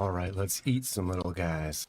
All right, let's eat some little guys.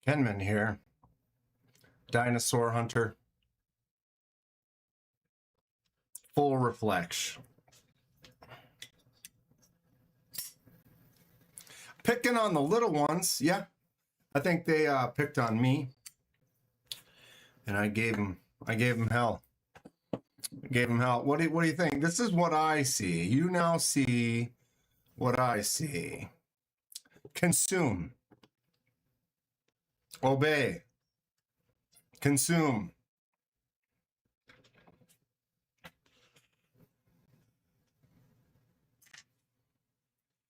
Kenman here. Dinosaur Hunter. Full reflection. Picking on the little ones, yeah. I think they picked on me. And I gave them hell. Gave them hell. What do you think? This is what I see. You now see what I see. Consume. Obey. Consume.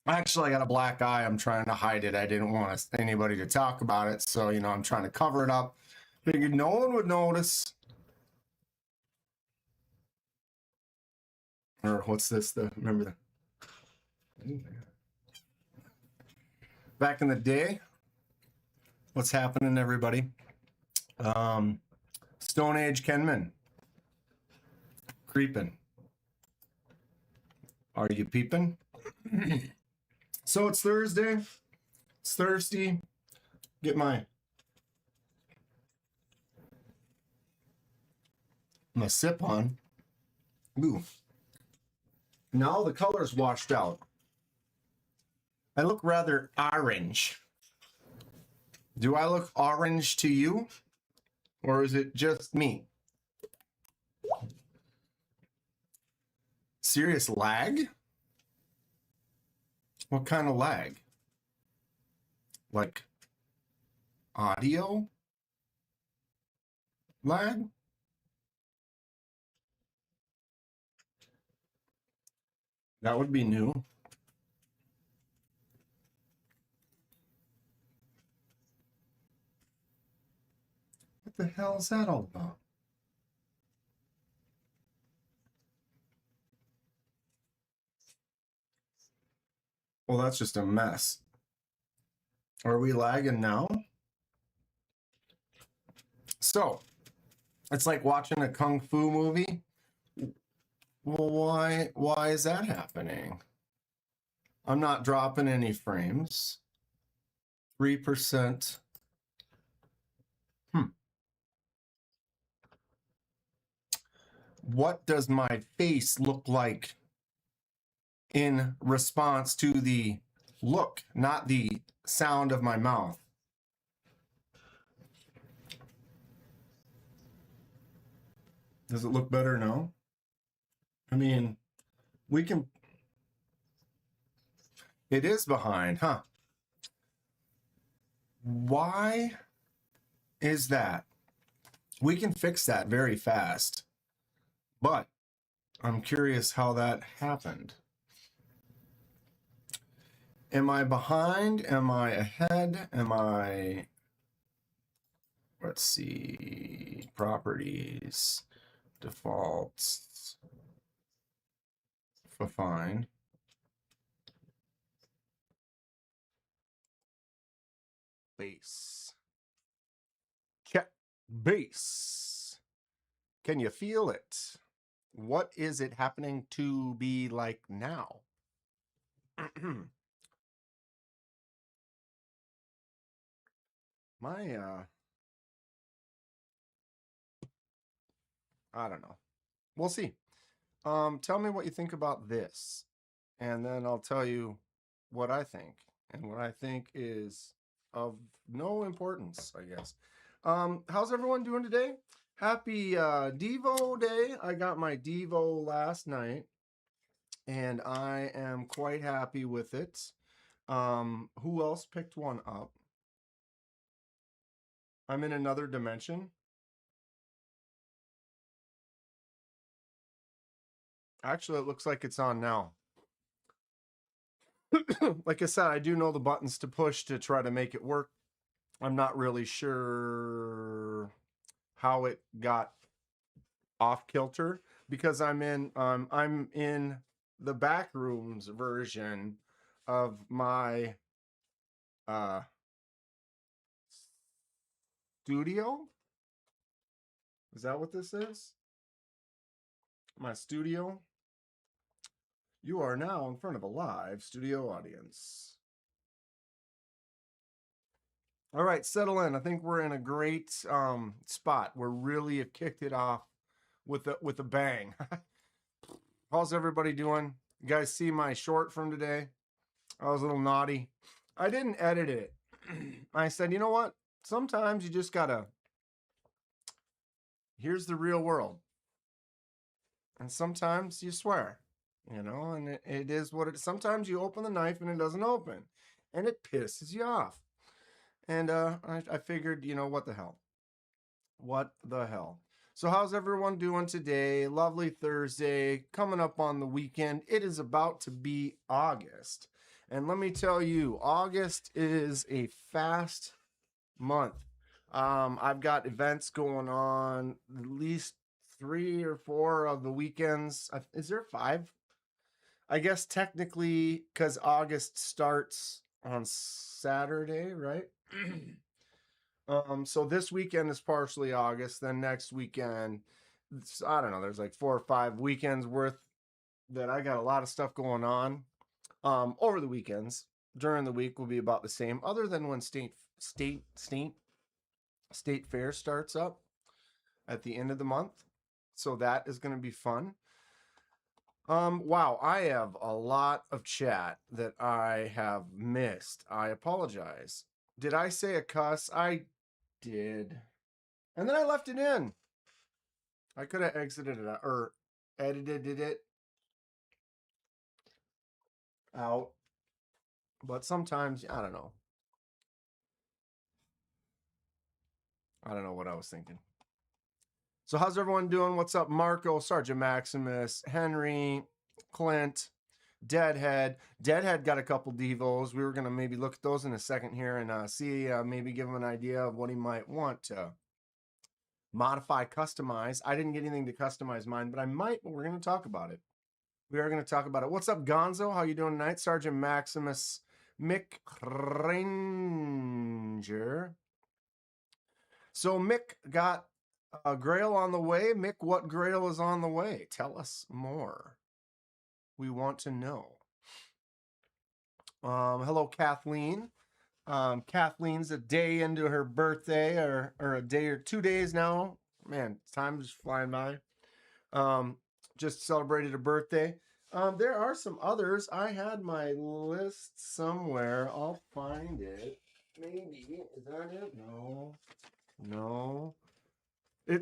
Actually, I got a black eye. I'm trying to hide it. I didn't want anybody to talk about it. So, you know, I'm trying to cover it up. Figured no one would notice. Or what's this? Remember the back in the day? What's happening, everybody? Stone Age Kenman. Creeping. Are you peeping? So it's Thursday. It's thirsty. Get my sip on. Ooh. Now the color's washed out. I look rather orange. Do I look orange to you? Or is it just me? Serious lag? What kind of lag? Like audio lag? That would be new. What the hell is that all about? Well, that's just a mess. Are we lagging now? So, it's like watching a kung fu movie. Well, why is that happening? I'm not dropping any frames. 3%. What does my face look like in response to the look, not the sound of my mouth? Does it look better now? I mean, we can... It is behind, huh? Why is that? We can fix that very fast. But I'm curious how that happened. Am I behind? Am I ahead? Am I... Let's see. Properties. Defaults. Fine. Base. Check. Base. Can you feel it? What is it happening to be like now? My, I don't know. We'll see. Tell me what you think about this, and then I'll tell you what I think. And what I think is of no importance, I guess. How's everyone doing today? Happy Divo Day. I got my Divo last night, and I am quite happy with it. Who else picked one up? I'm in another dimension. Actually, it looks like it's on now. Like I said, I do know the buttons to push to try to make it work. I'm not really sure how it got off kilter because I'm in the back rooms version of my studio. Is that what this is? My studio. You are now in front of a live studio audience. All right, settle in. I think we're in a great spot. We're really have kicked it off with a bang. How's everybody doing? You guys see my short from today? I was a little naughty. I didn't edit it. I said, you know what? Sometimes you just gotta. Here's the real world, and sometimes you swear, and it is what it. Sometimes you open the knife and it doesn't open, and it pisses you off. And I figured, what the hell? What the hell? So, how's everyone doing today? Lovely Thursday, coming up on the weekend. It is about to be August. And let me tell you, August is a fast month. I've got events going on at least 3 or 4 of the weekends. Is there 5? I guess technically, because August starts on Saturday, right? So this weekend is partially August. Then next weekend, I don't know. There's like 4 or 5 weekends worth that I got a lot of stuff going on. Over the weekends, during the week will be about the same, other than when state fair starts up at the end of the month. So that is going to be fun. Wow, I have a lot of chat that I have missed. I apologize. Did I say a cuss? I did. And then I left it in. I could have exited it or edited it out. But sometimes, I don't know. I don't know what I was thinking. So how's everyone doing? What's up, Marco, Sergeant Maximus, Henry, Clint, Deadhead. Deadhead got a couple Devos. We were going to maybe look at those in a second here and see, maybe give him an idea of what he might want to modify, customize. I didn't get anything to customize mine, but I might, but we're going to talk about it. We are going to talk about it. What's up, Gonzo? How you doing tonight? Sergeant Maximus Mick Ranger. So Mick got a grail on the way. Mick, what grail is on the way? Tell us more. We want to know. Hello, Kathleen. Kathleen's a day into her birthday, or a day or 2 days now. Man, time is flying by. Just celebrated a birthday. There are some others. I had my list somewhere. I'll find it. Maybe. Is that it? No.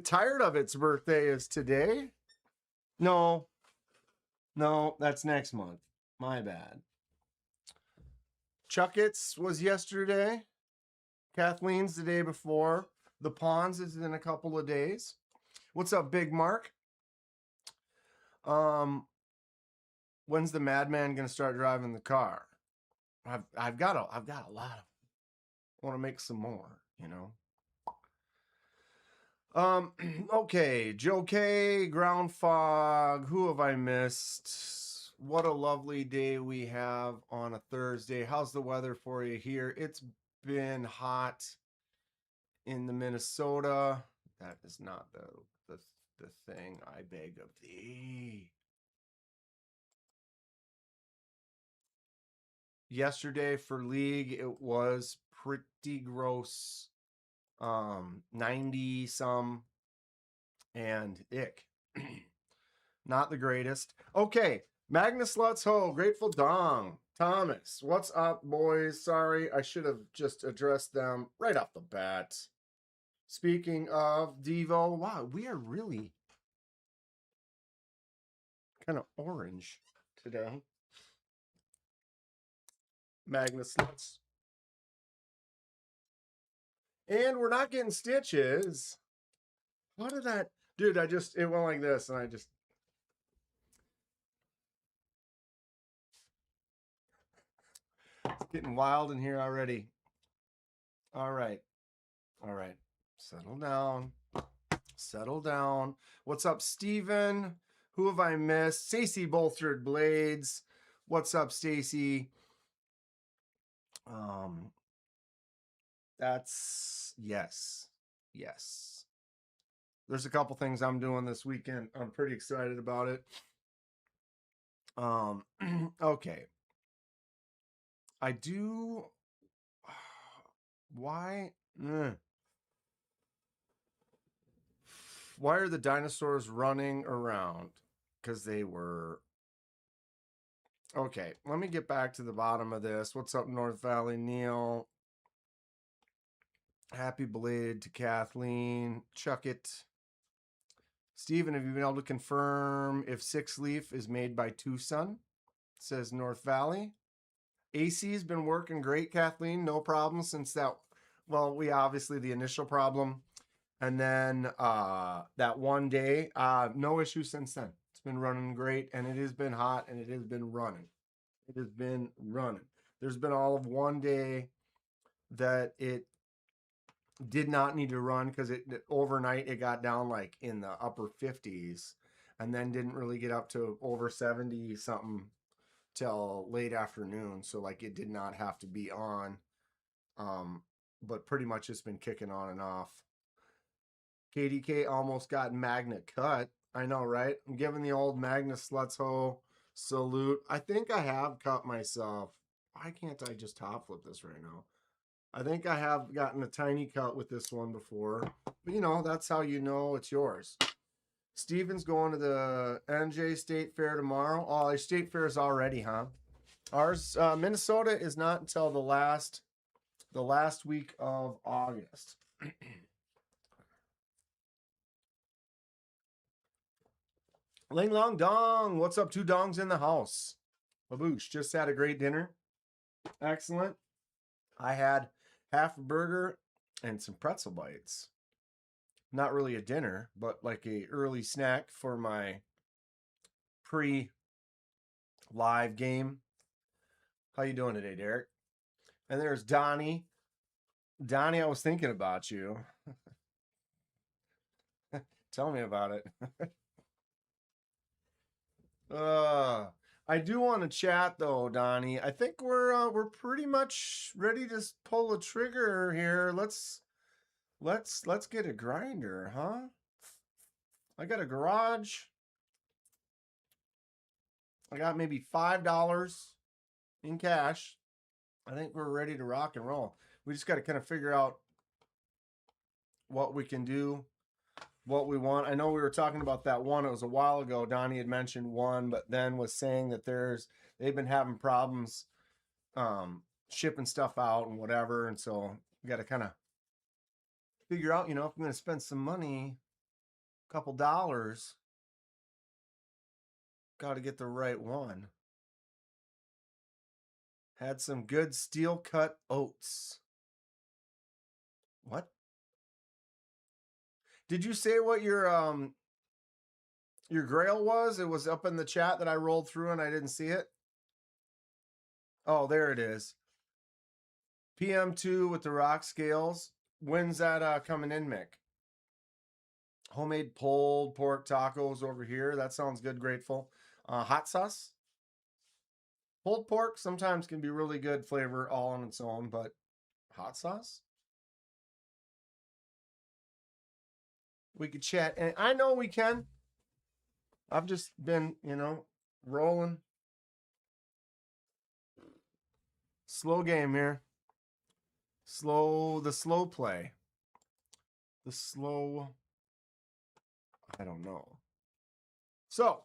Tired of its birthday is today. No, that's next month. My bad. Chuckets was yesterday. Kathleen's the day before. The Pawns is in a couple of days. What's up, Big Mark? When's the madman gonna start driving the car? I've got a lot of. Want to make some more, Okay, Joe K, Ground Fog. Who have I missed? What a lovely day we have on a Thursday. How's the weather for you here? It's been hot in the Minnesota. That is not the thing. I beg of thee. Yesterday for league, it was pretty gross. 90 some and ick. Not the greatest. Okay, Magnus Lutz Ho, Grateful Dong, Thomas. What's up, boys? Sorry, I should have just addressed them right off the bat. Speaking of Divo, wow, we are really kind of orange today. Magnus Lutz. And we're not getting stitches. What did that? Dude, it went like this, and I just. It's getting wild in here already. All right. Settle down. What's up, Steven? Who have I missed? Stacy Bolstered Blades. What's up, Stacy? That's yes. There's a couple things I'm doing this weekend. I'm pretty excited about it. Okay. I do Why? Why are the dinosaurs running around? Because they were. Okay, let me get back to the bottom of this. What's up, North Valley Neil? Happy belated to Kathleen. Chuck it. Steven, have you been able to confirm if Six Leaf is made by Tucson? Says North Valley. AC's been working great, Kathleen. No problem since that. Well, we obviously the initial problem. And then that one day, no issue since then. It's been running great, and it has been hot, and it has been running. It has been running. There's been all of one day that it did not need to run because it overnight it got down like in the upper 50s, and then didn't really get up to over 70 something till late afternoon. So like it did not have to be on, but pretty much it's been kicking on and off. KDK almost got Magna cut. I know, right? I'm giving the old Magna Slutsho salute. I think I have cut myself. Why can't I just top flip this right now? I think I have gotten a tiny cut with this one before. But, you know, that's how you know it's yours. Steven's going to the NJ State Fair tomorrow. Oh, the State Fair is already, huh? Ours, Minnesota is not until the last week of August. Ling Long Dong. What's up? 2 dongs in the house. Baboosh. Just had a great dinner. Excellent. I had half a burger and some pretzel bites. Not really a dinner, but like a early snack for my pre-live game. How you doing today, Derek? And there's Donnie. Donnie, I was thinking about you. Tell me about it. I do want to chat though, Donnie. I think we're pretty much ready to pull the trigger here. Let's get a grinder, huh? I got a garage. I got maybe $5 in cash. I think we're ready to rock and roll. We just got to kind of figure out what we can do, what we want. I know we were talking about that one. It was a while ago. Donnie had mentioned one, but then was saying that they've been having problems shipping stuff out and whatever. And so we got to kind of figure out, you know, if I'm going to spend some money, a couple dollars, got to get the right one. Had some good steel cut oats. What? Did you say what your grail was? It was up in the chat that I rolled through and I didn't see it. Oh, there it is. PM2 with the rock scales. When's that coming in, Mick? Homemade pulled pork tacos over here. That sounds good, grateful. Hot sauce. Pulled pork sometimes can be really good flavor all on its own, but hot sauce? We could chat, and I know we can. I've just been, you know, rolling. Slow game here. The slow play. The slow, I don't know. So,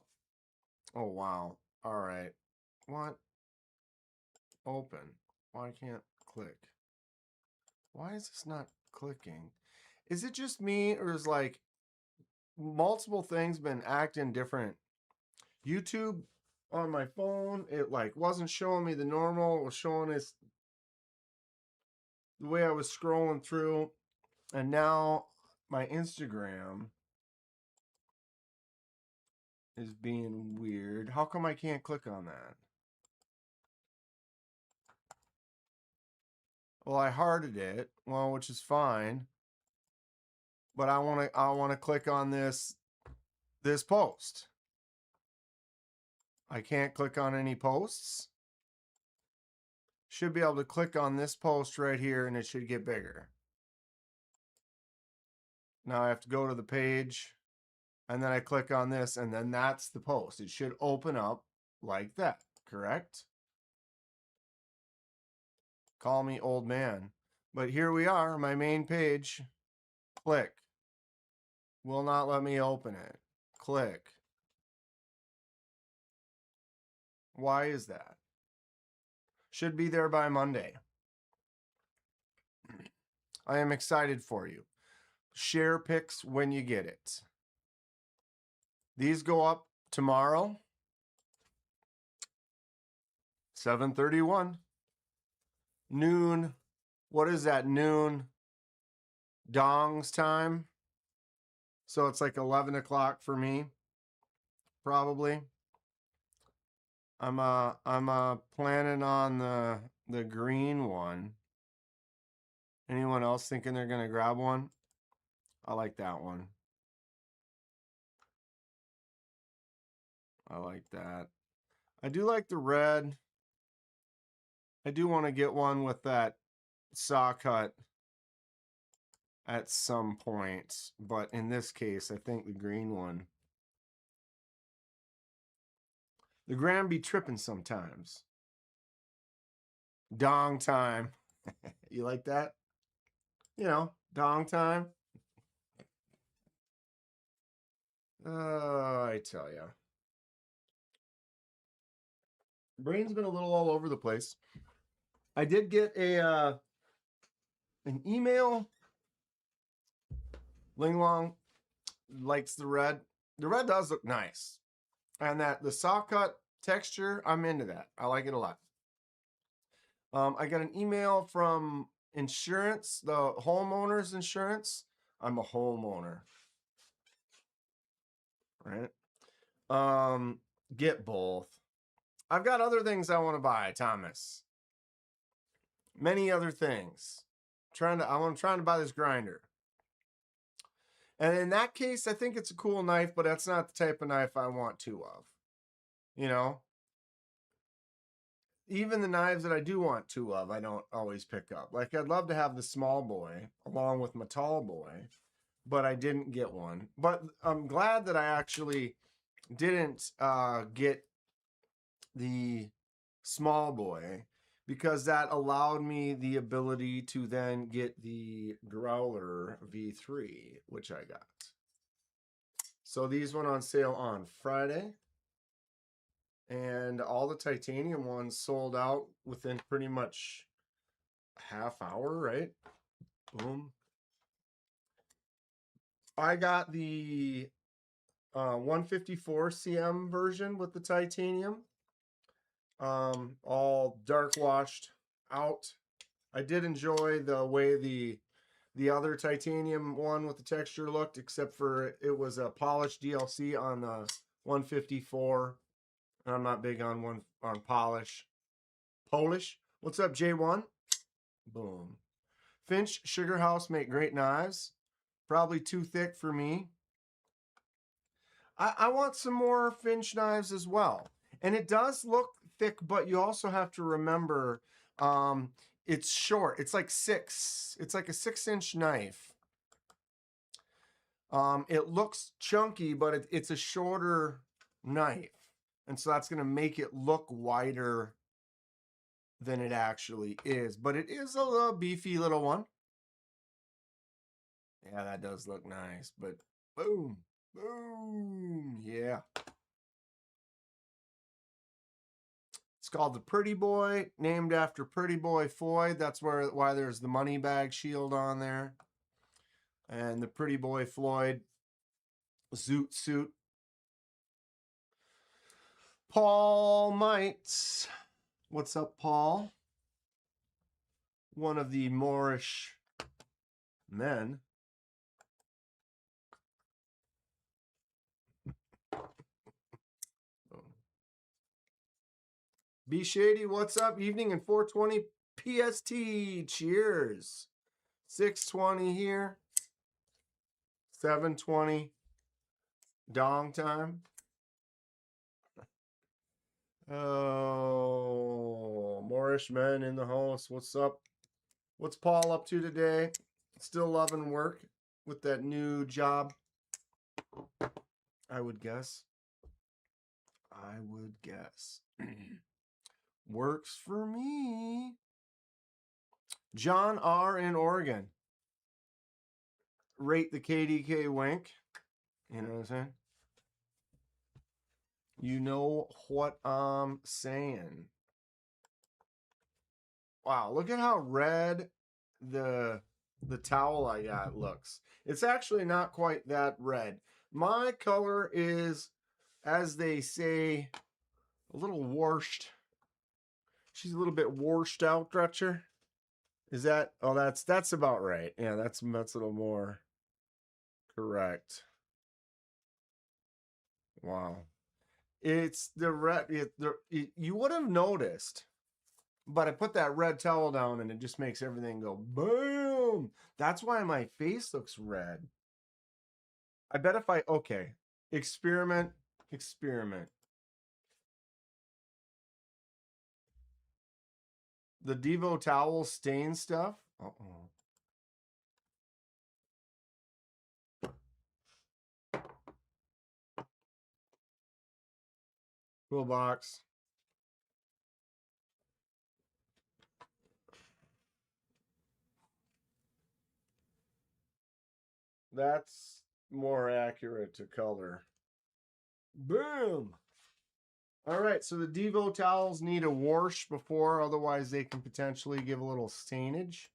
oh wow. All right. What? Open. Why can't click? Why is this not clicking? Is it just me, or is like multiple things been acting different? YouTube on my phone, it like wasn't showing me the normal. It was showing us the way I was scrolling through, and now my Instagram is being weird. How come I can't click on that? Well, I hearted it, well, which is fine, but I want to click on this post. I can't click on any posts. Should be able to click on this post right here and it should get bigger. Now I have to go to the page and then I click on this and then that's the post. It should open up like that, correct? Call me old man. But here we are, my main page. Click. Will not let me open it. Click. Why is that? Should be there by Monday. I am excited for you. Share pics when you get it. These go up tomorrow, 7:31. Noon. What is that? Noon. Dong's time. So it's like 11 o'clock for me, probably. I'm planning on the green one. Anyone else thinking they're gonna grab one? I like that one. I like that. I do like the red. I do want to get one with that saw cut at some point, but in this case, I think the green one. The gram be tripping sometimes. Dong time. You like that? You know, dong time. I tell ya. Brain's been a little all over the place. I did get an email. Ling Long likes the red. The red does look nice. And that the saw cut texture, I'm into that. I like it a lot. I got an email from insurance, the homeowner's insurance. I'm a homeowner. Right? Get both. I've got other things I want to buy, Thomas. Many other things. I'm trying to buy this grinder. And in that case, I think it's a cool knife, but that's not the type of knife I want two of. You know? Even the knives that I do want two of, I don't always pick up. Like, I'd love to have the small boy along with my tall boy, but I didn't get one. But I'm glad that I actually didn't get the small boy, because that allowed me the ability to then get the Growler V3, which I got. So these went on sale on Friday, and all the titanium ones sold out within pretty much a half hour, right? Boom. I got the 154 cm version with the titanium. All dark washed out. I did enjoy the way the other titanium one with the texture looked, except for it was a polished DLC on the 154. And I'm not big on polish. Polish. What's up, J1? Boom. Finch Sugar House make great knives. Probably too thick for me. I want some more Finch knives as well. And it does look thick, but you also have to remember it's short. It's like it's like a 6-inch knife. It looks chunky, but it's a shorter knife. And so that's going to make it look wider than it actually is. But it is a little beefy little one. Yeah, that does look nice. But boom, boom, yeah. It's called the Pretty Boy, named after Pretty Boy Floyd. That's why there's the money bag shield on there. And the Pretty Boy Floyd zoot suit. Paul Mites. What's up, Paul? One of the Moorish men. B Shady, what's up? Evening and 420 PST. Cheers. 620 here. 720 dong time. Oh, Moorish men in the house. What's up? What's Paul up to today? Still loving work with that new job, I would guess. I would guess. Works for me. John R. in Oregon. Rate the KDK wink. You know what I'm saying? You know what I'm saying. Wow, look at how red the towel I got looks. It's actually not quite that red. My color is, as they say, a little washed. She's a little bit washed out, Dretcher. Is that? Oh, that's about right. Yeah, that's a little more correct. Wow, it's the red. You would have noticed, but I put that red towel down, and it just makes everything go boom. That's why my face looks red. I bet if okay, experiment. The Divo towel stain stuff. Uh-oh. Cool box. That's more accurate to color. Boom. All right, so the Divo towels need a wash before, otherwise they can potentially give a little stainage.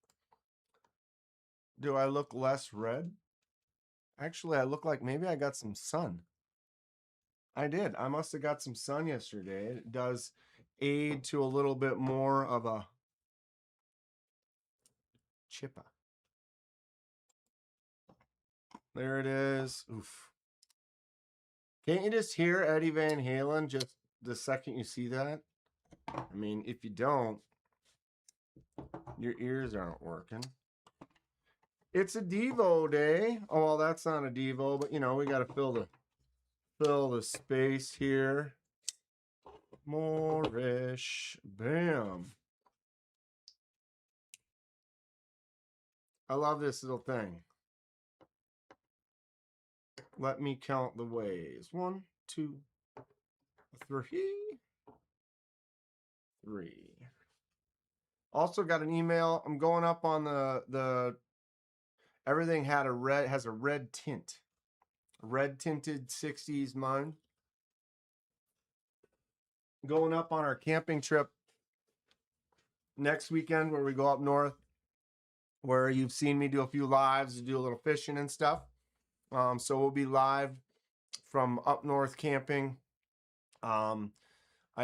Do I look less red? Actually, I look like maybe I got some sun. I did. I must have got some sun yesterday. It does aid to a little bit more of a chippa. There it is. Oof. Can't you just hear Eddie Van Halen just the second you see that? I mean, if you don't, your ears aren't working. It's a Divo day. Oh, well, that's not a Divo, but you know, we got to fill the space here. Moorish. Bam. I love this little thing. Let me count the ways. 1, 2, 3. Also got an email. I'm going up on the everything has a red tint. Red tinted 60s mine. Going up on our camping trip next weekend where we go up north, where you've seen me do a few lives, do a little fishing and stuff. So we'll be live from up north camping. I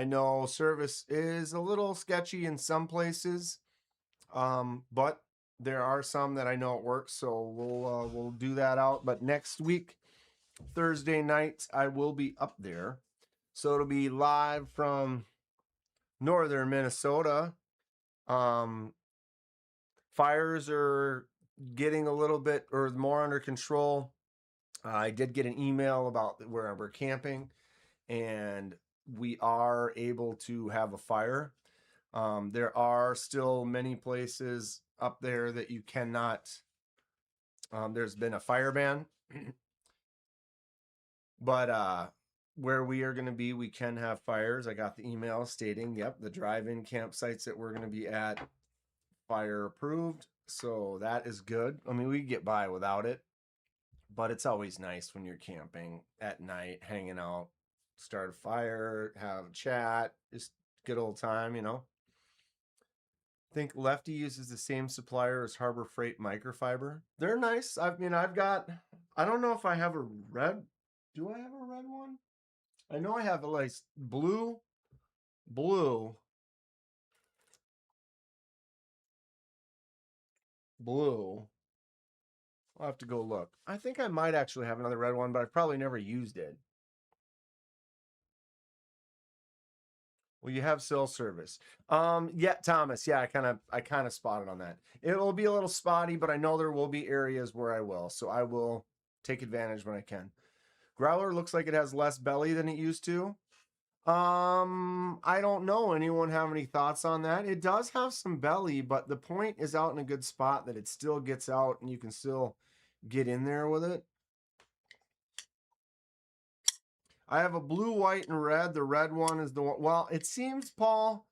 know service is a little sketchy in some places, but there are some that I know it works. So we'll do that out. But next week, Thursday night, I will be up there. So it'll be live from northern Minnesota. Fires are getting a little bit or more under control. I did get an email about where we're camping, and we are able to have a fire. There are still many places up there that you cannot. There's been a fire ban, but where we are going to be, we can have fires. I got the email stating, yep, the drive-in campsites that we're going to be at, fire approved. So that is good. I mean, we get by without it, but it's always nice when you're camping at night, hanging out, start a fire, have a chat, just good old time, you know. I think Lefty uses the same supplier as Harbor Freight Microfiber. They're nice. I don't know if I have a red. Do I have a red one? I know I have a like blue. I'll have to go look. I think I might actually have another red one, but I've probably never used it. Well, you have cell service. Yeah, Thomas. Yeah, I kind of spotted on that. It'll be a little spotty, but I know there will be areas where I will. So I will take advantage when I can. Growler looks like it has less belly than it used to. I don't know. Anyone have any thoughts on that? It does have some belly, but the point is out in a good spot that it still gets out and you can still get in there with it. I have a blue, white, and red. The red one is the one. Well, it seems, Paul,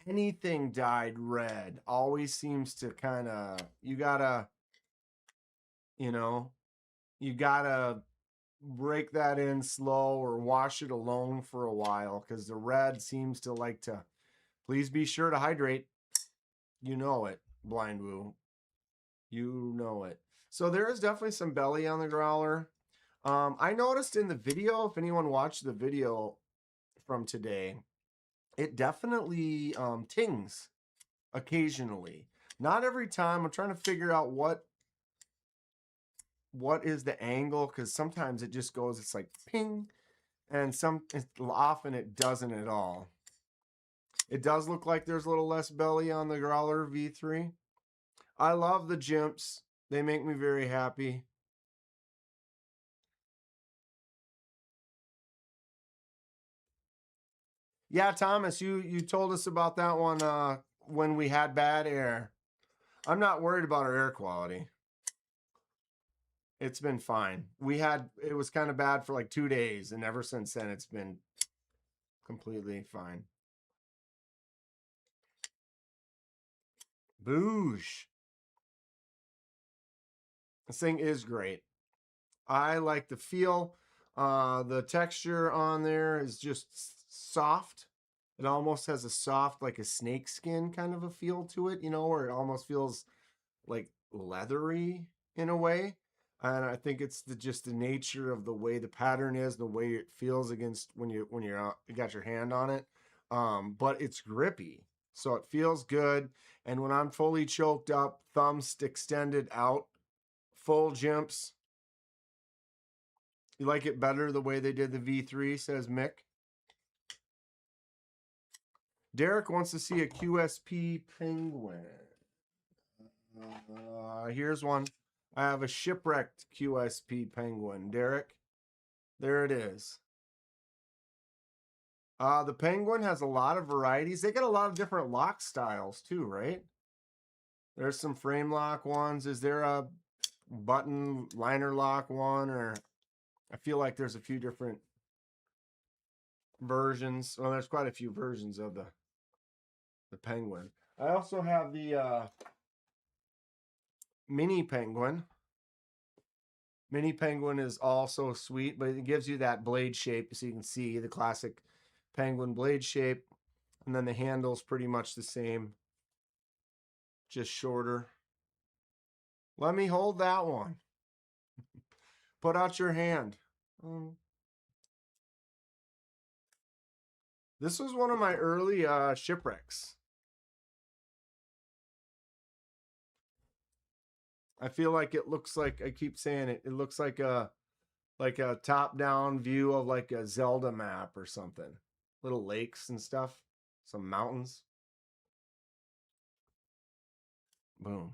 anything dyed red always seems to kind of, you gotta, you know, you gotta break that in slow or wash it alone for a while because the red seems to like to. Please be sure to hydrate. You know it, Blind Woo. You know it. So there is definitely some belly on the growler. I noticed in the video, if anyone watched the video from today, it definitely tings occasionally. Not every time. I'm trying to figure out what is the angle, because sometimes it just goes, it's like ping, and often it doesn't at all. It does look like there's a little less belly on the growler V3. I love the jimps. They make me very happy. Yeah, Thomas, you told us about that one when we had bad air. I'm not worried about our air quality. It's been fine. It was kind of bad for like 2 days, and ever since then it's been completely fine. Boosh. This thing is great. I like the feel. The texture on there is just soft. It almost has a soft, like a snake skin kind of a feel to it, where it almost feels like leathery in a way. And I think it's just the nature of the way the pattern is, the way it feels against when you got your hand on it. But it's grippy, so it feels good. And when I'm fully choked up, thumbs extended out, full jimps, you like it better the way they did the V3, says Mick. Derek wants to see a QSP penguin. Here's one. I have a shipwrecked QSP penguin. Derek, there it is. The penguin has a lot of varieties. They got a lot of different lock styles too, right? There's some frame lock ones. Is there a button liner lock one? Or I feel like there's a few different versions. Well, there's quite a few versions of the penguin. I also have the mini penguin. Mini penguin is also sweet, but it gives you that blade shape, so you can see the classic penguin blade shape. And then the handle's pretty much the same, just shorter. Let me hold that one. Put out your hand. This was one of my early shipwrecks. I feel like it looks like, I keep saying it, it looks like a top-down view of like a Zelda map or something. Little lakes and stuff, some mountains. Boom.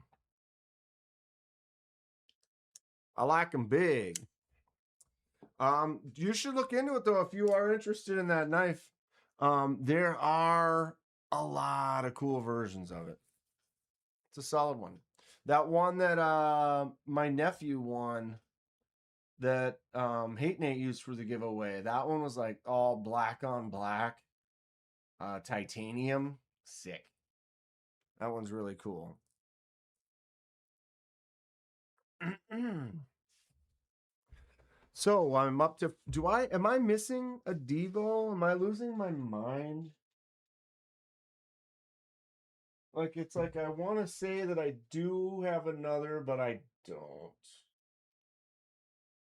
I like them big. You should look into it though if you are interested in that knife. There are a lot of cool versions of it. It's a solid one. That one that my nephew won, that Hate Nate used for the giveaway, that one was like all black on black, titanium. Sick. That one's really cool. So I'm up to, am I missing a Divo? Am I losing my mind? Like, it's like I want to say that I do have another, but I don't.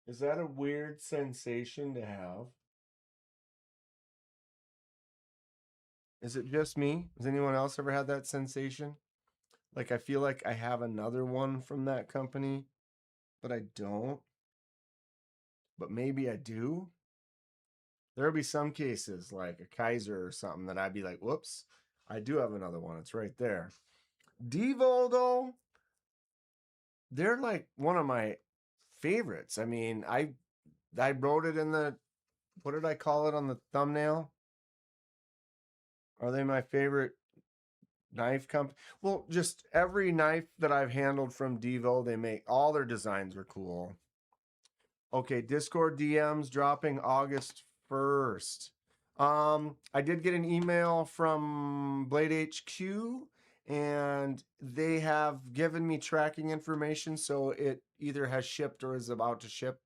Is that a weird sensation to have? Is it just me? Has anyone else ever had that sensation? Like, I feel like I have another one from that company, but I don't. But maybe I do. There'll be some cases like a Kizer or something that I'd be like, whoops, I do have another one. It's right there. Divo, though, they're like one of my favorites. I mean, I wrote it in the, what did I call it on the thumbnail? Are they my favorite knife company? Well, just every knife that I've handled from Divo, they make, all their designs are cool. Okay, Discord DMs dropping August 1st. I did get an email from Blade HQ, and they have given me tracking information, so it either has shipped or is about to ship.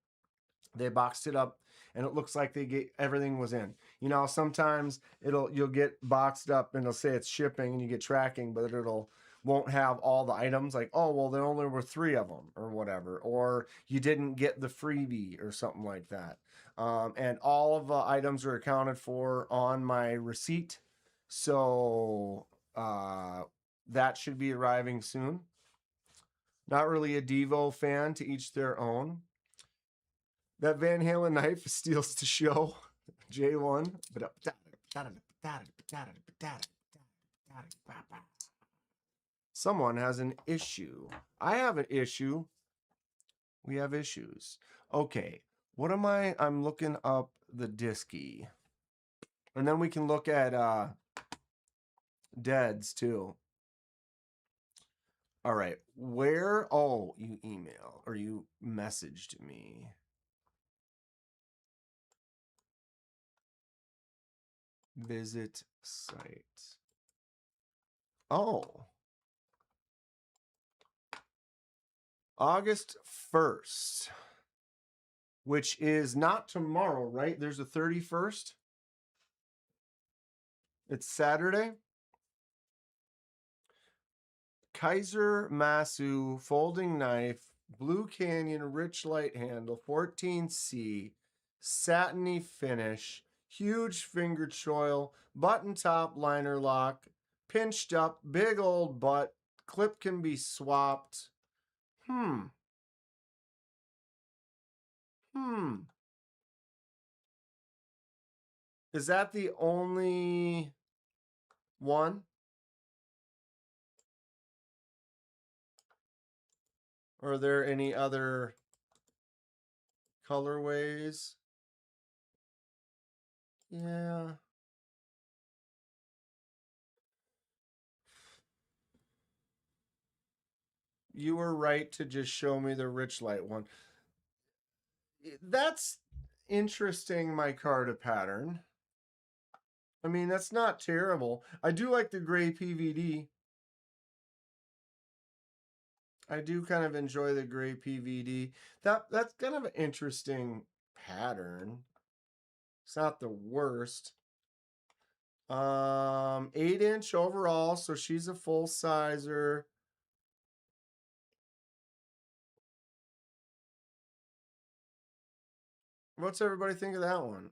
They boxed it up, and it looks like they get everything was in. You know, sometimes you'll get boxed up and it'll say it's shipping and you get tracking, but it'll won't have all the items, like, oh well, there only were 3 of them or whatever, or you didn't get the freebie or something like that. And all of the items are accounted for on my receipt, so that should be arriving soon. Not really a Divo fan, to each their own. That Van Halen knife steals the show. J1. Someone has an issue. I have an issue. We have issues. Okay. What am I? I'm looking up the Disky. And then we can look at Deads too. All right. Where? Oh, you email or you messaged me. Visit site. Oh. August 1st, which is not tomorrow, right? There's a 31st. It's Saturday. Kizer Masu folding knife, Blue Canyon rich light handle, 14C, satiny finish, huge finger choil, button top liner lock, pinched up, big old butt, clip can be swapped. Is that the only one? Or are there any other colorways? Yeah. You were right to just show me the rich light one. That's interesting, micarta pattern. I mean, that's not terrible. I do like the gray PVD. I do kind of enjoy the gray PVD. That's kind of an interesting pattern. It's not the worst. 8-inch overall, so she's a full sizer. What's everybody think of that one?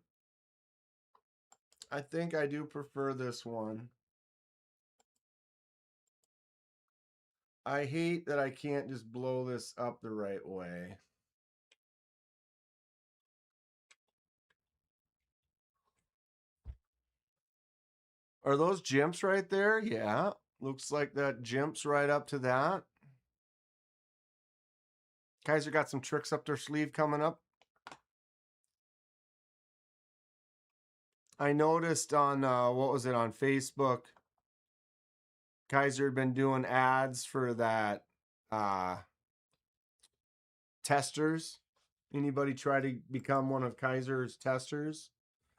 I think I do prefer this one. I hate that I can't just blow this up the right way. Are those jimps right there? Yeah. Looks like that jimps right up to that. Kizer got some tricks up their sleeve coming up. I noticed on, what was it, on Facebook, Kizer had been doing ads for that testers. Anybody try to become one of Kizer's testers?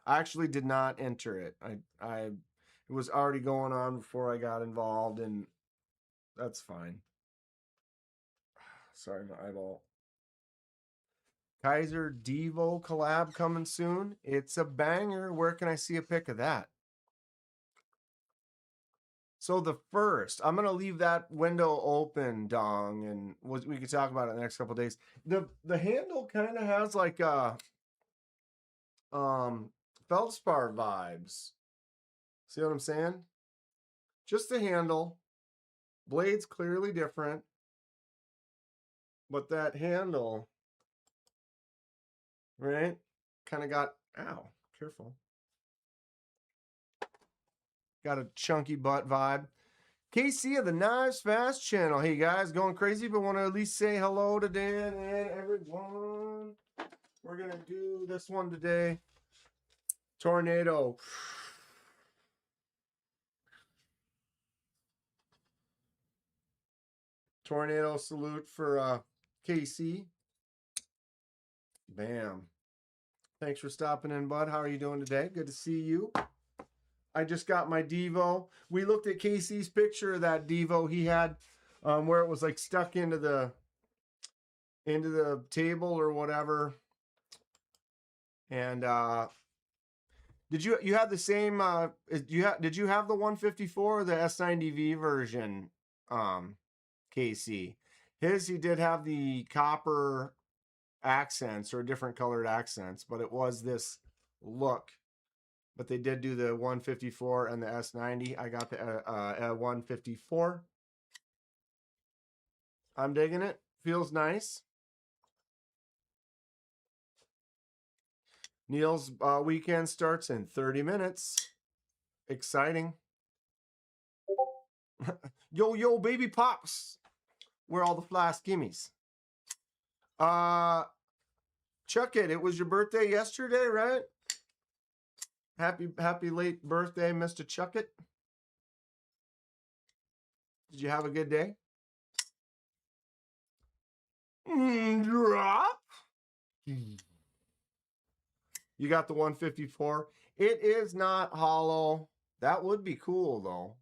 I actually did not enter it. It was already going on before I got involved, and that's fine. Sorry, my eyeball. Kizer Divo collab coming soon. It's a banger. Where can I see a pic of that? So the first, I'm gonna leave that window open, Dong, and we could talk about it in the next couple days. The handle kind of has like feldspar vibes. See what I'm saying? Just the handle. Blade's clearly different, but that handle, right? Kind of got, ow, careful. Got a chunky butt vibe. KC of the Knives Fast channel. Hey guys, going crazy, but want to at least say hello to Dan and everyone. We're going to do this one today. Tornado. Tornado salute for KC. Bam. Thanks for stopping in, bud. How are you doing today? Good to see you. I just got my Divo. We looked at Casey's picture of that Divo he had, where it was like stuck into the table or whatever. And did you have the same? Did you have the 154 or the S90V version, Casey? He did have the copper accents or different colored accents, but it was this look. But they did do the 154 and the S90. I got the 154. I'm digging it. Feels nice. Neil's weekend starts in 30 minutes. Exciting. Yo, baby pops. Where are all the flask gimmies? Chuck it. It was your birthday yesterday, right? Happy late birthday, Mr. Chuck it. Did you have a good day? Drop. You got the 154. It is not hollow. That would be cool though.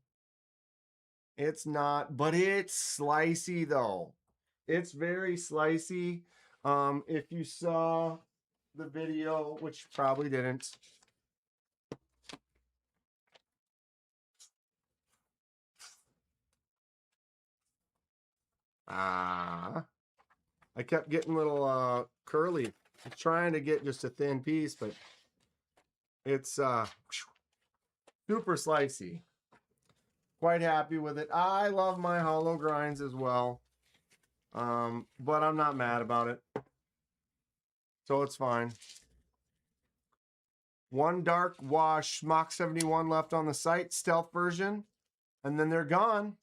It's not, but it's slicey though. It's very slicey. If you saw the video, which you probably didn't. I kept getting a little curly. I'm trying to get just a thin piece, but it's super slicey. Quite happy with it. I love my hollow grinds as well. But I'm not mad about it. So it's fine. One dark wash Mach 71 left on the site, stealth version, and then they're gone.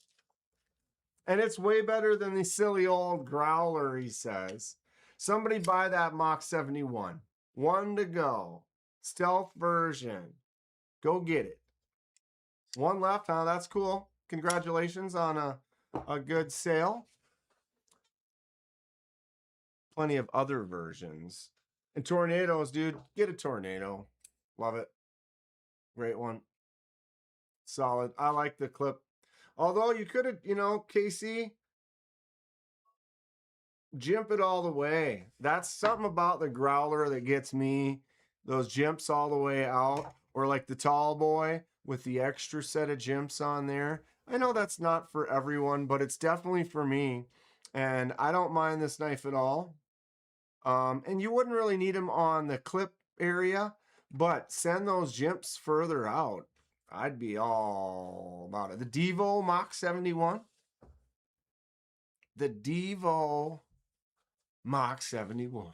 And it's way better than the silly old growler, he says. Somebody buy that Mach 71. One to go. Stealth version. Go get it. One left, huh? That's cool. Congratulations on a good sale. Plenty of other versions. And tornadoes, dude. Get a tornado. Love it. Great one. Solid. I like the clip. Although you could have, KC, jimp it all the way. That's something about the growler that gets me. Those jimps all the way out. Or like the tall boy with the extra set of jimps on there. I know that's not for everyone, but it's definitely for me. And I don't mind this knife at all. And you wouldn't really need them on the clip area, but send those jimps further out. I'd be all about it. The Divo Mach 71. The Divo Mach 71.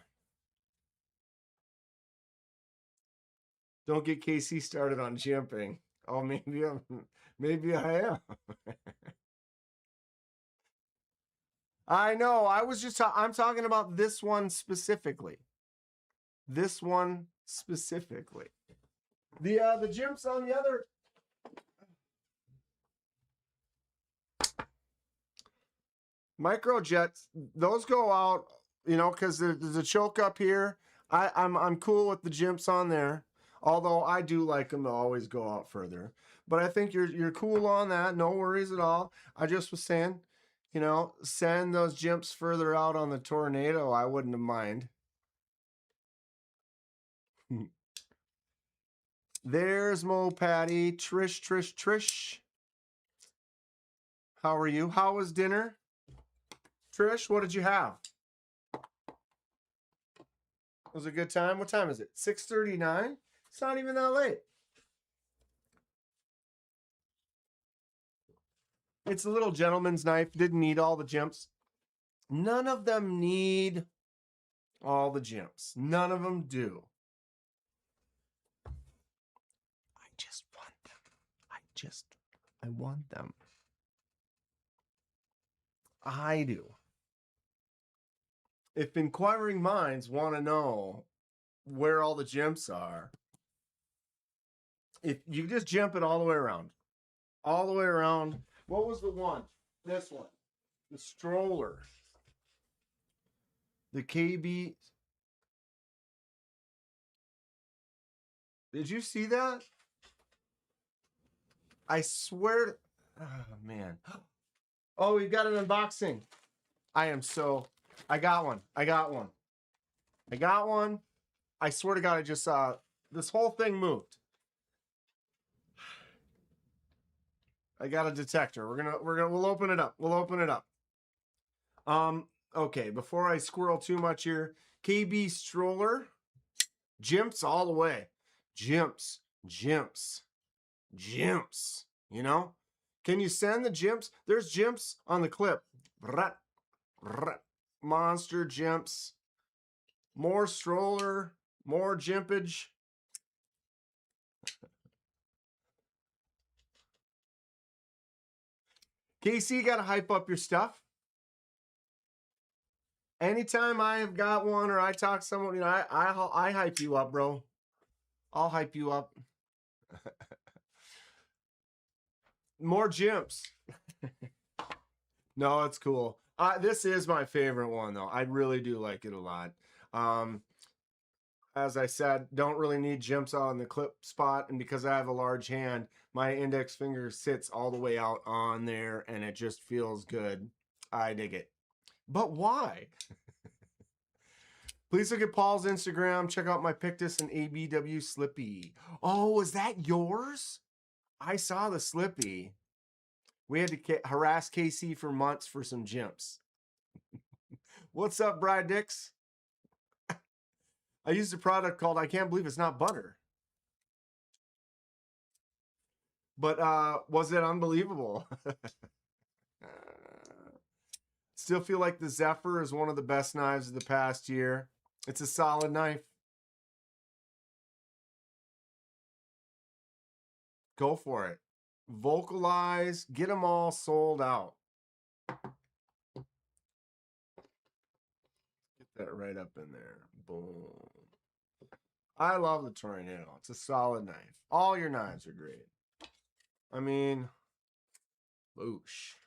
Don't get KC started on jimping. Oh, maybe I am. I know. I'm talking about this one specifically. This one specifically. The jimps on the other. Microjets, those go out, because there's a choke up here. I'm cool with the jimps on there. Although I do like them to always go out further. But I think you're cool on that. No worries at all. I just was saying, send those jimps further out on the tornado. I wouldn't have mind. There's Mo Patty. Trish. How are you? How was dinner? Trish, what did you have? It was a good time. What time is it? 6:39? It's not even that late. It's a little gentleman's knife. Didn't need all the jimps. None of them need all the jimps. None of them do. I just want them. I want them. I do. If inquiring minds want to know where all the jimps are, if you just jump it all the way around. All the way around. What was the one? This one. The stroller. The KB Did you see that? I swear. Oh, man. Oh, we've got an unboxing. I got one. I got one. I got one. I swear to God, I just saw this whole thing moved. I got a detector. We'll open it up. We'll open it up. Okay, before I squirrel too much here, KB stroller, jimps all the way. Jimps, jimps, jimps. You know? Can you send the jimps? There's jimps on the clip. Monster jimps. More stroller, more jimpage. Casey, you got to hype up your stuff. Anytime I've got one or I talk to someone, you know, I hype you up, bro. I'll hype you up. More jimps. No, it's cool. This is my favorite one, though. I really do like it a lot. As I said, don't really need jimps out in the clip spot. And because I have a large hand, my index finger sits all the way out on there and it just feels good. I dig it. But why? Please look at Paul's Instagram. Check out my Pictus and ABW Slippy. Oh, is that yours? I saw the Slippy. We had to harass KC for months for some jimps. What's up, Bride Dix? I used a product called I Can't Believe It's Not Butter. But was it unbelievable? Still feel like the Zephyr is one of the best knives of the past year. It's a solid knife. Go for it. Vocalize. Get them all sold out. Get that right up in there. Boom. I love the Tornado. It's a solid knife. All your knives are great. I mean, boosh.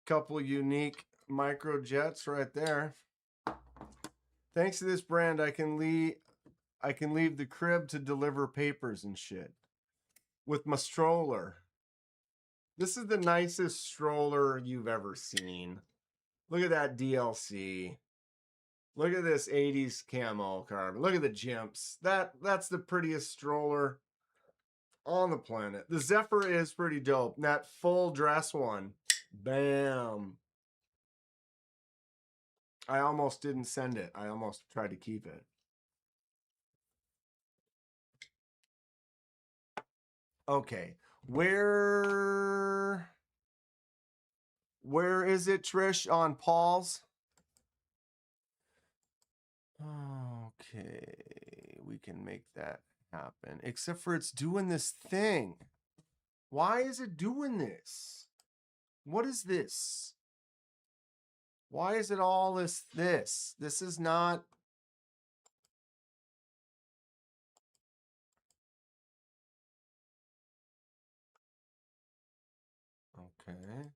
Couple unique micro jets right there. Thanks to this brand, I can leave the crib to deliver papers and shit with my stroller. This is the nicest stroller you've ever seen. Look at that DLC. Look at this 80s camo carbon. Look at the jimps. That's the prettiest stroller on the planet. The Zephyr is pretty dope. That full dress one. Bam. I almost didn't send it. I almost tried to keep it. Okay. Where is it, Trish, on Paul's? Okay. We can make that happen. Except for it's doing this thing. Why is it doing this? What is this? Why is it all this? This is not... Okay.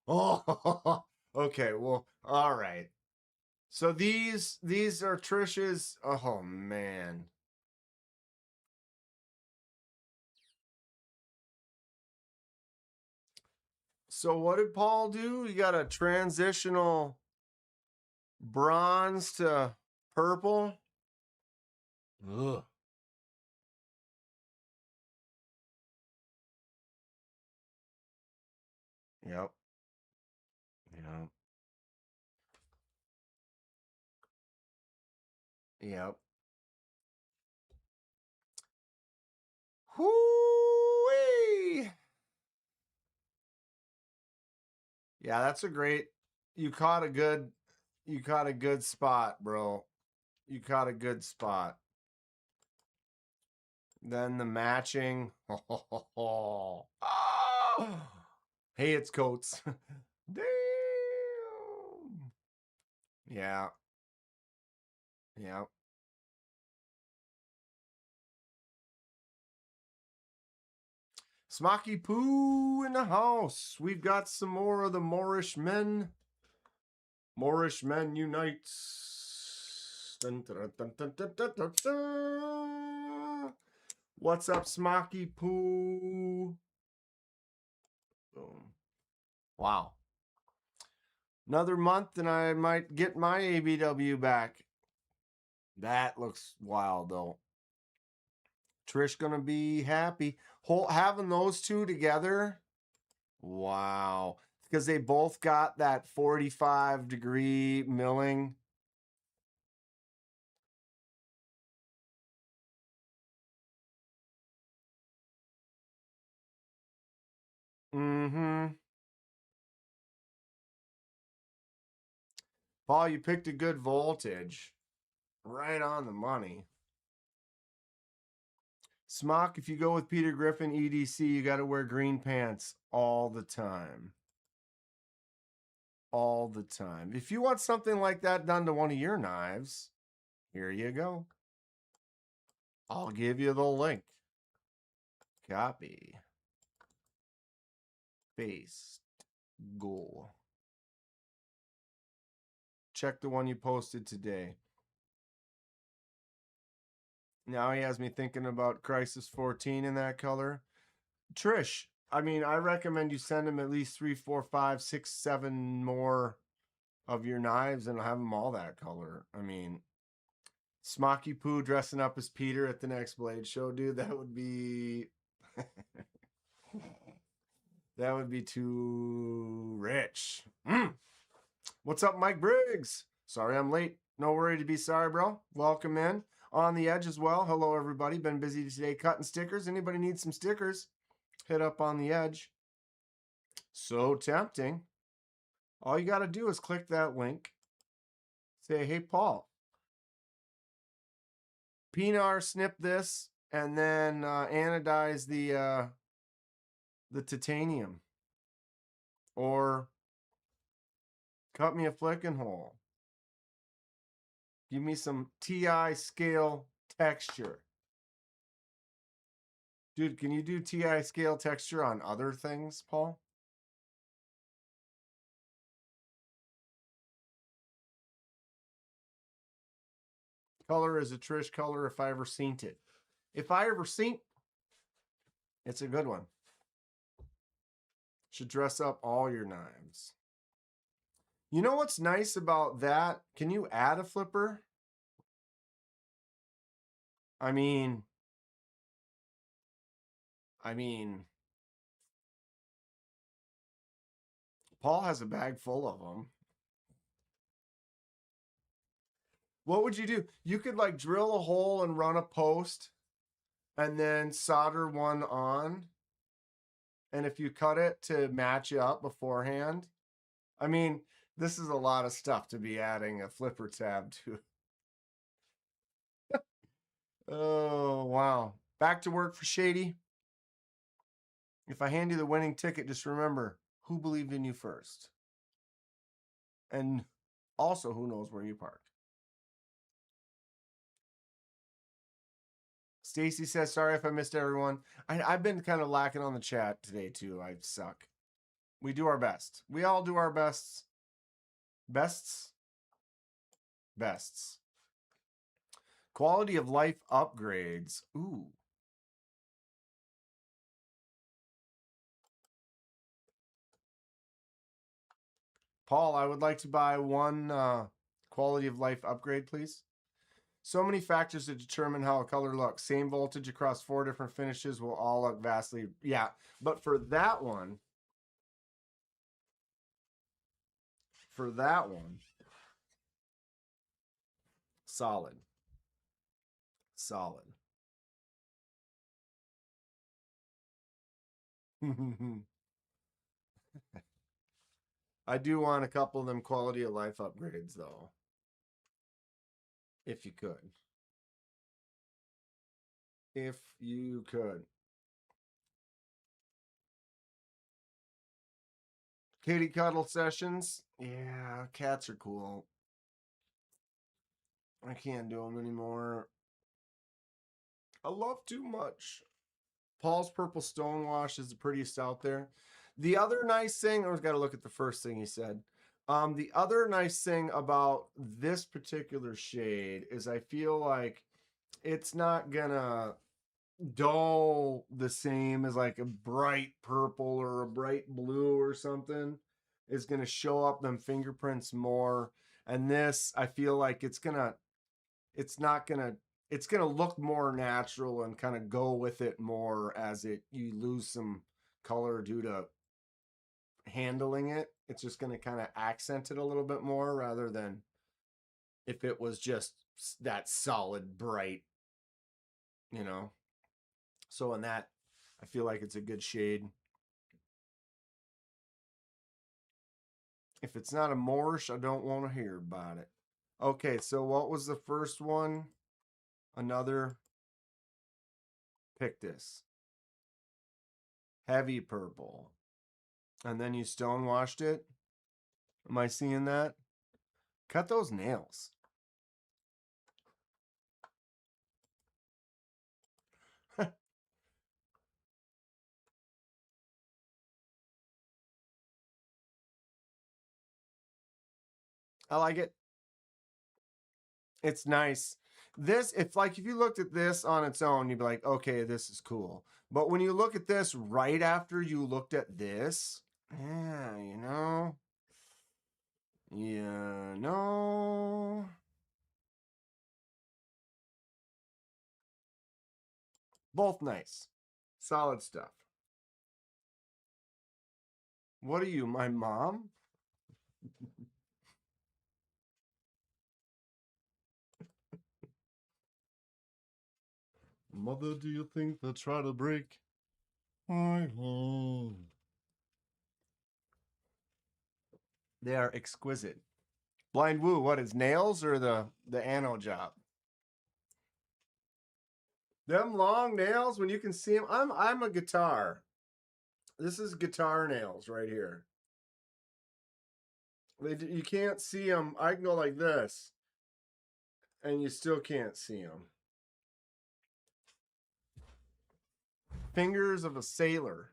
Oh, okay. Well, all right. So these are Trish's. Oh man. So what did Paul do? He got a transitional bronze to purple. Ugh. Yep. Yep. Yep. Whoo-wee! Yeah, that's a great. You caught a good spot, bro. You caught a good spot. Then the matching. Oh. Hey, it's Coates. Damn. Yeah. Yeah. Smoky Poo in the house. We've got some more of the Moorish men. Moorish men unites. Dun, dun, dun, dun, dun, dun, dun, dun. What's up, Smoky Poo? Boom. Wow. Another month and I might get my ABW back. That looks wild, though. Trish gonna be happy. Having those two together. Wow. Because they both got that 45-degree milling. Mm-hmm. Paul, you picked a good voltage. Right on the money. Smock, if you go with Peter Griffin EDC, you got to wear green pants all the time. All the time. If you want something like that done to one of your knives, here you go. I'll give you the link. Copy. Paste. Go. Check the one you posted today. Now he has me thinking about Crisis 14 in that color. Trish, I mean, I recommend you send him at least 3, 4, 5, 6, 7 more of your knives and have them all that color. I mean, Smoky Poo dressing up as Peter at the next Blade show, dude, that would be... that would be too rich. What's up, Mike Briggs? Sorry I'm late. No worry to be sorry, bro. Welcome in. On the Edge as well. Hello, everybody. Been busy today cutting stickers. Anybody need some stickers? Hit up On the Edge. So tempting. All you got to do is click that link. Say, hey, Paul. Pinar snip this and then anodize the titanium. Or cut me a flicking hole. Give me some TI scale texture. Dude, can you do TI scale texture on other things, Paul? Color is a Trish color if I ever seen it. If I ever seen, it's a good one. Should dress up all your knives. You know what's nice about that? Can you add a flipper? I mean, Paul has a bag full of them. What would you do? You could like drill a hole and run a post and then solder one on. And if you cut it to match up beforehand, I mean, this is a lot of stuff to be adding a flipper tab to. Oh, wow. Back to work for Shady. If I hand you the winning ticket, just remember who believed in you first. And also, who knows where you parked. Stacy says, sorry if I missed everyone. I've been kind of lacking on the chat today, too. I suck. We do our best. We all do our bests. Bests? Bests. Quality of life upgrades. Ooh. Paul, I would like to buy one quality of life upgrade, please. So many factors to determine how a color looks. Same voltage across 4 different finishes will all look vastly. Yeah, but for that one, solid. Solid. I do want a couple of them quality of life upgrades, though. If you could. If you could. Kitty cuddle sessions. Yeah, cats are cool. I can't do them anymore. I love too much. Paul's Purple Stonewash is the prettiest out there. The other nice thing, I've got to look at the first thing he said. The other nice thing about this particular shade is I feel like it's not gonna dull the same as like a bright purple or a bright blue or something. It's gonna show up them fingerprints more. And this, I feel like it's not gonna, it's gonna look more natural and kind of go with it more as you lose some color due to handling it. It's just gonna kind of accent it a little bit more rather than if it was just that solid bright, you know. So in that, I feel like it's a good shade. If it's not a Moorish, I don't want to hear about it. Okay, so what was the first one? Another Pictus. Heavy purple. And then you stonewashed it? Am I seeing that? Cut those nails. I like it. It's nice. This, if you looked at this on its own, you'd be like, okay, this is cool. But when you look at this right after you looked at this, yeah, you know. Yeah, no. Both nice. Solid stuff. What are you, my mom? Mother, do you think they'll try to break my home? They are exquisite. Blind Woo, what is nails or the ano job? Them long nails when you can see them. I'm a guitar. This is guitar nails right here. You can't see them. I can go like this, and you still can't see them. Fingers of a sailor.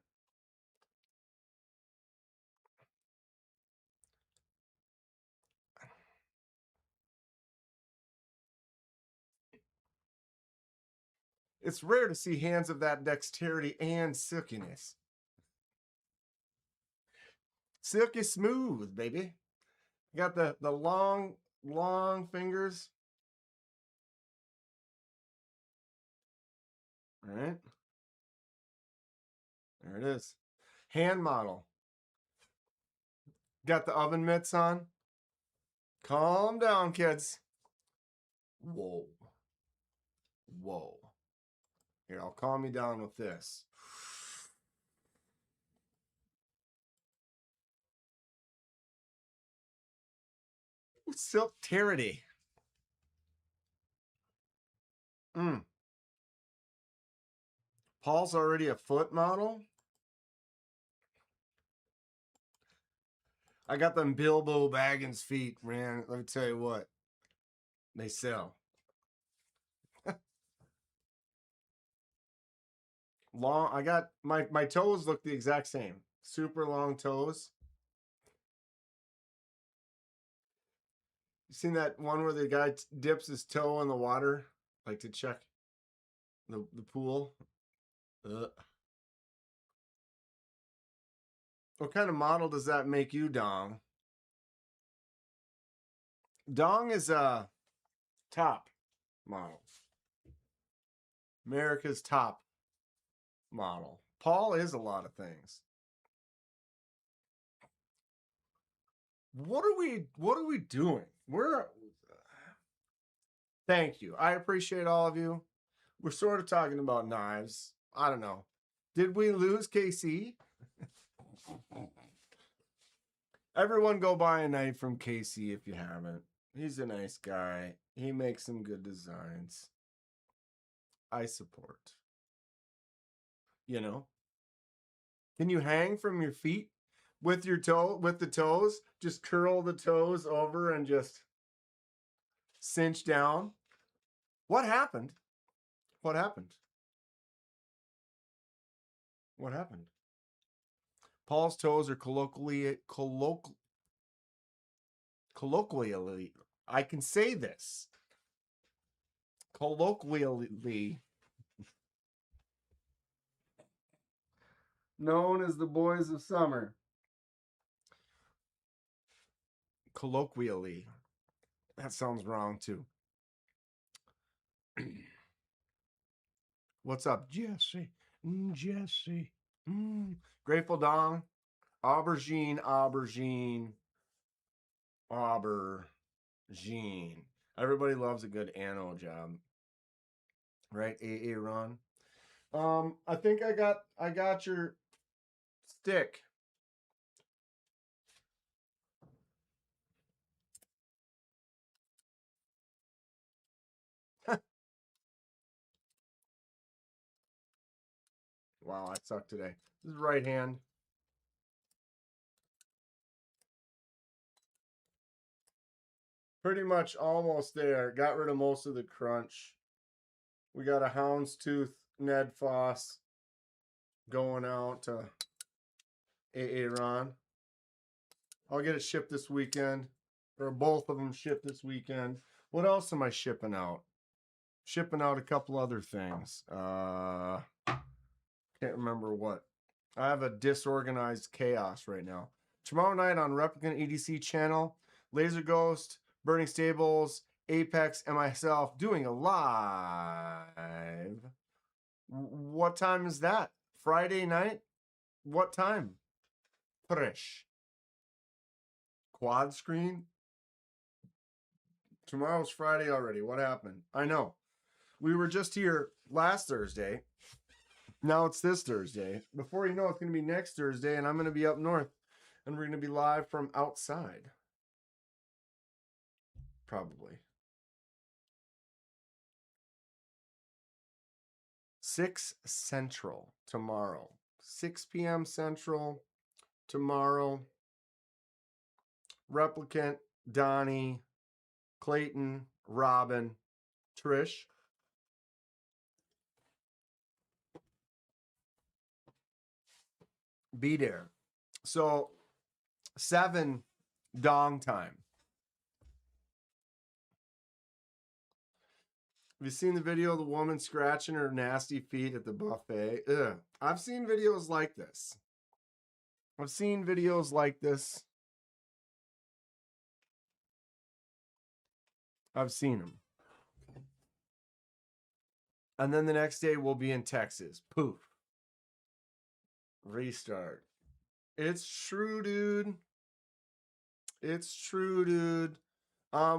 It's rare to see hands of that dexterity and silkiness. Silky smooth, baby. You got the long fingers. All right. There it is. Hand model. Got the oven mitts on. Calm down, kids. Whoa. Whoa. Here, I'll calm you down with this. Silk Tyranny. Paul's already a foot model. I got them Bilbo Baggins feet, man. Let me tell you what. They sell. Long, I got my toes look the exact same. Super long toes. You seen that one where the guy dips his toe in the water, like to check the pool? What kind of model does that make you, Dong? Dong is a top model. America's top model. Paul is a lot of things. What are we doing? Thank you. I appreciate all of you. We're sort of talking about knives. I don't know. Did we lose KC? Everyone go buy a knife from KC if you haven't. He's a nice guy. He makes some good designs. I support. You know? Can you hang from your feet with the toes? Just curl the toes over and just cinch down. What happened? What happened? What happened? Paul's toes are colloquially, I can say this. Colloquially known as the boys of summer. Colloquially. That sounds wrong too. What's up, Jesse? Jesse. Grateful Dawn. Aubergine. Everybody loves a good anno job. Right, AA Ron? I think I got your stick. Wow, I suck today. This is right hand. Pretty much almost there. Got rid of most of the crunch. We got a houndstooth Ned Foss going out to AA Ron. I'll get it shipped this weekend. Or both of them shipped this weekend. What else am I shipping out? Shipping out a couple other things. Can't remember what. I have a disorganized chaos right now. Tomorrow night on Replicant EDC channel, Laser Ghost, Burning Stables, Apex, and myself doing a live. What time is that? Friday night? What time? Fresh. Quad screen? Tomorrow's Friday already. What happened? I know. We were just here last Thursday. Now it's this Thursday. Before you know, it's going to be next Thursday, and I'm going to be up north. And we're going to be live from outside. Probably. 6 Central tomorrow. 6 p.m. Central tomorrow. Replicant, Donnie, Clayton, Robin, Trish. Be there. So 7 dong time. Have you seen the video of the woman scratching her nasty feet at the buffet? Ugh. I've seen videos like this. I've seen videos like this. I've seen them. And then the next day we'll be in Texas. Poof. Restart. It's true, dude. It's true, dude.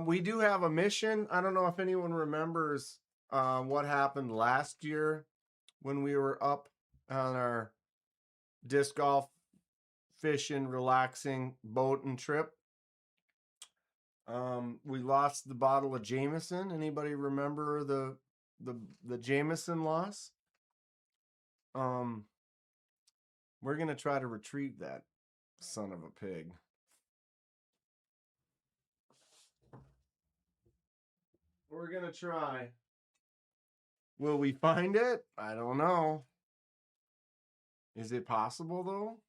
We do have a mission. I don't know if anyone remembers what happened last year when we were up on our disc golf, fishing, relaxing, boating trip. We lost the bottle of Jameson. Anybody remember the Jameson loss? We're gonna try to retrieve that son of a pig. We're gonna try. Will we find it? I don't know. Is it possible though?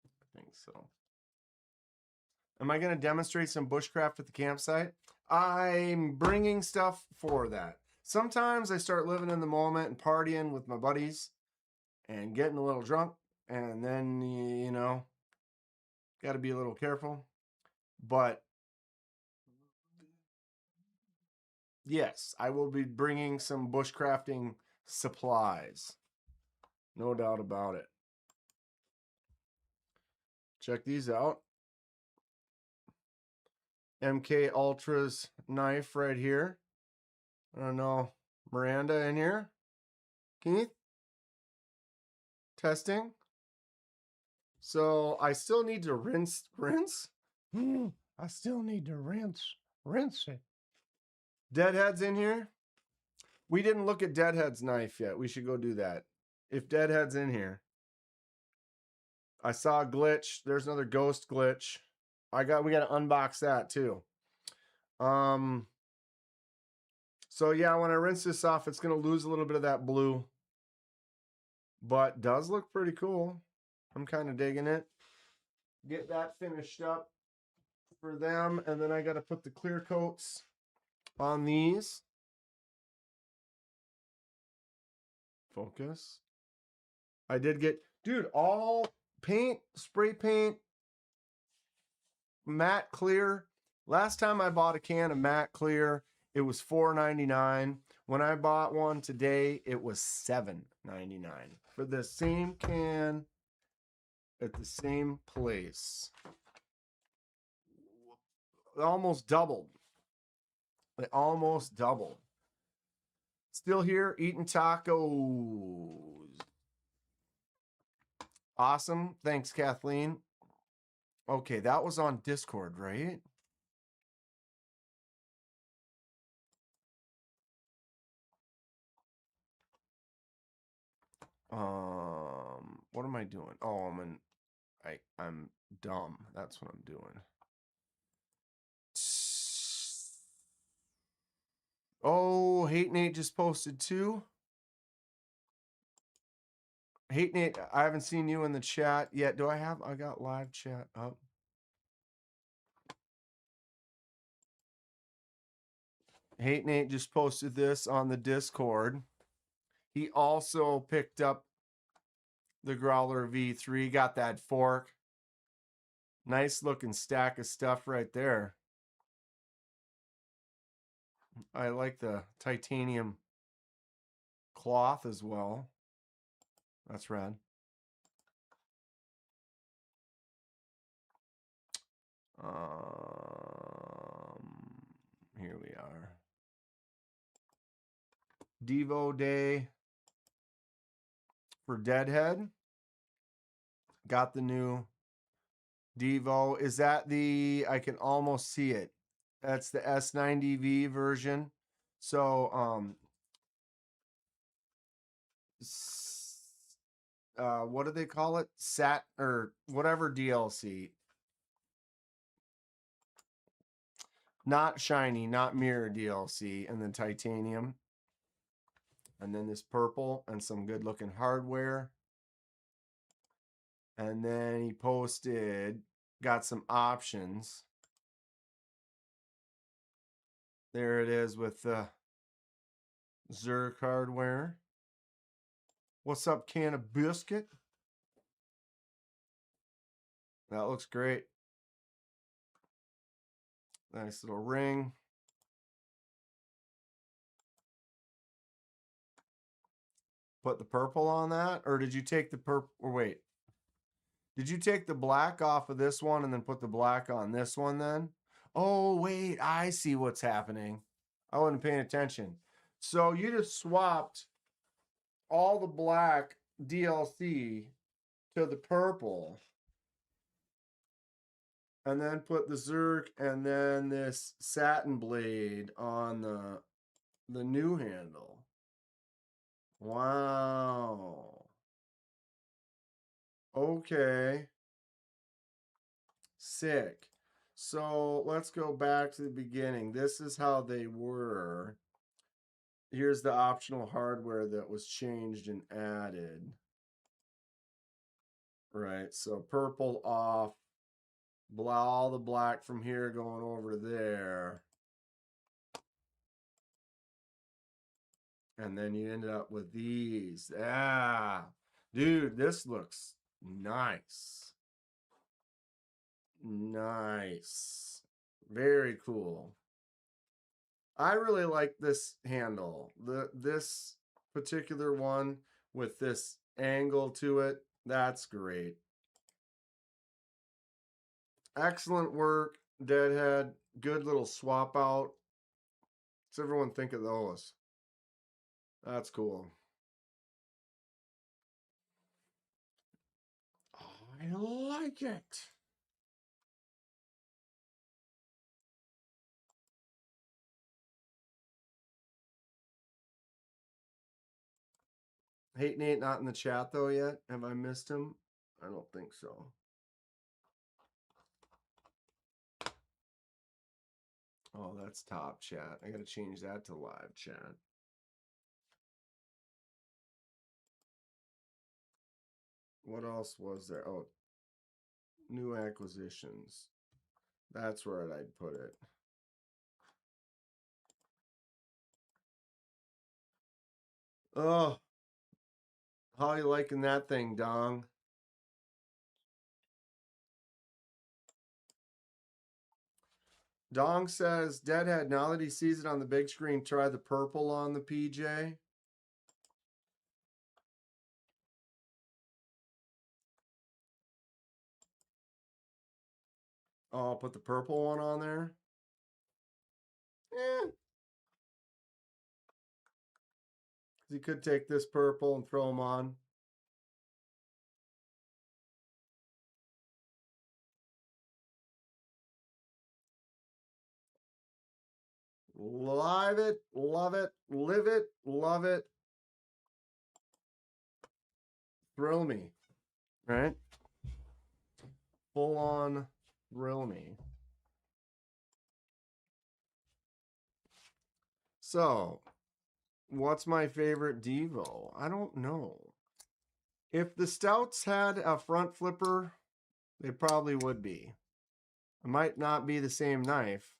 I think so. Am I gonna demonstrate some bushcraft at the campsite? I'm bringing stuff for that. Sometimes I start living in the moment and partying with my buddies and getting a little drunk, and then, you know, got to be a little careful. But yes, I will be bringing some bushcrafting supplies. No doubt about it. Check these out. MK Ultra's knife right here. I don't know. Miranda in here? Keith? Testing. So I still need to rinse? I still need to rinse it. Deadhead's in here. We didn't look at Deadhead's knife yet. We should go do that. If Deadhead's in here. I saw a glitch. There's another ghost glitch. We got to unbox that too. So yeah, when I rinse this off, it's going to lose a little bit of that blue. but does look pretty cool. I'm kind of digging it. Get that finished up for them, and then I got to put the clear coats on these. Focus. I did get, dude, all paint, spray paint, matte clear. Last time I bought a can of matte clear, it was $4.99. When I bought one today, it was $7.99 for the same can at the same place. It almost doubled. It almost doubled. Still here eating tacos. Awesome. Thanks, Kathleen. Okay, that was on Discord, right? What am I doing? Oh, I'm dumb. That's what I'm doing. Oh, Hate Nate just posted too. Hate Nate, I haven't seen you in the chat yet. I got live chat up. Hate Nate just posted this on the Discord. He also picked up the Growler V3, got that fork. Nice looking stack of stuff right there. I like the titanium cloth as well. That's rad. Here we are. Divo Day for Deadhead. Got the new Divo. Is that I can almost see it. That's the S90V version. So, what do they call it? SAT or whatever DLC. Not shiny, not mirror DLC, and then titanium. And then this purple and some good looking hardware. And then he posted, got some options. There it is with the Zerk hardware. What's up, can of biscuit? That looks great. Nice little ring. Put the purple on that? Or did you take the purple? Or wait. Did you take the black off of this one and then put the black on this one then? Oh, wait. I see what's happening. I wasn't paying attention. So you just swapped all the black DLC to the purple. And then put the Zerk and then this satin blade on the new handle. Wow. Okay. Sick. So let's go back to the beginning. This is how they were. Here's the optional hardware that was changed and added. Right, so purple off. All the black from here going over there. And then you end up with these. Ah, dude, this looks nice. Nice. Very cool. I really like this handle. This particular one with this angle to it, that's great. Excellent work, Deadhead. Good little swap out. What's everyone think of those? That's cool. I like it. Hate Nate not in the chat though yet. Have I missed him? I don't think so. Oh, that's top chat. I gotta change that to live chat. What else was there? Oh, new acquisitions. That's where I'd put it. Oh, how you liking that thing, Dong? Dong says, Deadhead, now that he sees it on the big screen, try the purple on the PJ. Oh, I'll put the purple one on there. Eh. He could take this purple and throw them on. Live it, love it, live it, love it. Thrill me, right? Full on thrill me. So, what's my favorite Divo? I don't know. If the Stouts had a front flipper, they probably would be. It might not be the same knife,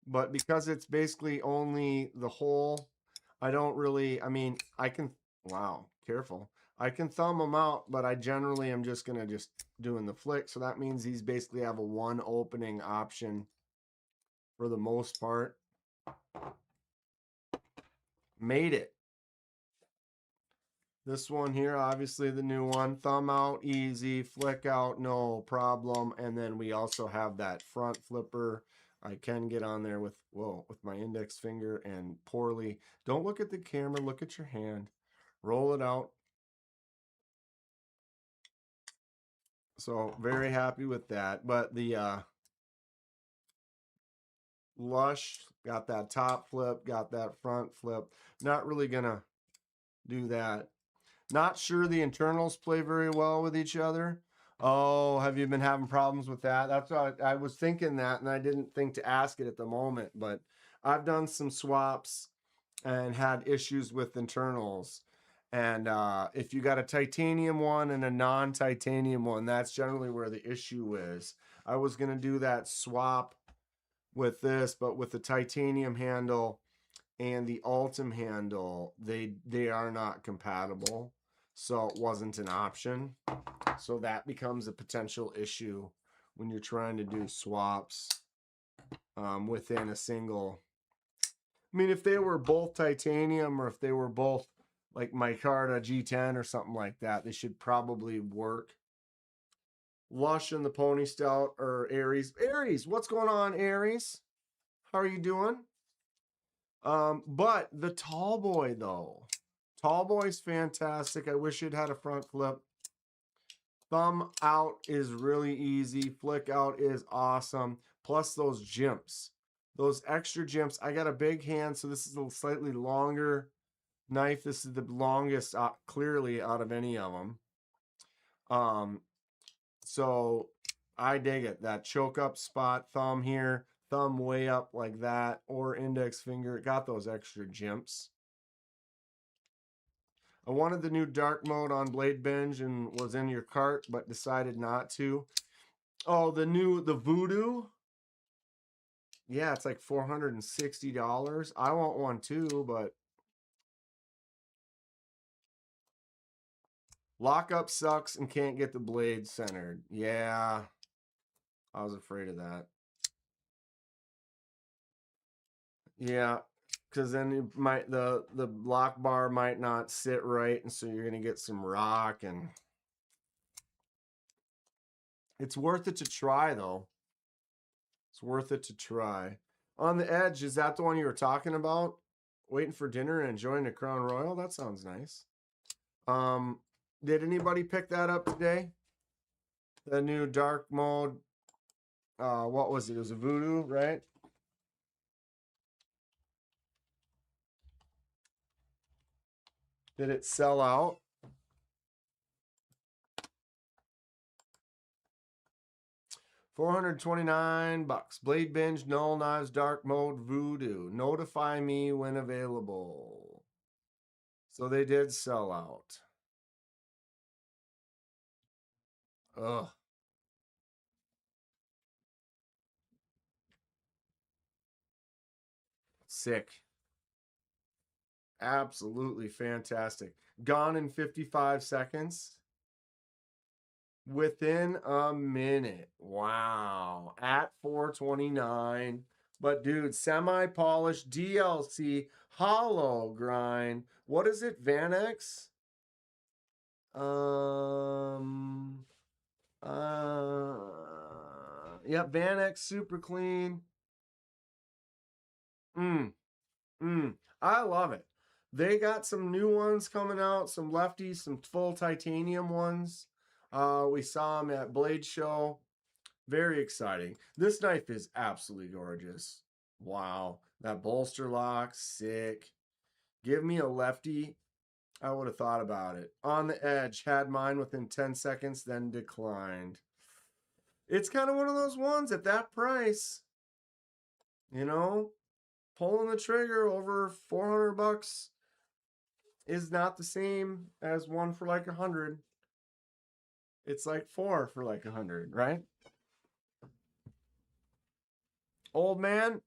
but because it's basically only the hole, I don't really, I mean, I can, wow, careful. I can thumb them out, but I generally am just going to just doing the flick. So that means these basically have a one opening option for the most part. Made it. This one here, obviously the new one. Thumb out, easy. Flick out, no problem. And then we also have that front flipper. I can get on there with, whoa, with my index finger and poorly. Don't look at the camera, look at your hand. Roll it out. So very happy with that. But the Lush got that top flip, got that front flip. Not really gonna do that. Not sure the internals play very well with each other. Oh, have you been having problems with that? That's what I was thinking that, and I didn't think to ask it at the moment, but I've done some swaps and had issues with internals. And if you got a titanium one and a non-titanium one, that's generally where the issue is. I was going to do that swap with this, but with the titanium handle and the Ultim handle, they are not compatible. So it wasn't an option. So that becomes a potential issue when you're trying to do swaps within a single. I mean, if they were both titanium or if they were both like micarta G10 or something like that, they should probably work. Lush and the Pony Stout or Aries. Aries, what's going on, Aries? How are you doing? But the tall boy though, tall boy's fantastic. I wish it had a front flip. Thumb out is really easy. Flick out is awesome. Plus those jimps, those extra jimps. I got a big hand, so this is a slightly longer knife. This is the longest, clearly out of any of them. So I dig it. That choke up spot, thumb here, thumb way up like that, or index finger. It got those extra jimps. I wanted the new dark mode on Bladebinge and was in your cart, but decided not to. Oh, the Voodoo. Yeah, it's like $460. I want one too, but lockup sucks and can't get the blade centered. Yeah, I was afraid of that. Yeah, because then you might the lock bar might not sit right, and so you're gonna get some rock, and it's worth it to try though. It's worth it to try. On the Edge, is that the one you were talking about? Waiting for dinner and enjoying a Crown Royal? That sounds nice. Um, did anybody pick that up today? The new dark mode. What was it? It was a Voodoo, right? Did it sell out? $429. Bladebinge, Null Knives, Dark Mode, Voodoo. Notify me when available. So they did sell out. Ugh. Sick. Absolutely fantastic. Gone in 55 seconds. Within a minute. Wow. At 429. But dude, semi-polished DLC hollow grind. What is it? Vanex? Yep, Vanex super clean. I love it. They got some new ones coming out, some lefties, some full titanium ones. We saw them at Blade Show. Very exciting. This knife is absolutely gorgeous. Wow. That bolster lock, sick. Give me a lefty. I would have thought about it. On the edge, had mine within 10 seconds, then declined. It's kind of one of those ones at that price, you know, pulling the trigger over 400 bucks is not the same as one for like 100. It's like 4 for like 100, right? Old man.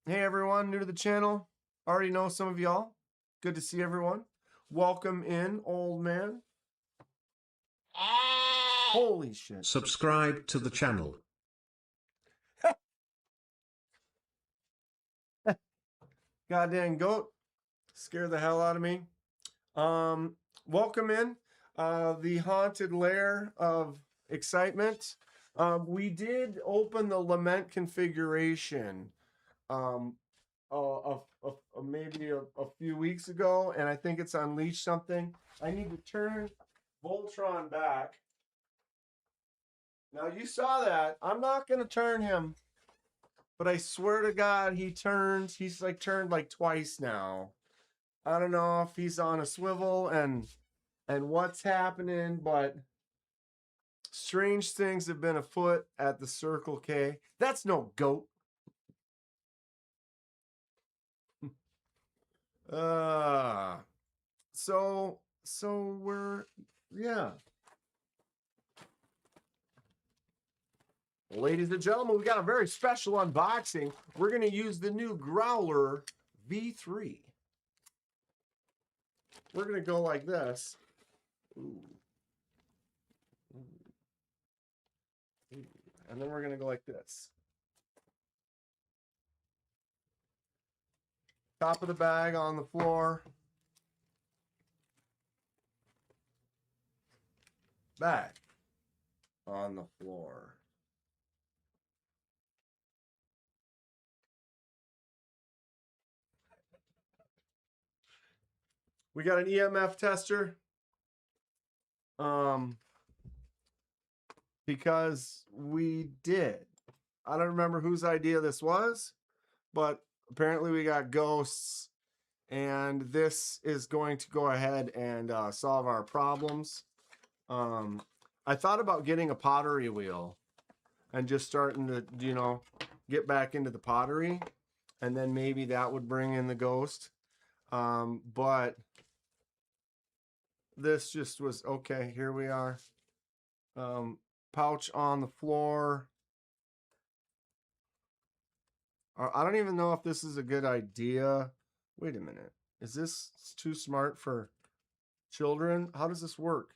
Hey everyone, new to the channel. Already know some of y'all. Good to see everyone. Welcome in, old man. Holy shit. Subscribe to the channel. Goddamn goat. Scared the hell out of me. Welcome in the haunted lair of excitement. We did open the lament configuration maybe a few weeks ago, and I think it's unleashed something. I need to turn Voltron back. Now you saw that. I'm not gonna turn him, but I swear to God, he's like turned like twice now. I don't know if he's on a swivel and what's happening, but strange things have been afoot at the Circle K. That's no goat. So we're, yeah. Ladies and gentlemen, we got a very special unboxing. We're going to use the new Growler V3. We're going to go like this. Ooh. Ooh. And then we're going to go like this. Top of the bag on the floor. Bag on the floor. We got an EMF tester. Because we did. I don't remember whose idea this was, but apparently we got ghosts, and this is going to go ahead and solve our problems. I thought about getting a pottery wheel and just starting to, you know, get back into the pottery, and then maybe that would bring in the ghost. But this just was okay. Here we are. Pouch on the floor. I don't even know if this is a good idea. Wait a minute. Is this too smart for children? How does this work?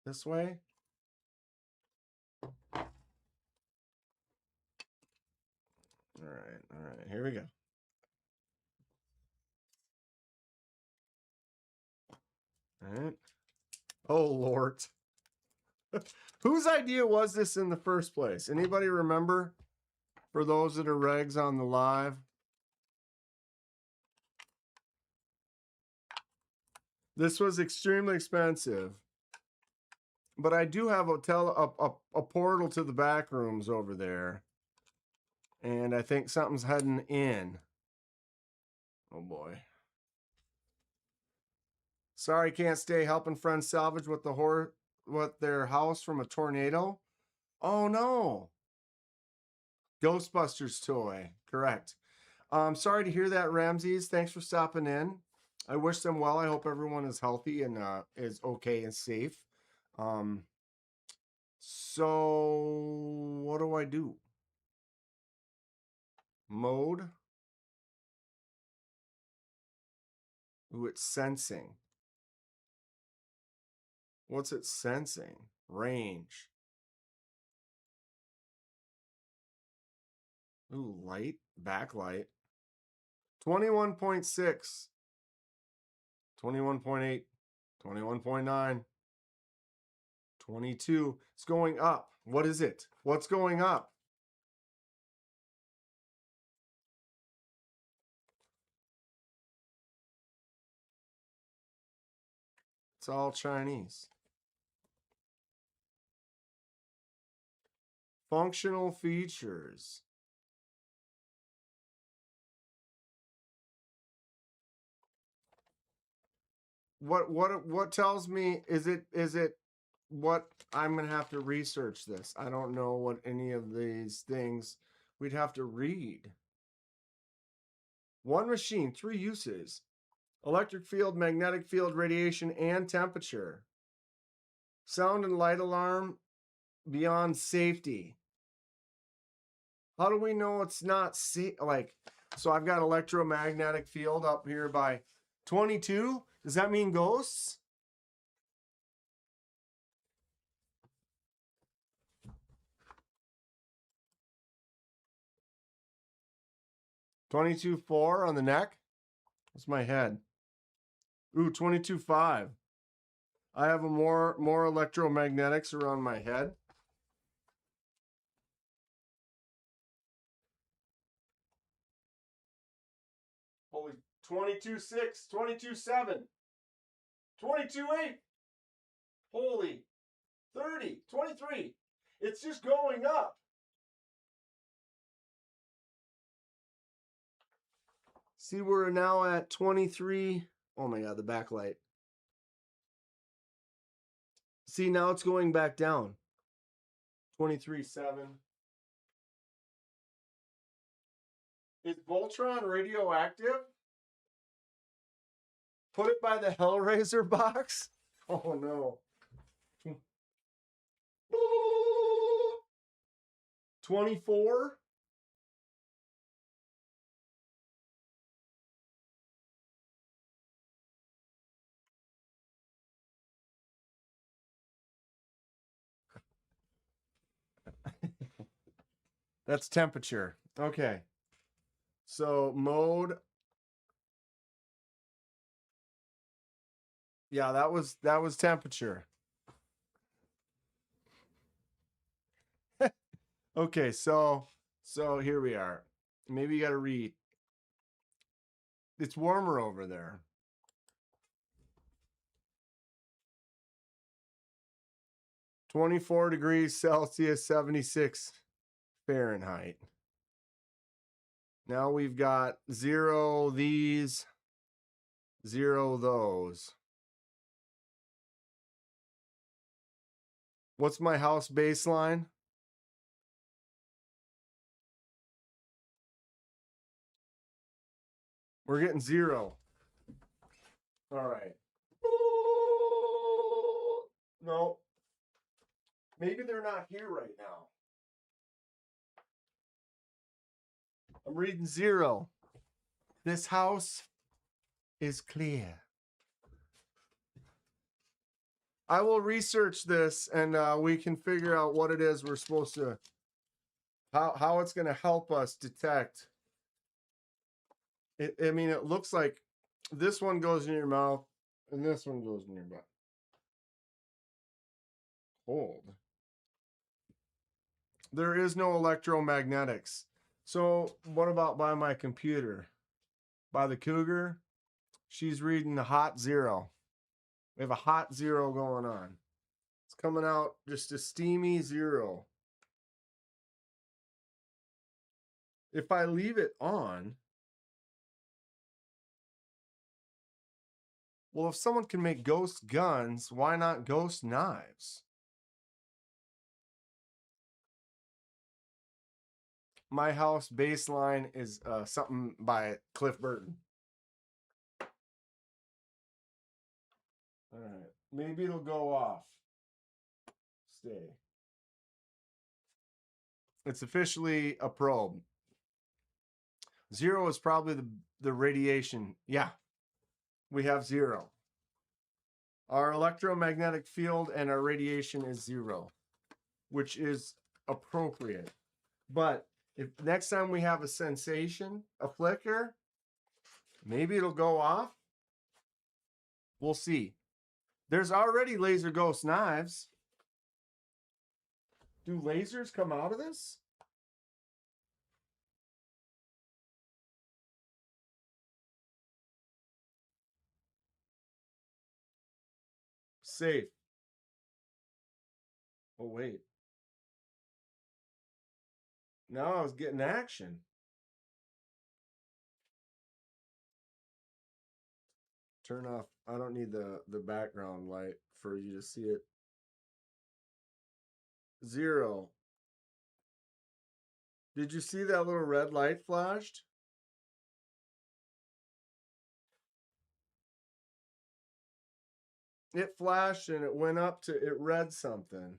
This way? All right. Here we go. All right. Oh, Lord. Whose idea was this in the first place? Anybody remember? For those that are regs on the live. This was extremely expensive. But I do have a portal to the back rooms over there. And I think something's heading in. Oh boy. Sorry, can't stay. Helping friends salvage what their house from a tornado. Oh no. Ghostbusters toy. Correct. Sorry to hear that, Ramses. Thanks for stopping in. I wish them well. I hope everyone is healthy and is okay and safe. So what do I do? Mode. Ooh, it's sensing. What's it sensing? Range. Ooh, light, backlight. 21.6, 21.8, 21.9, 22. It's going up. What is it? What's going up? It's all Chinese. Functional features. What tells me is it what I'm gonna have to research this. I don't know what any of these things we'd have to read. One machine, 3 uses. Electric field, magnetic field, radiation, and temperature. Sound and light alarm beyond safety. How do we know it's not safe? Like, so I've got electromagnetic field up here by 22. Does that mean ghosts? $22.4 on the neck. That's my head. Ooh, 22.5. I have a more electromagnetics around my head. Holy 22.6, 22.7, 22.8. Holy 30, 23. It's just going up. See, we're now at 23. Oh my God, the backlight. See, now it's going back down. 23.7. Is Voltron radioactive? Put it by the Hellraiser box? Oh no. 24? That's temperature. Okay. So mode. Yeah, that was temperature. Okay, so here we are. Maybe you got to read. It's warmer over there. (24°C, 76 Fahrenheit. Now we've got 0 these, 0 those. What's my house baseline? We're getting 0. All right. No. Maybe they're not here right now. I'm reading 0. This house is clear. I will research this and we can figure out what it is we're supposed to, how it's going to help us detect. I mean, it looks like this one goes in your mouth and this one goes in your butt. Hold. There is no electromagnetics. So what about by my computer? By the Cougar? She's reading the hot 0. We have a hot 0 going on. It's coming out just a steamy 0. If I leave it on, well, if someone can make ghost guns, why not ghost knives? My house baseline is something by Cliff Burton. All right, maybe it'll go off. Stay. It's officially a probe. 0 is probably the radiation. Yeah, we have 0. Our electromagnetic field and our radiation is 0, which is appropriate. But if next time we have a sensation, a flicker, maybe it'll go off. We'll see. There's already laser ghost knives. Do lasers come out of this? Safe. Oh, wait. Now I was getting action. Turn off. I don't need the background light for you to see it. 0. Did you see that little red light flashed? It flashed and it went up to, it read something.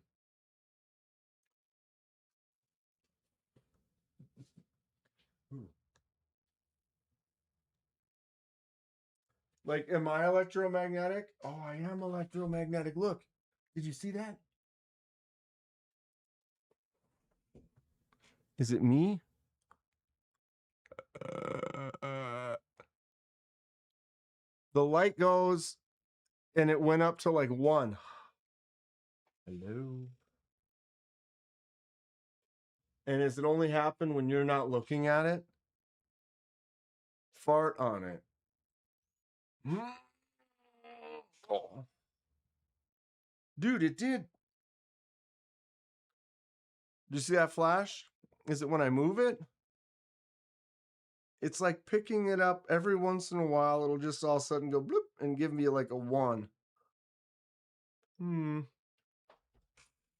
Like, am I electromagnetic? Oh, I am electromagnetic. Look, did you see that? Is it me? The light goes and it went up to like 1. Hello. And does it only happen when you're not looking at it? Fart on it. Oh. Dude, it did. Did you see that flash? Is it when I move it? It's like picking it up every once in a while. It'll just all of a sudden go bloop and give me like a 1.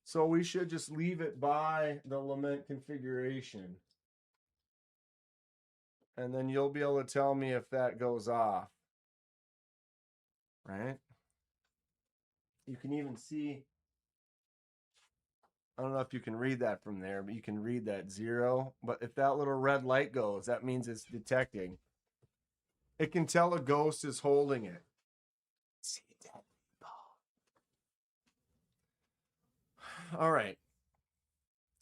So we should just leave it by the lament configuration. And then you'll be able to tell me if that goes off. Right? You can even see, I don't know if you can read that from there, but you can read that 0. But if that little red light goes, that means it's detecting. It can tell a ghost is holding it. See that? All right.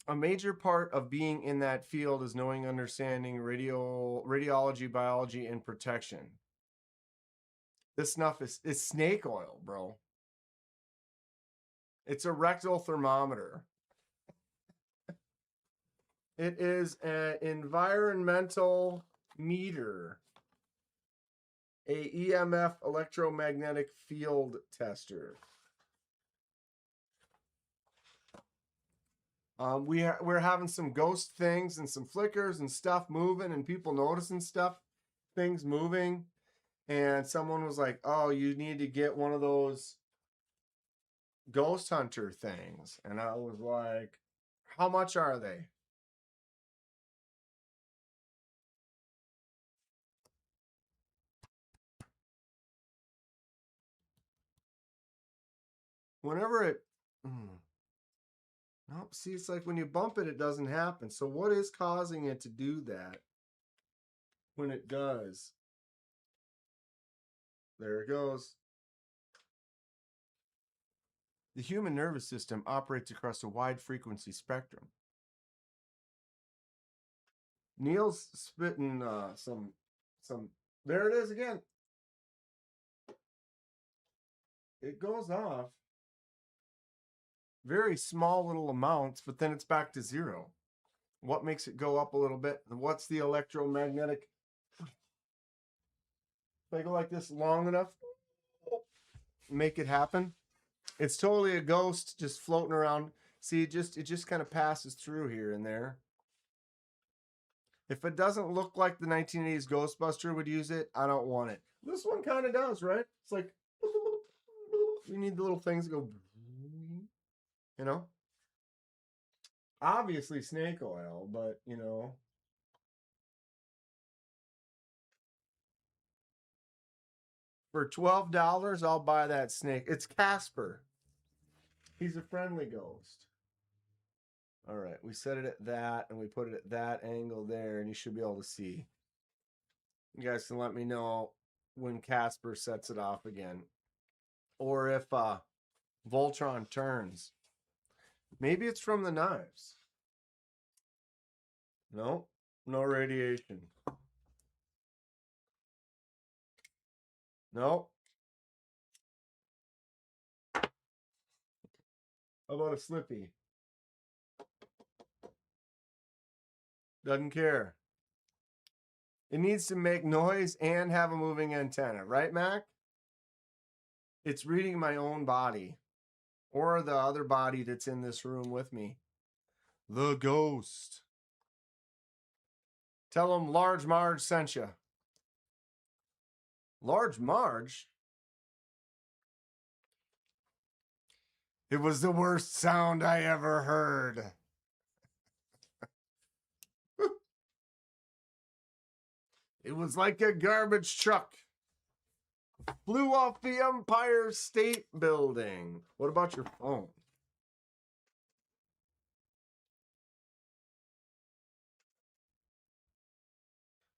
A major part of being in that field is knowing, understanding radiology, biology, and protection. This stuff is snake oil, bro. It's a rectal thermometer. It is an environmental meter, a EMF electromagnetic field tester. We're having some ghost things and some flickers and stuff moving and people noticing stuff, things moving. And someone was like, oh, you need to get one of those ghost hunter things. And I was like, how much are they? Whenever it, nope, see, it's like when you bump it, it doesn't happen. So what is causing it to do that when it does? There it goes. The human nervous system operates across a wide frequency spectrum. Neil's spitting some, there it is again. It goes off. Very small little amounts, but then it's back to 0. What makes it go up a little bit? What's the electromagnetic? If I go like this long enough, make it happen. It's totally a ghost just floating around. See, it just kind of passes through here and there. If it doesn't look like the 1980s Ghostbuster would use it, I don't want it. This one kind of does, right? It's like, you need the little things to go, you know? Obviously snake oil, but, you know. For $12, I'll buy that snake. It's Casper. He's a friendly ghost. All right, we set it at that, and we put it at that angle there, and you should be able to see. You guys can let me know when Casper sets it off again, or if Voltron turns. Maybe it's from the knives. No, no radiation. No. How about a Slippy? Doesn't care. It needs to make noise and have a moving antenna, right, Mac? It's reading my own body or the other body that's in this room with me. The ghost. Tell him Large Marge sent you. Large Marge? It was the worst sound I ever heard. It was like a garbage truck. Flew off the Empire State Building. What about your phone?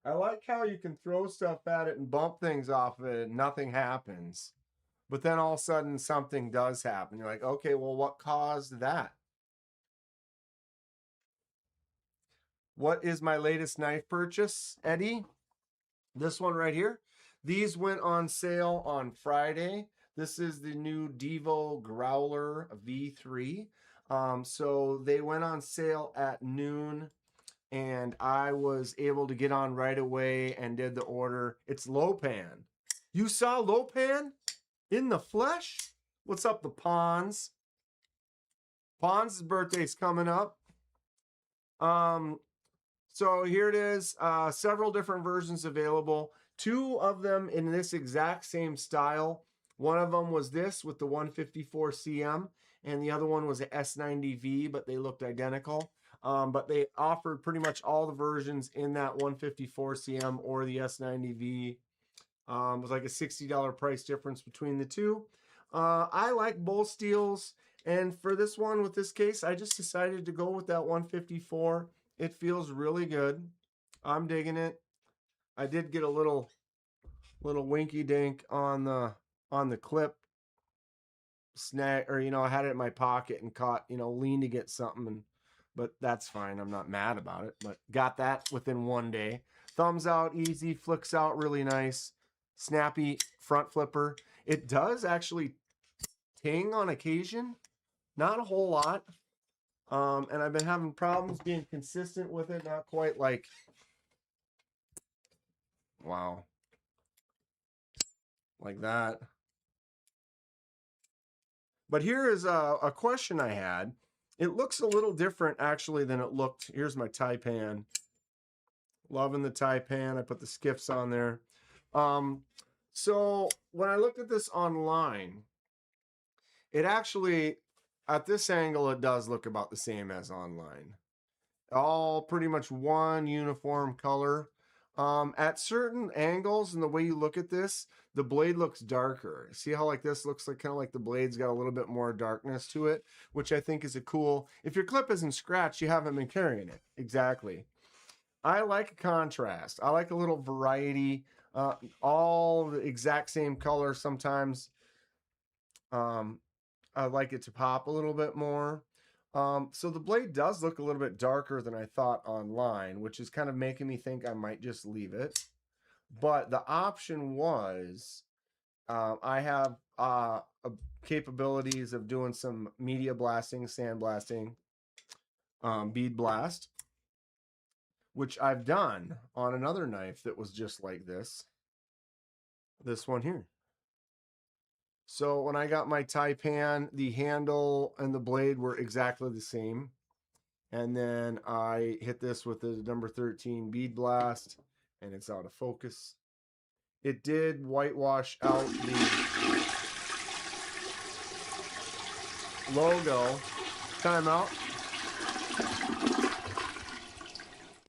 I like how you can throw stuff at it and bump things off of it and nothing happens. But then all of a sudden something does happen. You're like, okay, well, what caused that? What is my latest knife purchase, Eddie? This one right here. These went on sale on Friday. This is the new Divo Growler V3. So they went on sale at noon, and I was able to get on right away and did the order. It's Lopan. You saw Lopan in the flesh? What's up, the Pons? Pons' birthday's coming up. So here it is, several different versions available. Two of them in this exact same style. One of them was this with the 154 CM, and the other one was an S90V, but they looked identical. But they offered pretty much all the versions in that 154 CM or the S90V. It was like a $60 price difference between the two. I like both steels, and for this one with this case, I just decided to go with that 154. It feels really good. I'm digging it. I did get a little winky dink on the clip snag, or I had it in my pocket and caught, leaned to get something, but that's fine. I'm not mad about it. But got that within one day. Thumbs out, easy, flicks out really nice. Snappy front flipper. It does actually ting on occasion, not a whole lot. And I've been having problems being consistent with it. Not quite like, wow, like that. But here is a question I had. It looks a little different actually than it looked. Here's my Taipan. Loving the Taipan. I put the skiffs on there. So when I looked at this online, it actually, at this angle, it does look about the same as online. All pretty much one uniform color. At certain angles and the way you look at this, the blade looks darker. See how like this looks like kind of like the blade's got a little bit more darkness to it, which I think is a cool, if your clip isn't scratched, you haven't been carrying it. Exactly. I like a contrast. I like a little variety. All the exact same color sometimes. I like it to pop a little bit more. So the blade does look a little bit darker than I thought online, which is kind of making me think I might just leave it. But the option was, I have capabilities of doing some media blasting, sandblasting, bead blast, which I've done on another knife that was just like this one here. So when I got my Taipan, the handle and the blade were exactly the same. And then I hit this with the number 13 bead blast, and it's out of focus. It did whitewash out the logo. Timeout.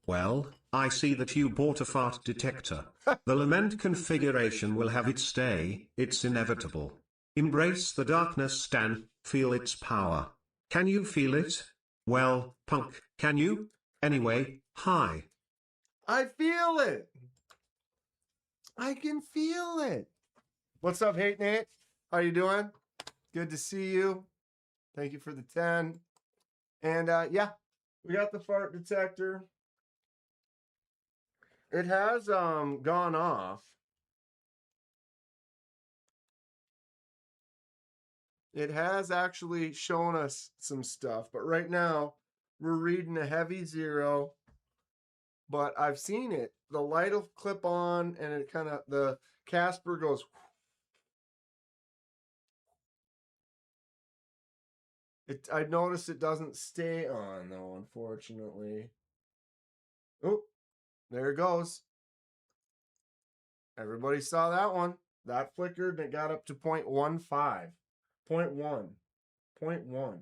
Well, I see that you bought a fart detector. The lament configuration will have its day, it's inevitable. Embrace the darkness, Stan, feel its power. Can you feel it? Well, punk, can you? Anyway, hi. I feel it. I can feel it. What's up, Hate Nate? How you doing? Good to see you. Thank you for the 10. And yeah, we got the fart detector. It has gone off. It has actually shown us some stuff, but right now we're reading a heavy 0. But I've seen it. The light will clip on and it kind of, the Casper goes. I noticed it doesn't stay on though, unfortunately. Oh, there it goes. Everybody saw that one. That flickered and it got up to 0.15. 0.1. 0.1.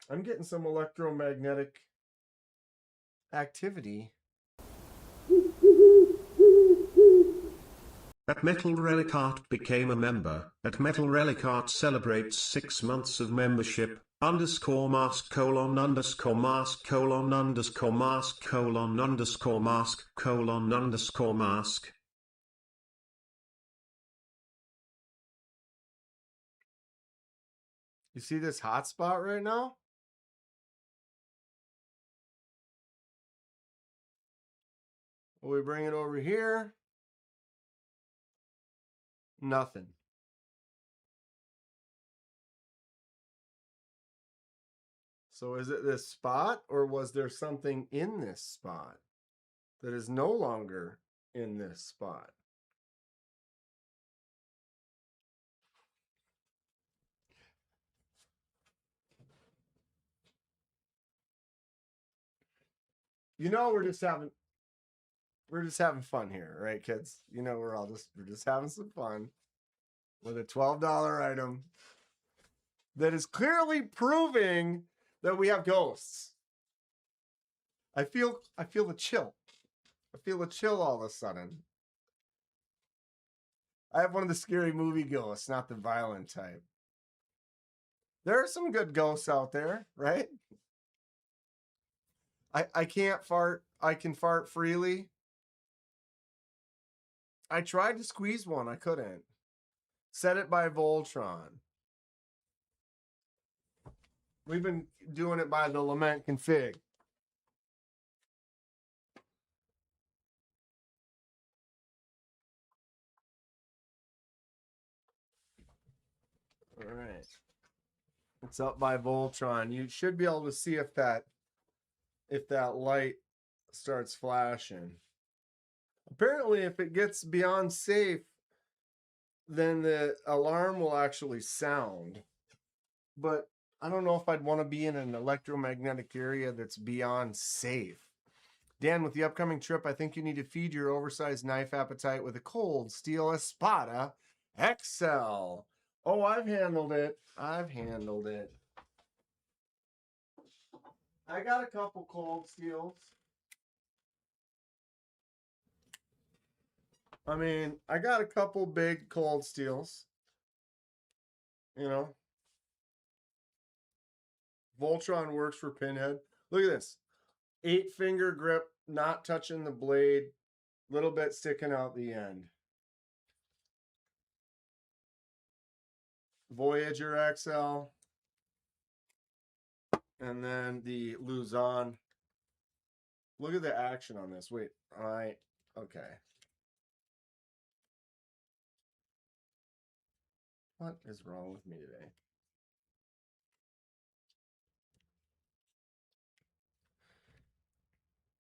I'm getting some electromagnetic activity. At Metal Relic Art became a member. At Metal Relic Art celebrates 6 months of membership. _mask _mask _mask _mask. You see this hot spot right now? We bring it over here. Nothing. So is it this spot, or was there something in this spot that is no longer in this spot? You know, we're just having fun here, right, kids? You know, we're just having some fun with a $12 item that is clearly proving that we have ghosts. I feel the chill. I feel a chill all of a sudden. I have one of the scary movie ghosts, not the violent type. There are some good ghosts out there, right? I can't fart. I can fart freely. I tried to squeeze one. I couldn't. Set it by Voltron. We've been doing it by the Lament config. All right. It's up by Voltron. You should be able to see if that light starts flashing. Apparently, if it gets beyond safe, then the alarm will actually sound. But I don't know if I'd want to be in an electromagnetic area that's beyond safe. Dan, with the upcoming trip, I think you need to feed your oversized knife appetite with a cold steel Espada XL. Oh, I've handled it. I got a couple cold steels. I mean, I got a couple big cold steels. You know, Voltron works for Pinhead. Look at this. 8-finger grip, not touching the blade, little bit sticking out the end. Voyager XL. And then the Luzon. Look at the action on this. Wait, okay. What is wrong with me today?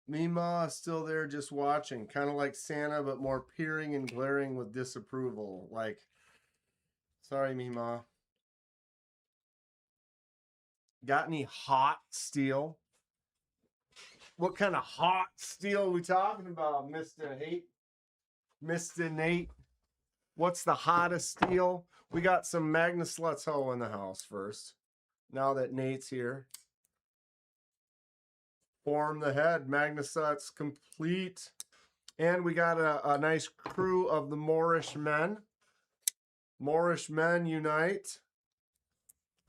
Mima is still there just watching, kind of like Santa, but more peering and glaring with disapproval. Like, sorry, Mima. Got any hot steel? What kind of hot steel are we talking about, Mr. Hate? Mr. Nate? What's the hottest steel? We got some Magnus Lutzo in the house first. Now that Nate's here. Form the head. Magnus Lutz complete. And we got a nice crew of the Moorish men. Moorish men unite.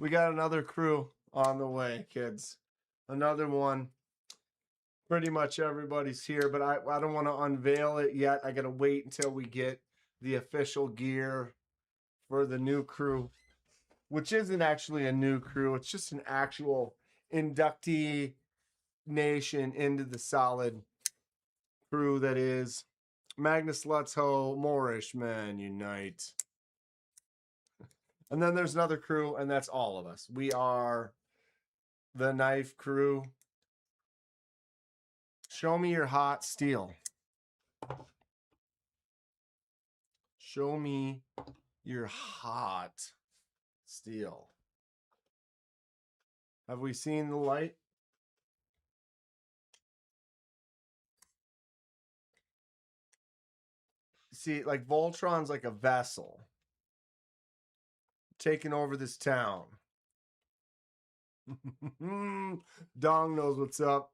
We got another crew on the way, kids. Another one. Pretty much everybody's here, but I don't want to unveil it yet. I got to wait until we get the official gear for the new crew, which isn't actually a new crew. It's just an actual inductee nation into the solid crew that is Magnus Let's Ho, Moorish Men Unite. And then there's another crew, and that's all of us. We are the knife crew. Show me your hot steel. Show me your hot steel. Have we seen the light? See, like Voltron's like a vessel taking over this town. Dong knows what's up.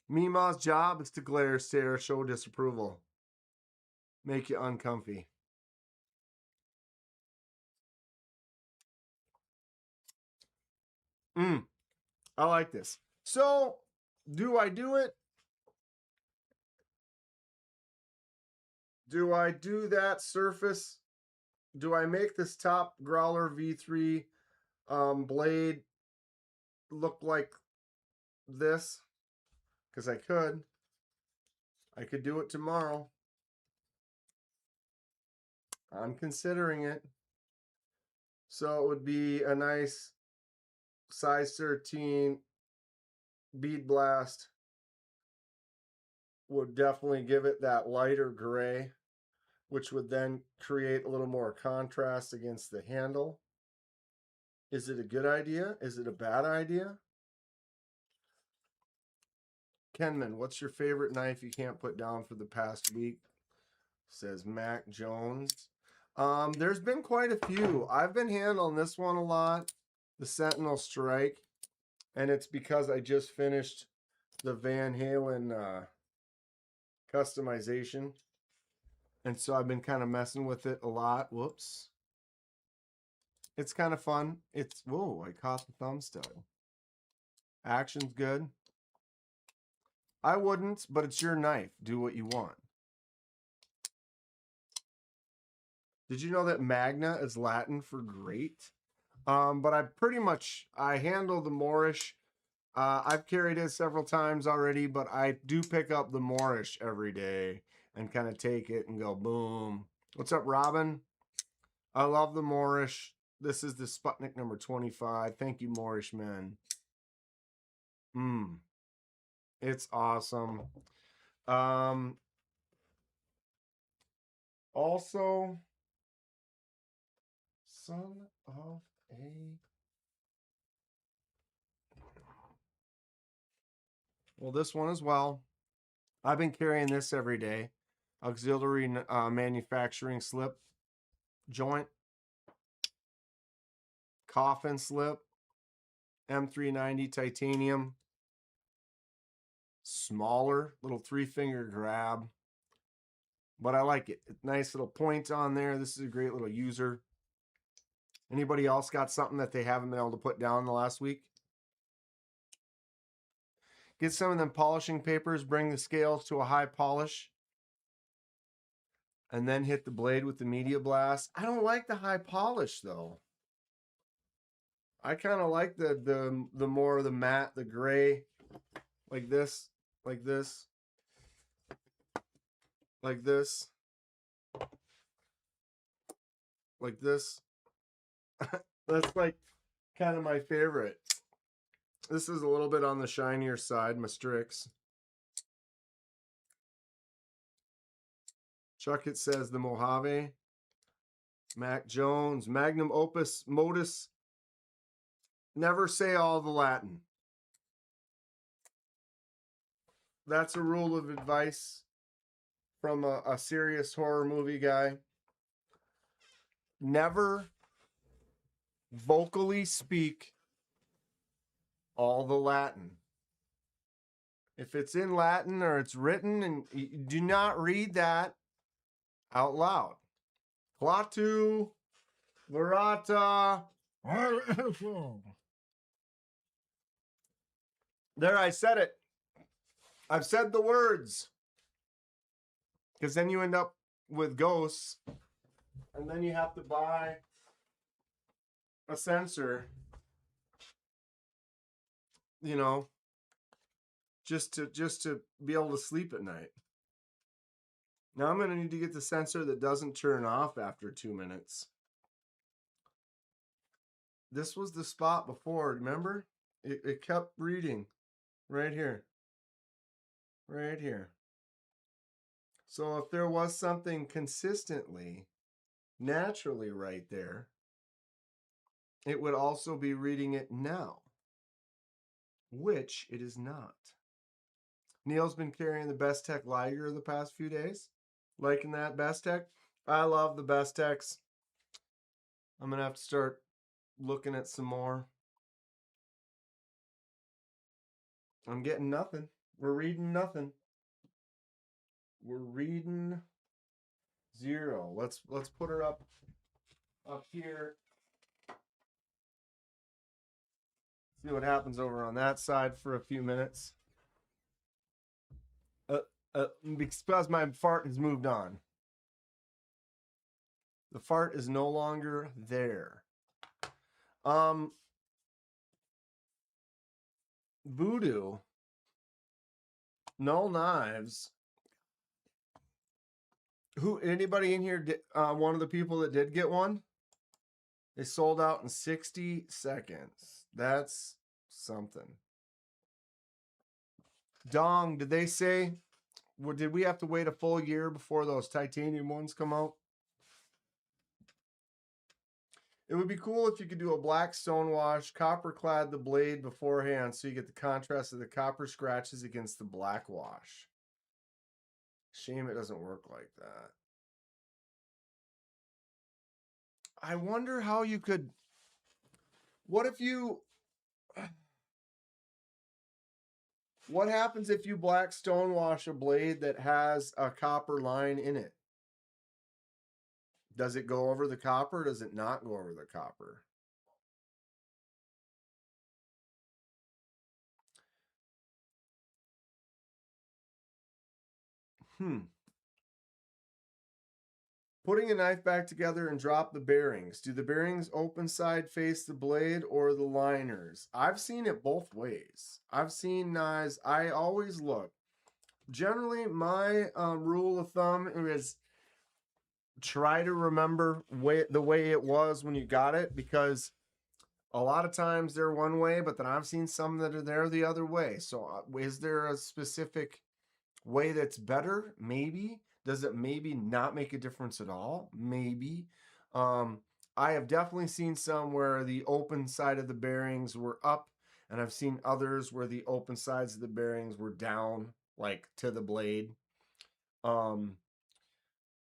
Mima's job is to glare, stare, show disapproval. Make you uncomfy. I like this. So, do I do it? Do I do that surface? Do I make this top Growler V3 blade look like this? Because I could. I could do it tomorrow. I'm considering it. So it would be a nice size 13 bead blast. Would definitely give it that lighter gray, which would then create a little more contrast against the handle. Is it a good idea? Is it a bad idea? Kenman, what's your favorite knife you can't put down for the past week? Says Mac Jones. There's been quite a few. I've been handling this one a lot, the Sentinel Strike, and it's because I just finished the Van Halen customization, and so I've been kind of messing with it a lot. Whoops. It's kind of fun. It's, whoa, I caught the thumb stud. Action's good. I wouldn't, but it's your knife. Do what you want. Did you know that magna is Latin for great? But I handle the Moorish. I've carried it several times already, but I do pick up the Moorish every day and kind of take it and go boom. What's up, Robin? I love the Moorish. This is the Sputnik number 25. Thank you, Moorish men. It's awesome. Also, son of a... Well, this one as well. I've been carrying this every day. Auxiliary manufacturing slip joint. Coffin slip. M390 titanium. Smaller, little 3-finger grab. But I like it. Nice little point on there. This is a great little user. Anybody else got something that they haven't been able to put down the last week? Get some of them polishing papers, bring the scales to a high polish, and then hit the blade with the media blast. I don't like the high polish though. I kind of like the more of the matte, the gray, like this, like this, like this, like this. That's like kind of my favorite. This is a little bit on the shinier side, my Strix. Chuck It says the Mojave. Mac Jones, Magnum Opus Modus. Never say all the Latin. That's a rule of advice from a serious horror movie guy. Never vocally speak all the Latin. If it's in Latin or it's written, and you do not read that out loud. Clatu, Verata, There, I said it. I've said the words. Because then you end up with ghosts, and then you have to buy a sensor, you know, just to be able to sleep at night. Now I'm going to need to get the sensor that doesn't turn off after 2 minutes. This was the spot before, remember? It kept reading right here. Right here. So if there was something consistently, naturally right there, it would also be reading it now, which it is not. Neil's been carrying the Best Tech Liger the past few days. Liking that Best Tech. I love the Best Techs. I'm going to have to start looking at some more. I'm getting nothing. We're reading nothing. We're reading zero. Let's put her up here. See what happens over on that side for a few minutes. Because my fart has moved on. The fart is no longer there. Voodoo, Null Knives. Anybody in here? One of the people that did get one? They sold out in 60 seconds. That's something. Dong, did they say? Did we have to wait a full year before those titanium ones come out? It would be cool if you could do a black stonewash, copper clad the blade beforehand so you get the contrast of the copper scratches against the black wash. Shame it doesn't work like that. I wonder how you could... What happens if you black stonewash a blade that has a copper line in it? Does it go over the copper? Or does it not go over the copper? Putting a knife back together and drop the bearings. Do the bearings open side face the blade or the liners? I've seen it both ways. I've seen knives. I always look. Generally, my rule of thumb is try to remember the way it was when you got it, because a lot of times they're one way, but then I've seen some that are there the other way. So is there a specific way that's better? Maybe. Does it maybe not make a difference at all? Maybe. I have definitely seen some where the open side of the bearings were up, and I've seen others where the open sides of the bearings were down, like to the blade.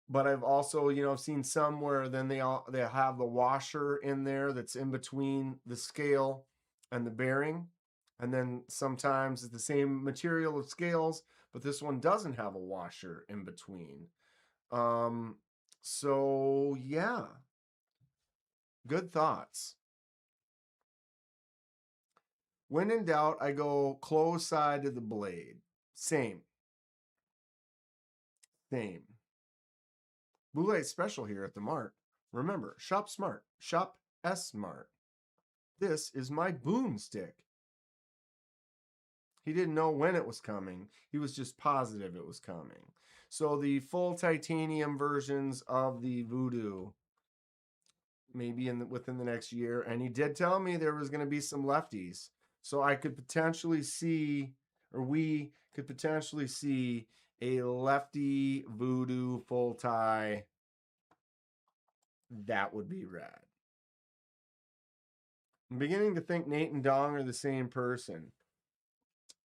But I've also, seen some where then they have the washer in there that's in between the scale and the bearing. And then sometimes it's the same material of scales, but this one doesn't have a washer in between. So yeah, good thoughts. When in doubt, I go close side to the blade. Same. Blue Light Special here at the Mart. Remember, shop smart, shop S-Mart. This is my boomstick. He didn't know when it was coming. He was just positive it was coming. So the full titanium versions of the Voodoo, maybe within the next year. And he did tell me there was going to be some lefties. So I could potentially see, or we could potentially see, a lefty Voodoo full tie. That would be rad. I'm beginning to think Nate and Dong are the same person.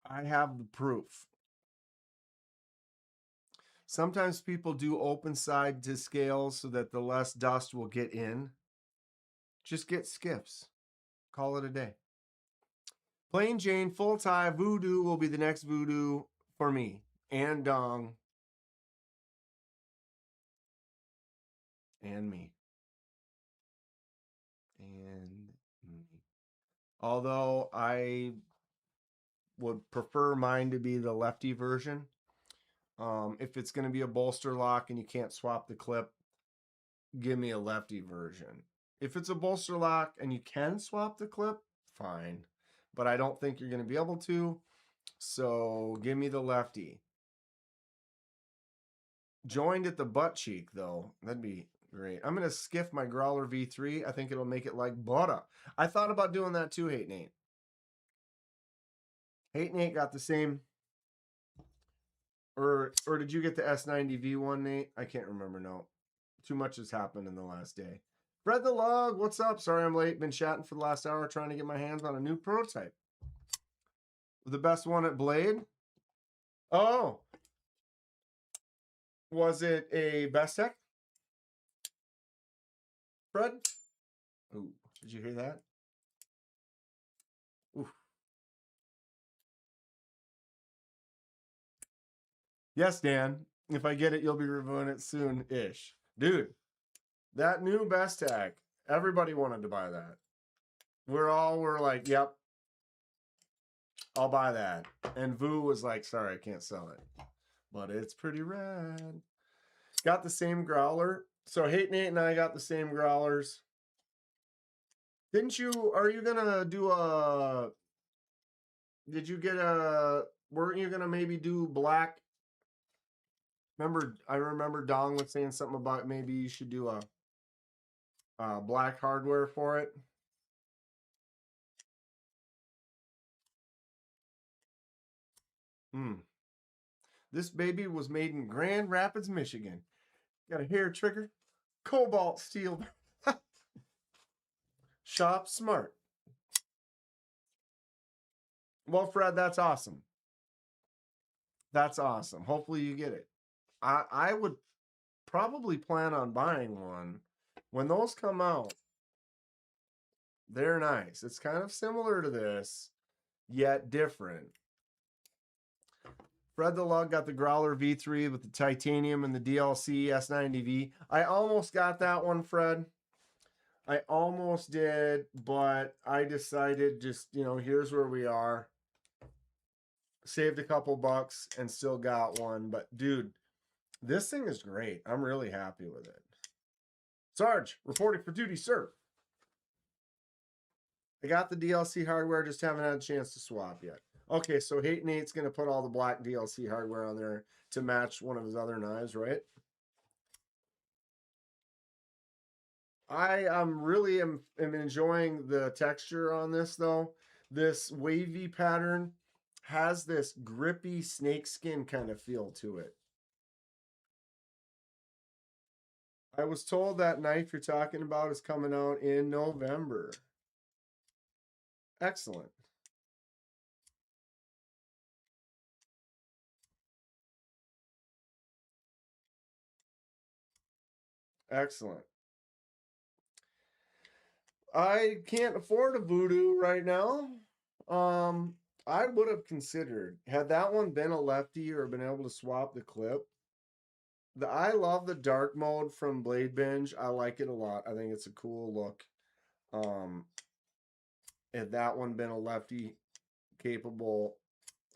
I have the proof. Sometimes people do open side to scales so that the less dust will get in. Just get skips. Call it a day. Plain Jane, full tie, Voodoo will be the next Voodoo for me. And Dong. And me. And Although I would prefer mine to be the lefty version. If it's going to be a bolster lock and you can't swap the clip, give me a lefty version. If it's a bolster lock and you can swap the clip, fine. But I don't think you're going to be able to. So give me the lefty. Joined at the butt cheek, though. That'd be great. I'm going to skiff my Growler V3. I think it'll make it like butter. I thought about doing that too, Hate Nate. Hate Nate got the same. Or did you get the S90 V1, Nate? I can't remember, no. Too much has happened in the last day. Fred the Log, what's up? Sorry I'm late. Been chatting for the last hour trying to get my hands on a new prototype. The best one at Blade? Oh. Was it a Best Tech? Fred? Ooh, did you hear that? Oof. Yes, Dan. If I get it, you'll be reviewing it soon-ish. Dude, that new Best Tech, everybody wanted to buy that. We're like, yep, I'll buy that. And Vu was like, sorry, I can't sell it. But it's pretty rad. Got the same growler. So Hate Nate and I got the same growlers. Didn't you, are you gonna do a, did you get a, weren't you gonna maybe do black? I remember Dong was saying something about maybe you should do a black hardware for it. This baby was made in Grand Rapids, Michigan. Got a hair trigger, cobalt steel. Shop smart. Well, Fred, that's awesome. That's awesome. Hopefully you get it. I would probably plan on buying one. When those come out, they're nice. It's kind of similar to this, yet different. Fred the Lug got the Growler V3 with the titanium and the DLC S90V. I almost got that one, Fred. I almost did, but I decided just, here's where we are. Saved a couple bucks and still got one. But, dude, this thing is great. I'm really happy with it. Sarge, reporting for duty, sir. I got the DLC hardware, just haven't had a chance to swap yet. Okay, so Hate Nate's going to put all the black DLC hardware on there to match one of his other knives, right? I really am enjoying the texture on this, though. This wavy pattern has this grippy snakeskin kind of feel to it. I was told that knife you're talking about is coming out in November. Excellent. Excellent. I can't afford a Voodoo right now. I would have considered, had that one been a lefty or been able to swap the clip. I love the dark mode from Bladebinge. I like it a lot. I think it's a cool look. Had that one been a lefty capable,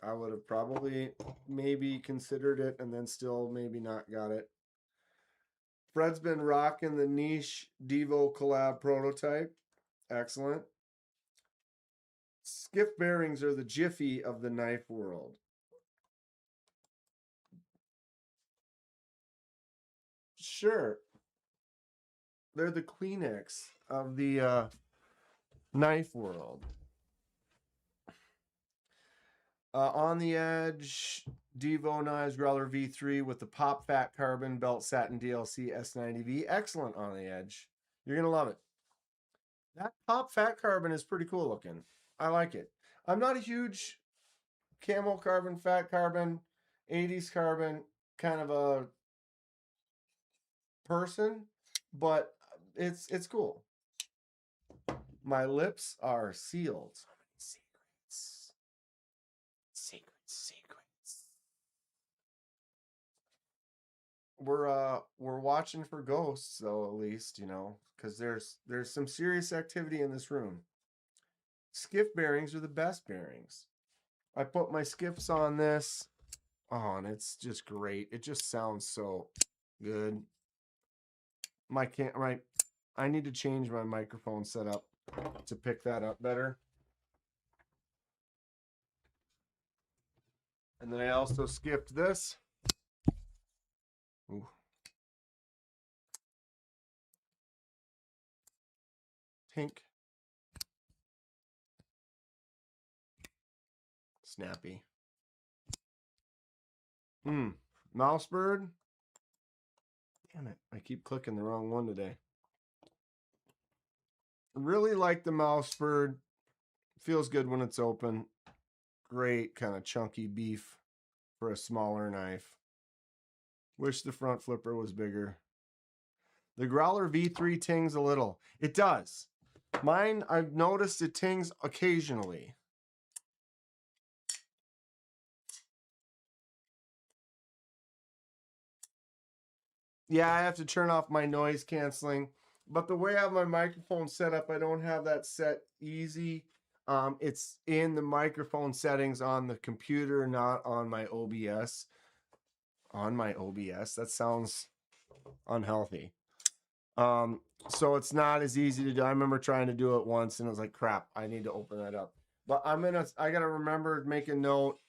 I would have probably maybe considered it and then still maybe not got it. Fred's been rocking the niche Divo collab prototype. Excellent. Skiff bearings are the Jiffy of the knife world. Sure. They're the Kleenex of the knife world. On the edge, Divo Knives Growler V3 with the Pop Fat Carbon Belt Satin DLC S90V. Excellent on the edge. You're going to love it. That Pop Fat Carbon is pretty cool looking. I like it. I'm not a huge camel carbon, fat carbon, 80s carbon kind of a person, but it's cool. My lips are sealed. So many secrets. Secrets. We're watching for ghosts though, at least, because there's some serious activity in this room. skiff bearings are the best bearings. I put my skiffs on this. Oh, and it's just great. It just sounds so good. I need to change my microphone setup to pick that up better. And then I also skipped this. Ooh. Tink. Snappy. Mouse bird. Damn it. I keep clicking the wrong one today. Really like the mouse bird. Feels good when it's open. Great kind of chunky beef for a smaller knife. Wish the front flipper was bigger. The Growler V3 tings a little. It does. Mine, I've noticed it tings occasionally. Yeah, I have to turn off my noise canceling. But the way I have my microphone set up, I don't have that set easy. It's in the microphone settings on the computer, not on my OBS. On my OBS, that sounds unhealthy. So it's not as easy to do. I remember trying to do it once and I was like, crap, I need to open that up. But I gotta remember to make a note.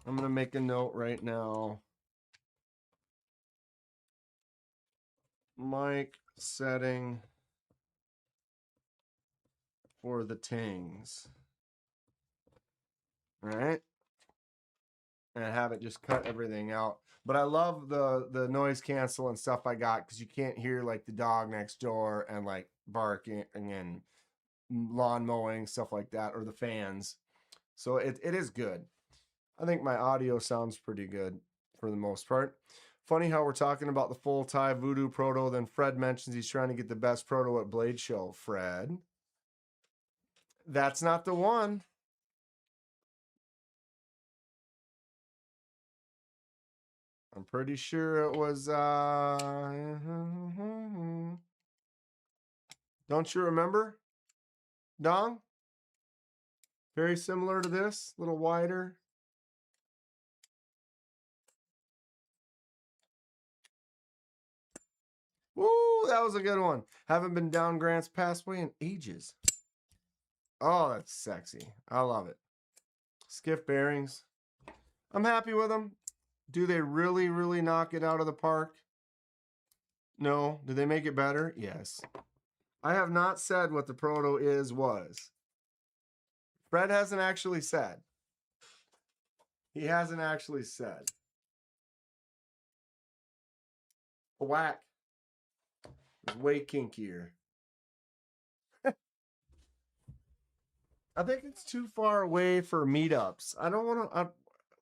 I'm gonna make a note right now. Mic setting for the tings. All right. And have it just cut everything out. But I love the noise cancel and stuff I got because you can't hear like the dog next door and like barking and lawn mowing, stuff like that, or the fans. So it is good. I think my audio sounds pretty good for the most part. Funny how we're talking about the full tie Voodoo Proto, then Fred mentions he's trying to get the best Proto at Blade Show. Fred, that's not the one. I'm pretty sure it was, don't you remember? Dong? Very similar to this, a little wider. Woo, that was a good one. Haven't been down Grant's Passway in ages. Oh, that's sexy. I love it. Skiff bearings. I'm happy with them. Do they really, really knock it out of the park? No. Do they make it better? Yes. I have not said what the Proto was. Fred hasn't actually said. He hasn't actually said. A whack. It's way kinkier. I think it's too far away for meetups. I don't want to.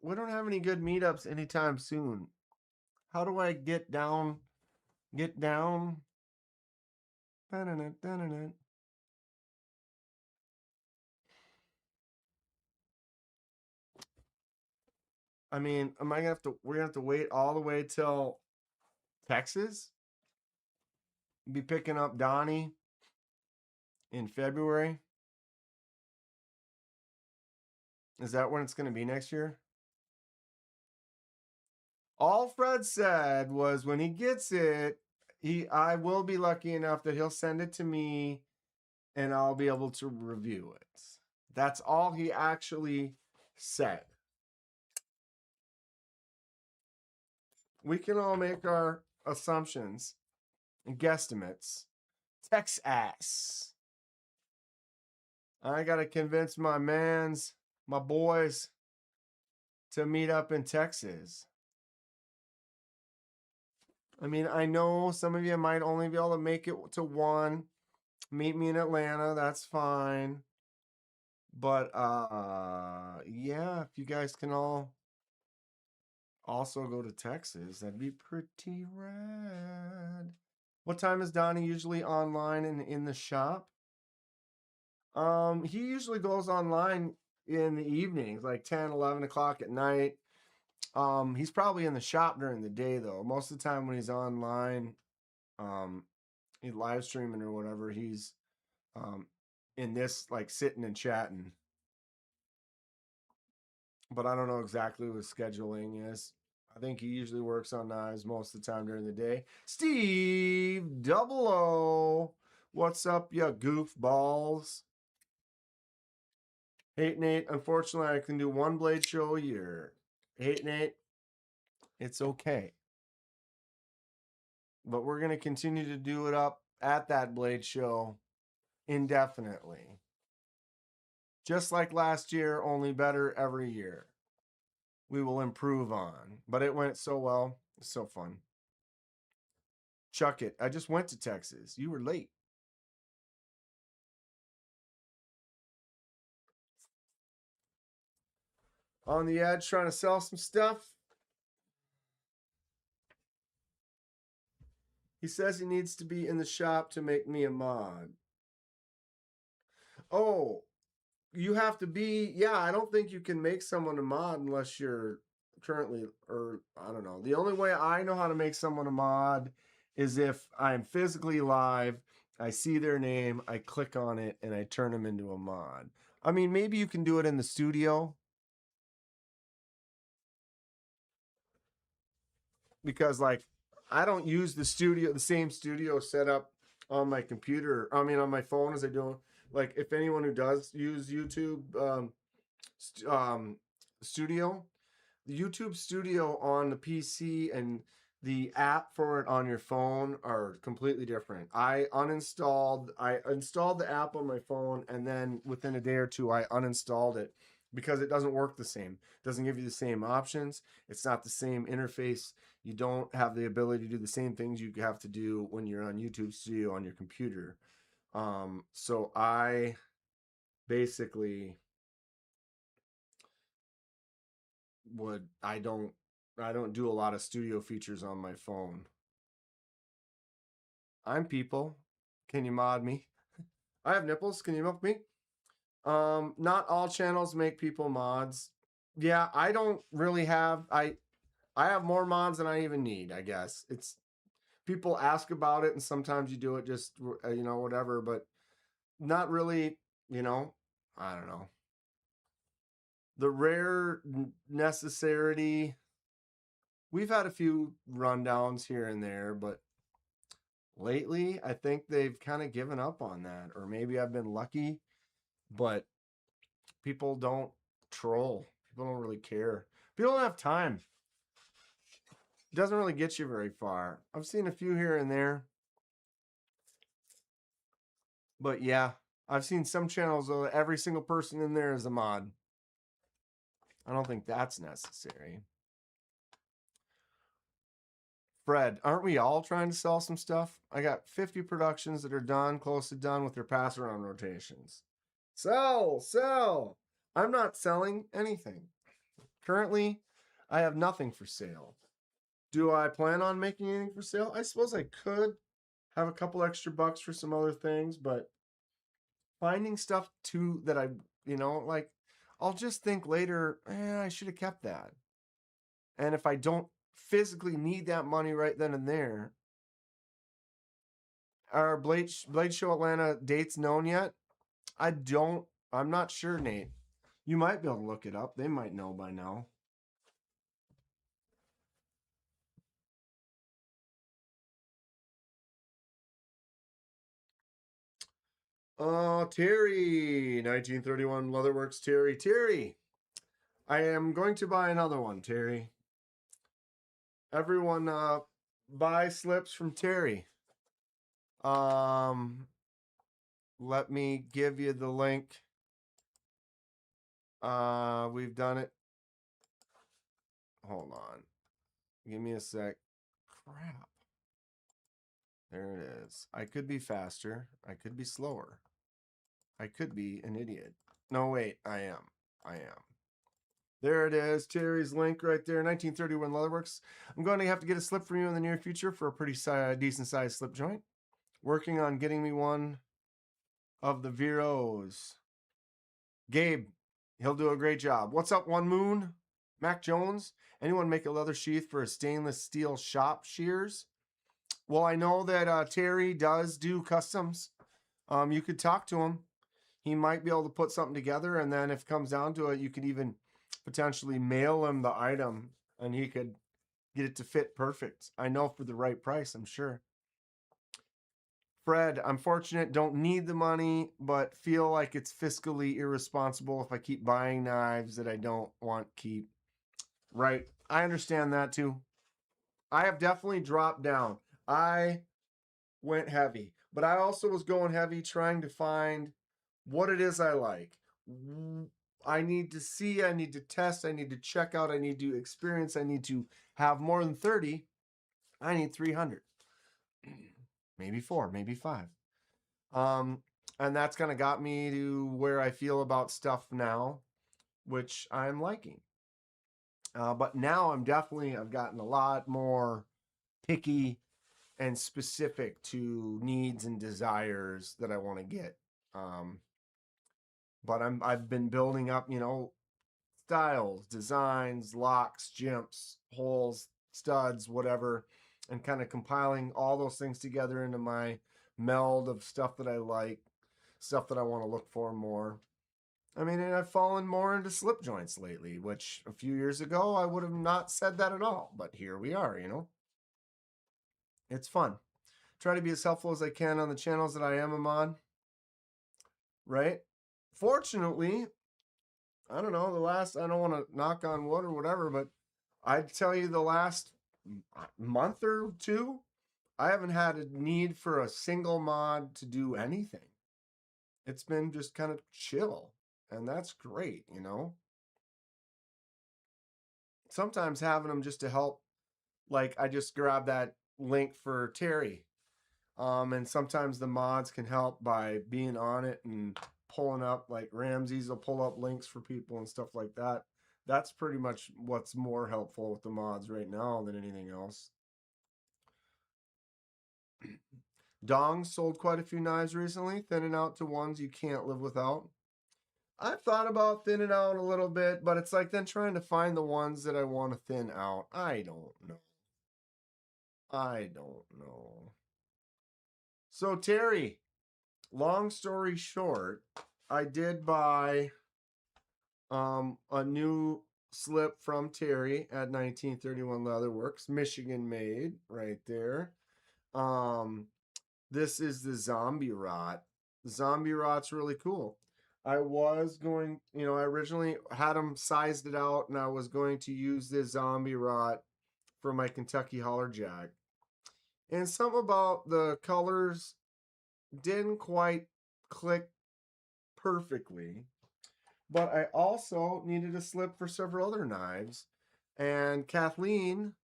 We don't have any good meetups anytime soon. How do I get down? Get down. I mean, am I gonna have to? We're gonna have to wait all the way till Texas. Be picking up Donnie in February. Is that when it's gonna be next year? All Fred said was when he gets it, I will be lucky enough that he'll send it to me and I'll be able to review it. That's all he actually said. We can all make our assumptions and guesstimates. Texas. I got to convince my boys to meet up in Texas. I mean, I know some of you might only be able to make it to one. Meet me in Atlanta, that's fine. But yeah, if you guys can all also go to Texas, that'd be pretty rad. What time is Donnie usually online and in the shop? He usually goes online in the evenings, like 10, 11 o'clock at night. He's probably in the shop during the day though. Most of the time when he's online, he's live streaming or whatever, he's in this, like sitting and chatting. But I don't know exactly what scheduling is. I think he usually works on knives most of the time during the day. Steve Double O, what's up, you goofballs? Hate Nate, unfortunately, I can do one blade show a year. Hate Nate, it's okay. But we're going to continue to do it up at that blade show indefinitely. Just like last year, only better every year. We will improve on. But it went so well. It's so fun. Chuck it. I just went to Texas. You were late. On the edge, trying to sell some stuff. He says he needs to be in the shop to make me a mod. Oh, you have to be. Yeah, I don't think you can make someone a mod unless you're currently, or I don't know. The only way I know how to make someone a mod is if I'm physically live, I see their name, I click on it, and I turn them into a mod. I mean, maybe you can do it in the studio, because like I don't use the same studio setup on my computer. I mean, on my phone as I do. Like, if anyone who does use YouTube Studio, the YouTube Studio on the PC and the app for it on your phone are completely different. I installed the app on my phone, and then within a day or two I uninstalled it because it doesn't work the same. It doesn't give you the same options. It's not the same interface. You don't have the ability to do the same things you have to do when you're on YouTube Studio on your computer. So I basically I don't do a lot of studio features on my phone. I'm people. Can you mod me? I have nipples. Can you milk me? Not all channels make people mods. Yeah, I don't really have I have more mods than I even need, I guess. It's people ask about it and sometimes you do it just whatever, but not really, I don't know. The rare necessity. We've had a few rundowns here and there, but lately I think they've kind of given up on that. Or maybe I've been lucky, but people don't troll. People don't really care. People don't have time. It doesn't really get you very far. I've seen a few here and there. But yeah, I've seen some channels though, every single person in there is a mod. I don't think that's necessary. Fred, aren't we all trying to sell some stuff? I got 50 productions that are done, close to done with their pass around rotations. Sell. I'm not selling anything. Currently, I have nothing for sale. Do I plan on making anything for sale? I suppose I could have a couple extra bucks for some other things, but finding stuff too that I, like, I'll just think later, I should have kept that. And if I don't physically need that money right then and there, are Blade Show Atlanta dates known yet? I'm not sure, Nate. You might be able to look it up. They might know by now. Terry, 1931 Leatherworks, Terry. I am going to buy another one, Terry. Everyone, buy slips from Terry. Let me give you the link. We've done it. Hold on. Give me a sec. Crap. There it is. I could be faster. I could be slower. I could be an idiot. No, wait. I am. There it is. Terry's link right there. 1931 Leatherworks. I'm going to have to get a slip from you in the near future for a pretty decent sized slip joint. Working on getting me one of the Veros. Gabe, he'll do a great job. What's up, One Moon? Mac Jones? Anyone make a leather sheath for a stainless steel shop shears? Well, I know that Terry does do customs. You could talk to him. he might be able to put something together, and then if it comes down to it, you could even potentially mail him the item and he could get it to fit perfect. I know, for the right price, I'm sure. Fred, I'm fortunate, don't need the money, but feel like it's fiscally irresponsible if I keep buying knives that I don't want keep. Right. I understand that too. I have definitely dropped down. I went heavy, but I also was going heavy trying to find what it is I like. I need to see, I need to test, I need to check out, I need to experience, I need to have more than 30. I need 300. Maybe 4, maybe 5. And that's kind of got me to where I feel about stuff now, which I'm liking. But now I've gotten a lot more picky and specific to needs and desires that I want to get. But I've been building up, styles, designs, locks, jimps, holes, studs, whatever, and kind of compiling all those things together into my meld of stuff that I like, stuff that I want to look for more. I mean, and I've fallen more into slip joints lately, which a few years ago I would have not said that at all. But here we are, It's fun. Try to be as helpful as I can on the channels that I am on, right? Fortunately, I don't know, I don't want to knock on wood or whatever, but I'd tell you the last month or two, I haven't had a need for a single mod to do anything. It's been just kind of chill, and that's great, Sometimes having them just to help, like I just grabbed that link for Terry. And sometimes the mods can help by being on it and pulling up, like Ramsey's will pull up links for people and stuff like that. That's pretty much what's more helpful with the mods right now than anything else. Dong sold quite a few knives recently, thinning out to ones you can't live without. I've thought about thinning out a little bit, but it's like then trying to find the ones that I want to thin out. I don't know. So Terry, long story short, I did buy a new slip from Terry at 1931 Leatherworks, Michigan made, right there. This is the Zombie Rot. The Zombie Rot's really cool. I was going, I originally had them sized it out, and I was going to use this Zombie Rot for my Kentucky Holler Jack. And something about the colors didn't quite click perfectly. But I also needed a slip for several other knives. And Kathleen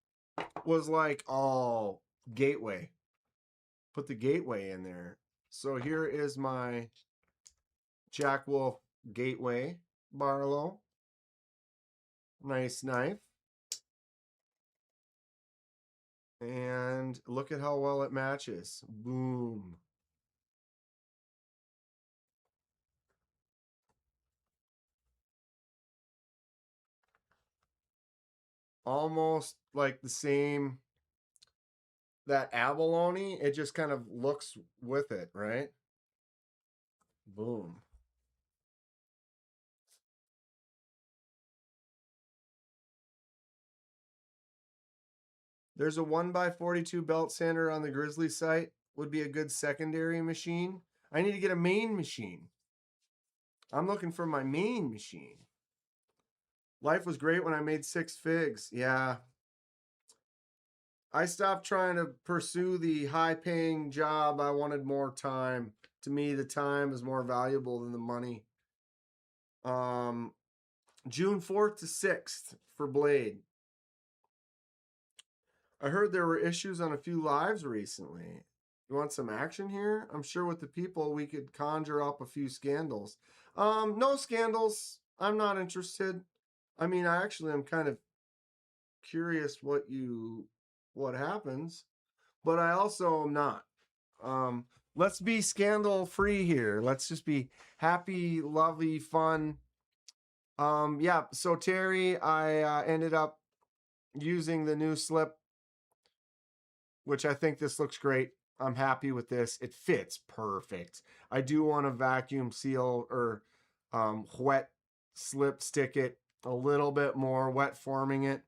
was like, oh, Gateway. Put the Gateway in there. So here is my Jack Wolf Gateway Barlow. Nice knife. And look at how well it matches. Boom. Almost like the same, that abalone, it just kind of looks with it, right? Boom. There's a 1x42 belt sander on the Grizzly site. Would be a good secondary machine. I need to get a main machine. I'm looking for my main machine. Life was great when I made 6 figs. Yeah. I stopped trying to pursue the high-paying job. I wanted more time. To me, the time is more valuable than the money. June 4th to 6th for Blade. I heard there were issues on a few lives recently. You want some action here? I'm sure with the people we could conjure up a few scandals. No scandals. I'm not interested. I mean, I actually am kind of curious what happens, but I also am not. Let's be scandal free here. Let's just be happy, lovely, fun. Yeah, so Terry, I ended up using the new slip, which I think this looks great. I'm happy with this. It fits perfect. I do want to vacuum seal or wet slip stick it a little bit more, wet forming it.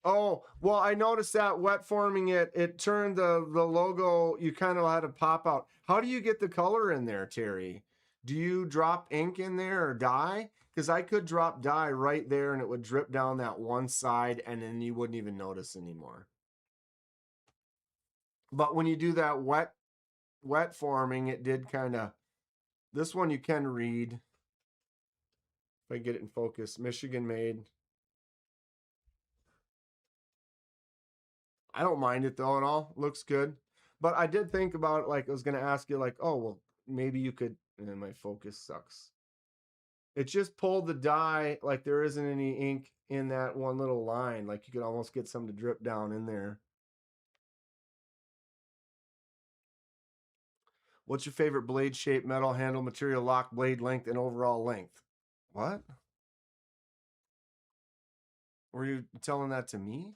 Oh, well, I noticed that wet forming it, it turned the logo, you kind of had to pop out. How do you get the color in there, Terry? Do you drop ink in there or dye? Because I could drop dye right there and it would drip down that one side and then you wouldn't even notice anymore. But when you do that wet forming, it did kind of, this one you can read. If I get it in focus, Michigan made. I don't mind it though at all. Looks good. But I did think about it, like I was gonna ask you, like, oh well, maybe you could, and then my focus sucks. It just pulled the dye, like there isn't any ink in that one little line. Like you could almost get some to drip down in there. What's your favorite blade shape, metal, handle, material, lock, blade length, and overall length? What? Were you telling that to me?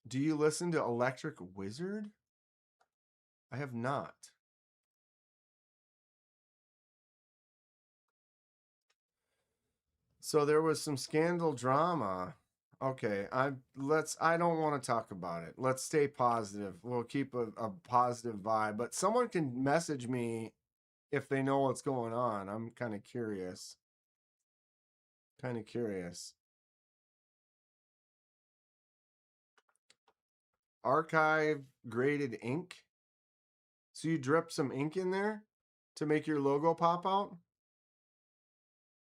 Do you listen to Electric Wizard? I have not. So there was some scandal drama. Okay, I don't want to talk about it. Let's stay positive. We'll keep a positive vibe. But someone can message me if they know what's going on. I'm kind of curious. Kind of curious. Archive graded ink. So you drip some ink in there to make your logo pop out?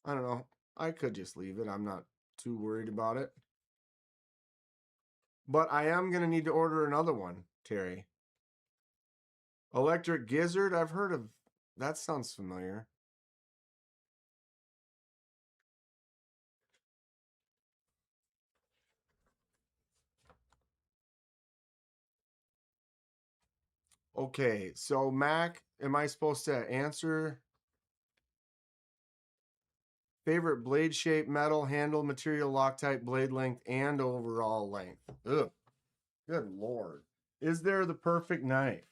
I don't know. I could just leave it. I'm not too worried about it. But I am going to need to order another one, Terry. Electric Gizzard, I've heard of. That sounds familiar. Okay, so Mac, am I supposed to answer? Favorite blade shape, metal, handle, material, Loctite, blade length, and overall length. Ugh, good lord. Is there the perfect knife?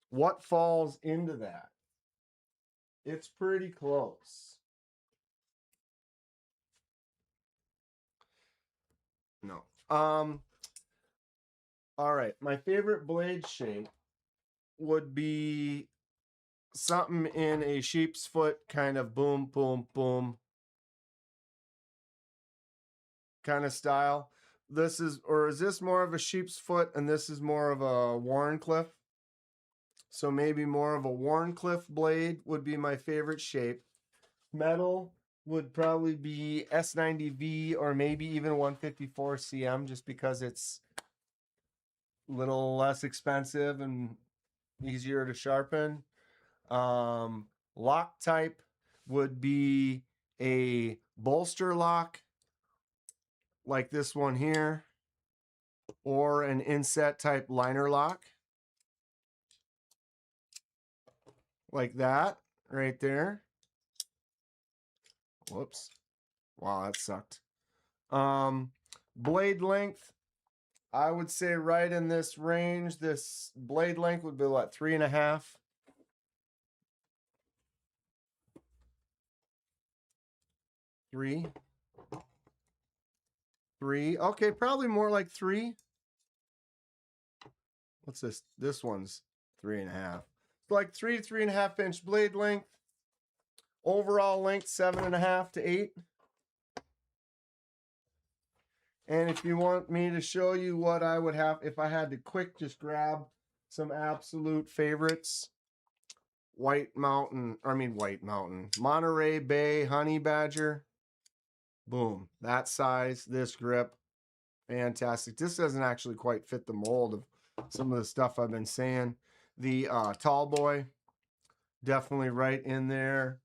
What falls into that? It's pretty close. No. All right. My favorite blade shape would be something in a sheep's foot kind of boom, boom, boom kind of style. This is, or is this more of a sheep's foot and this is more of a Warncliffe? So maybe more of a Warncliffe blade would be my favorite shape. Metal would probably be S90V or maybe even 154 CM just because it's a little less expensive and easier to sharpen. Lock type would be a bolster lock like this one here, or an inset type liner lock like that right there. Whoops. Wow, that sucked. Blade length, I would say right in this range. This blade length would be what, 3.5? Three. Okay, probably more like 3. What's this? This one's 3.5. Like 3 to 3.5 inch blade length. Overall length 7.5 to 8. And if you want me to show you what I would have if I had to quick just grab some absolute favorites. White Mountain, Monterey Bay Honey Badger. Boom, that size, this grip, fantastic. This doesn't actually quite fit the mold of some of the stuff I've been saying. The Tall Boy, definitely right in there.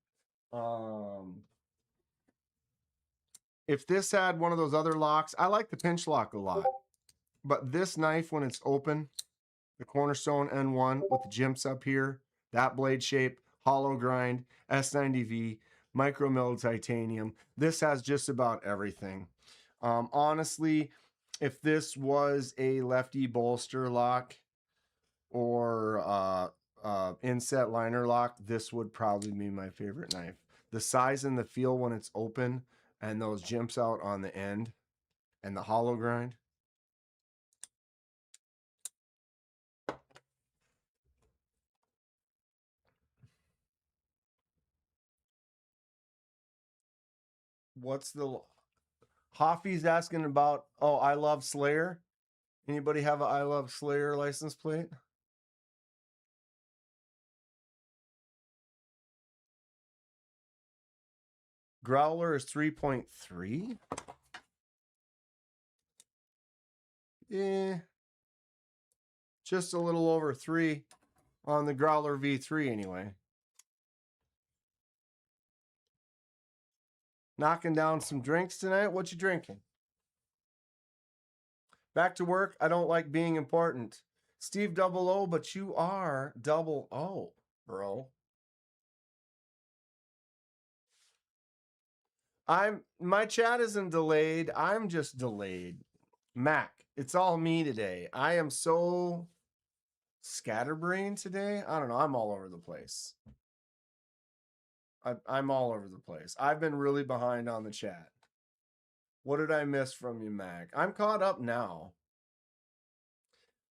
If this had one of those other locks, I like the pinch lock a lot. But this knife, when it's open, the Cornerstone N1 with the jimps up here, that blade shape, hollow grind, S90V, micro milled titanium. This has just about everything. Honestly, if this was a lefty bolster lock or inset liner lock, this would probably be my favorite knife. The size and the feel when it's open and those jimps out on the end and the hollow grind. What's the Hoffy's asking about? Oh, I love Slayer. Anybody have a I love Slayer license plate? Growler is 3.3. Just a little over 3 on the Growler V3 anyway. Knocking down some drinks tonight. What you drinking? Back to work. I don't like being important. Steve double O, but you are double O, bro. My chat isn't delayed. I'm just delayed. Mac, it's all me today. I am so scatterbrained today. I don't know. I'm all over the place. I'm all over the place. I've been really behind on the chat. What did I miss from you, Mac? I'm caught up now.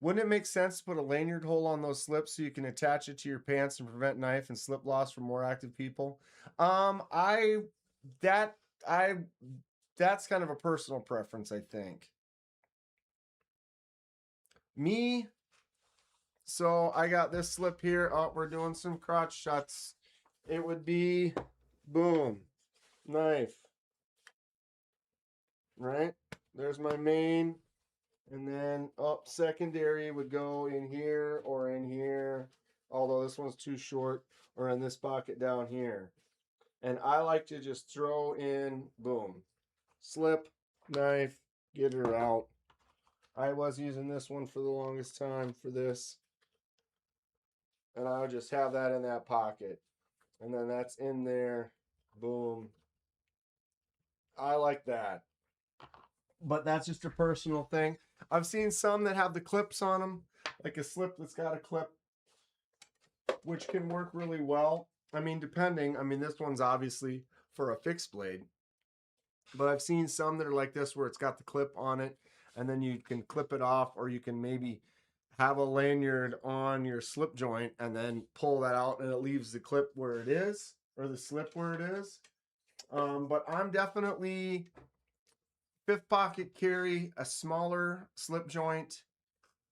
Wouldn't it make sense to put a lanyard hole on those slips so you can attach it to your pants and prevent knife and slip loss from more active people? That's kind of a personal preference, I think. Me, so I got this slip here. Oh, we're doing some crotch shots. It would be boom, knife. Right? There's my main. And then up secondary would go in here or in here. Although this one's too short, or in this pocket down here. And I like to just throw in, boom, slip, knife, get her out. I was using this one for the longest time for this. And I would just have that in that pocket. And then that's in there. Boom. I like that. But that's just a personal thing. I've seen some that have the clips on them, like a slip that's got a clip, which can work really well. I mean, depending. I mean, this one's obviously for a fixed blade. But I've seen some that are like this where it's got the clip on it, and then you can clip it off, or you can maybe have a lanyard on your slip joint and then pull that out and it leaves the clip where it is, or the slip where it is. But I'm definitely fifth pocket carry, a smaller slip joint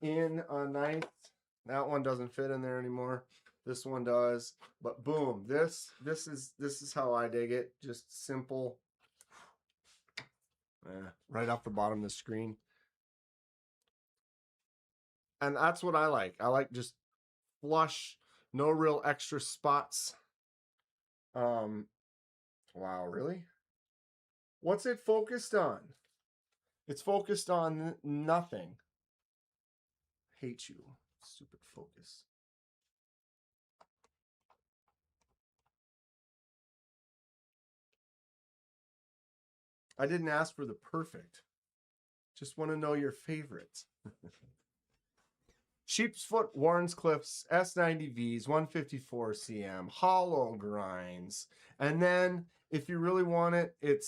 in a knife. That one doesn't fit in there anymore. This one does. But boom, this is how I dig it. Just simple. Right off the bottom of the screen. And that's what I like. I like just flush, no real extra spots. Wow, really? What's it focused on? It's focused on nothing. Hate you, stupid focus. I didn't ask for the perfect. Just want to know your favorites. Sheep's Foot, Warrenscliff's S90Vs, 154 cm, hollow grinds. And then if you really want it, it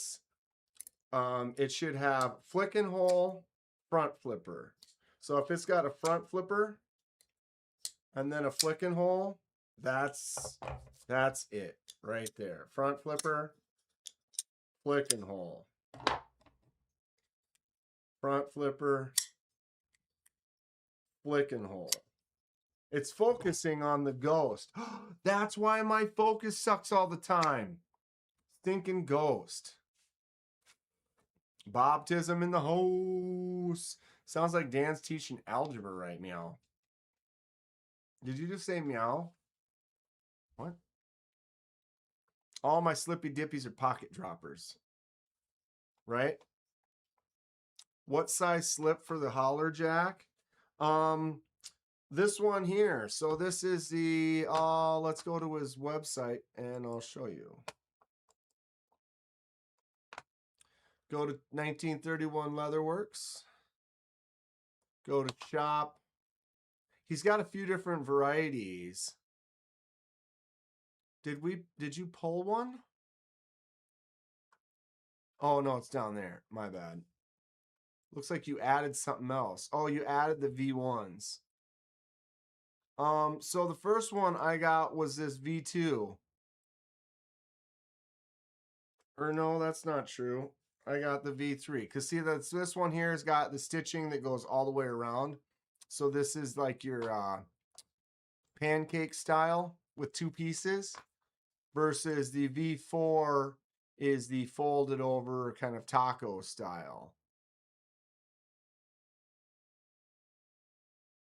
should have flick and hole, front flipper. So if it's got a front flipper and then a flick and hole, that's it right there. Front flipper, flick and hole. Front flipper, flick and hole. It's focusing on the ghost. That's why my focus sucks all the time. Stinking ghost. Baptism in the house. Sounds like Dan's teaching algebra right meow. Did you just say meow? What? All my slippy dippies are pocket droppers. Right? What size slip for the holler jack? This one here. So this is the, let's go to his website and I'll show you. Go to 1931 Leatherworks. Go to shop. He's got a few different varieties. Did you pull one? Oh no, it's down there. My bad. Looks like you added something else. Oh, you added the V1s. So the first one I got was this V2. Or no, that's not true. I got the V3. Because see, this one here has got the stitching that goes all the way around. So this is like your pancake style with two pieces. Versus the V4 is the folded over kind of taco style.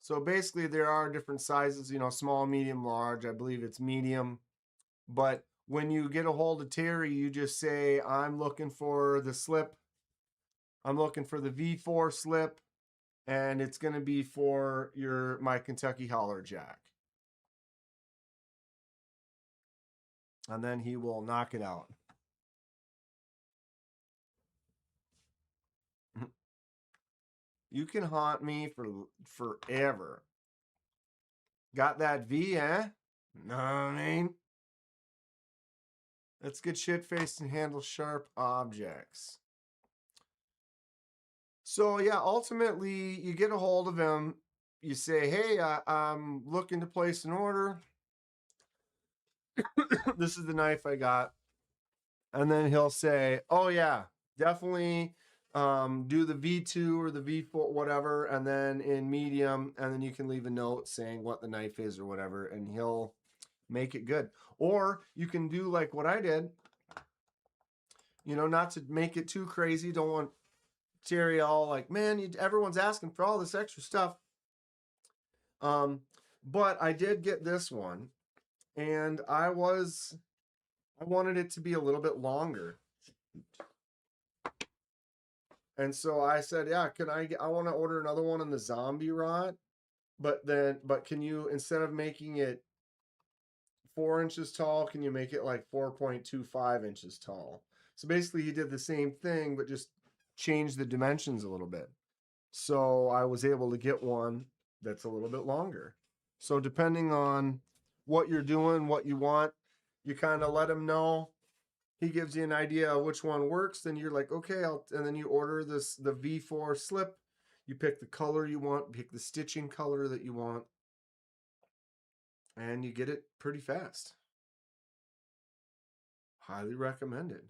So basically there are different sizes, you know, small, medium, large. I believe it's medium. But when you get a hold of Terry, you just say, I'm looking for the slip. I'm looking for the V4 slip. And it's going to be for my Kentucky Holler Jack. And then he will knock it out. You can haunt me for forever. Got that V, eh? Know what I mean? Let's get shit-faced and handle sharp objects. So yeah, ultimately you get a hold of him. You say, hey, I'm looking to place an order. This is the knife I got. And then he'll say, oh yeah, definitely do the V2 or the V4, whatever. And then in medium, and then you can leave a note saying what the knife is or whatever. And he'll make it good. Or you can do like what I did. You know, not to make it too crazy. Don't want Terry all like, man, everyone's asking for all this extra stuff. But I did get this one, and I wanted it to be a little bit longer. And so I said, yeah, I want to order another one in the zombie rot, but can you, instead of making it 4 inches tall, can you make it like 4.25 inches tall? So basically he did the same thing, but just changed the dimensions a little bit. So I was able to get one that's a little bit longer. So depending on what you're doing, what you want, you kind of let him know. He gives you an idea of which one works. Then you're like, okay, and then you order the V4 slip. You pick the color you want, pick the stitching color that you want, and you get it pretty fast. Highly recommended.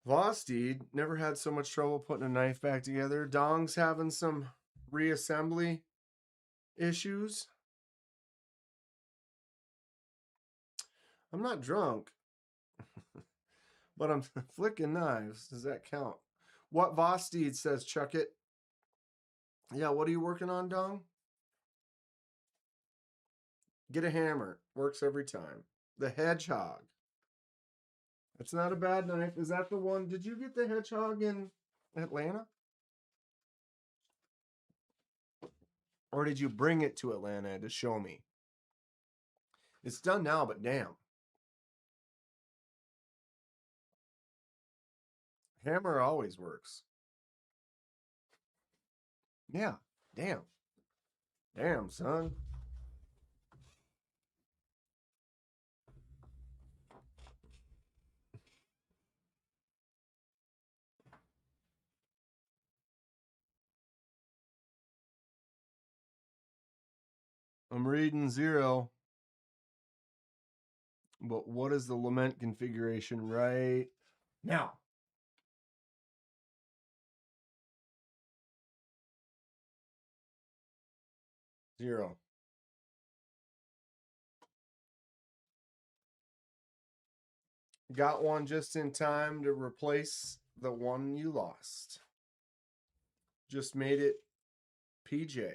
Vosteed never had so much trouble putting a knife back together. Dong's having some reassembly issues. I'm not drunk, but I'm flicking knives. Does that count? What Vosteed says, chuck it. Yeah, what are you working on, Dong? Get a hammer. Works every time. The Hedgehog. That's not a bad knife. Is that the one? Did you get the Hedgehog in Atlanta? Or did you bring it to Atlanta to show me? It's done now, but damn. Hammer always works. Yeah, damn. Damn, son. I'm reading 0. But what is the lament configuration right now? Zero. Got one just in time to replace the one you lost. Just made it PJ.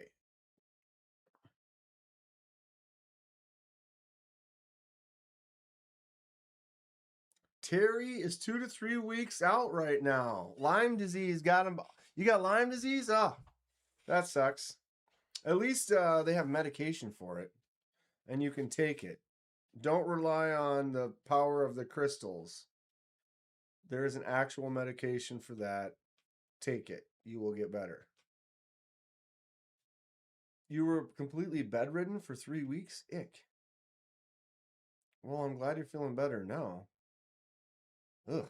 Terry is 2 to 3 weeks out right now. Lyme disease got him. You got Lyme disease? Oh, that sucks. At least they have medication for it, and you can take it. Don't rely on the power of the crystals. There is an actual medication for that. Take it. You will get better. You were completely bedridden for 3 weeks? Ick. Well, I'm glad you're feeling better now. Ugh.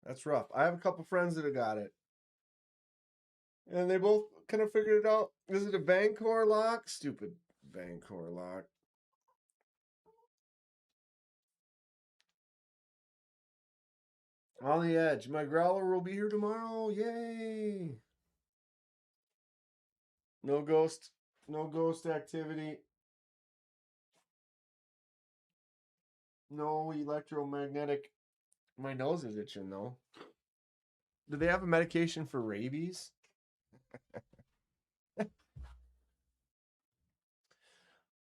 That's rough. I have a couple friends that have got it. And they both kind of figured it out. Is it a Vancouver lock? Stupid Vancouver lock. On the edge. My growler will be here tomorrow. Yay. No ghost. No ghost activity. No electromagnetic. My nose is itching though. Do they have a medication for rabies?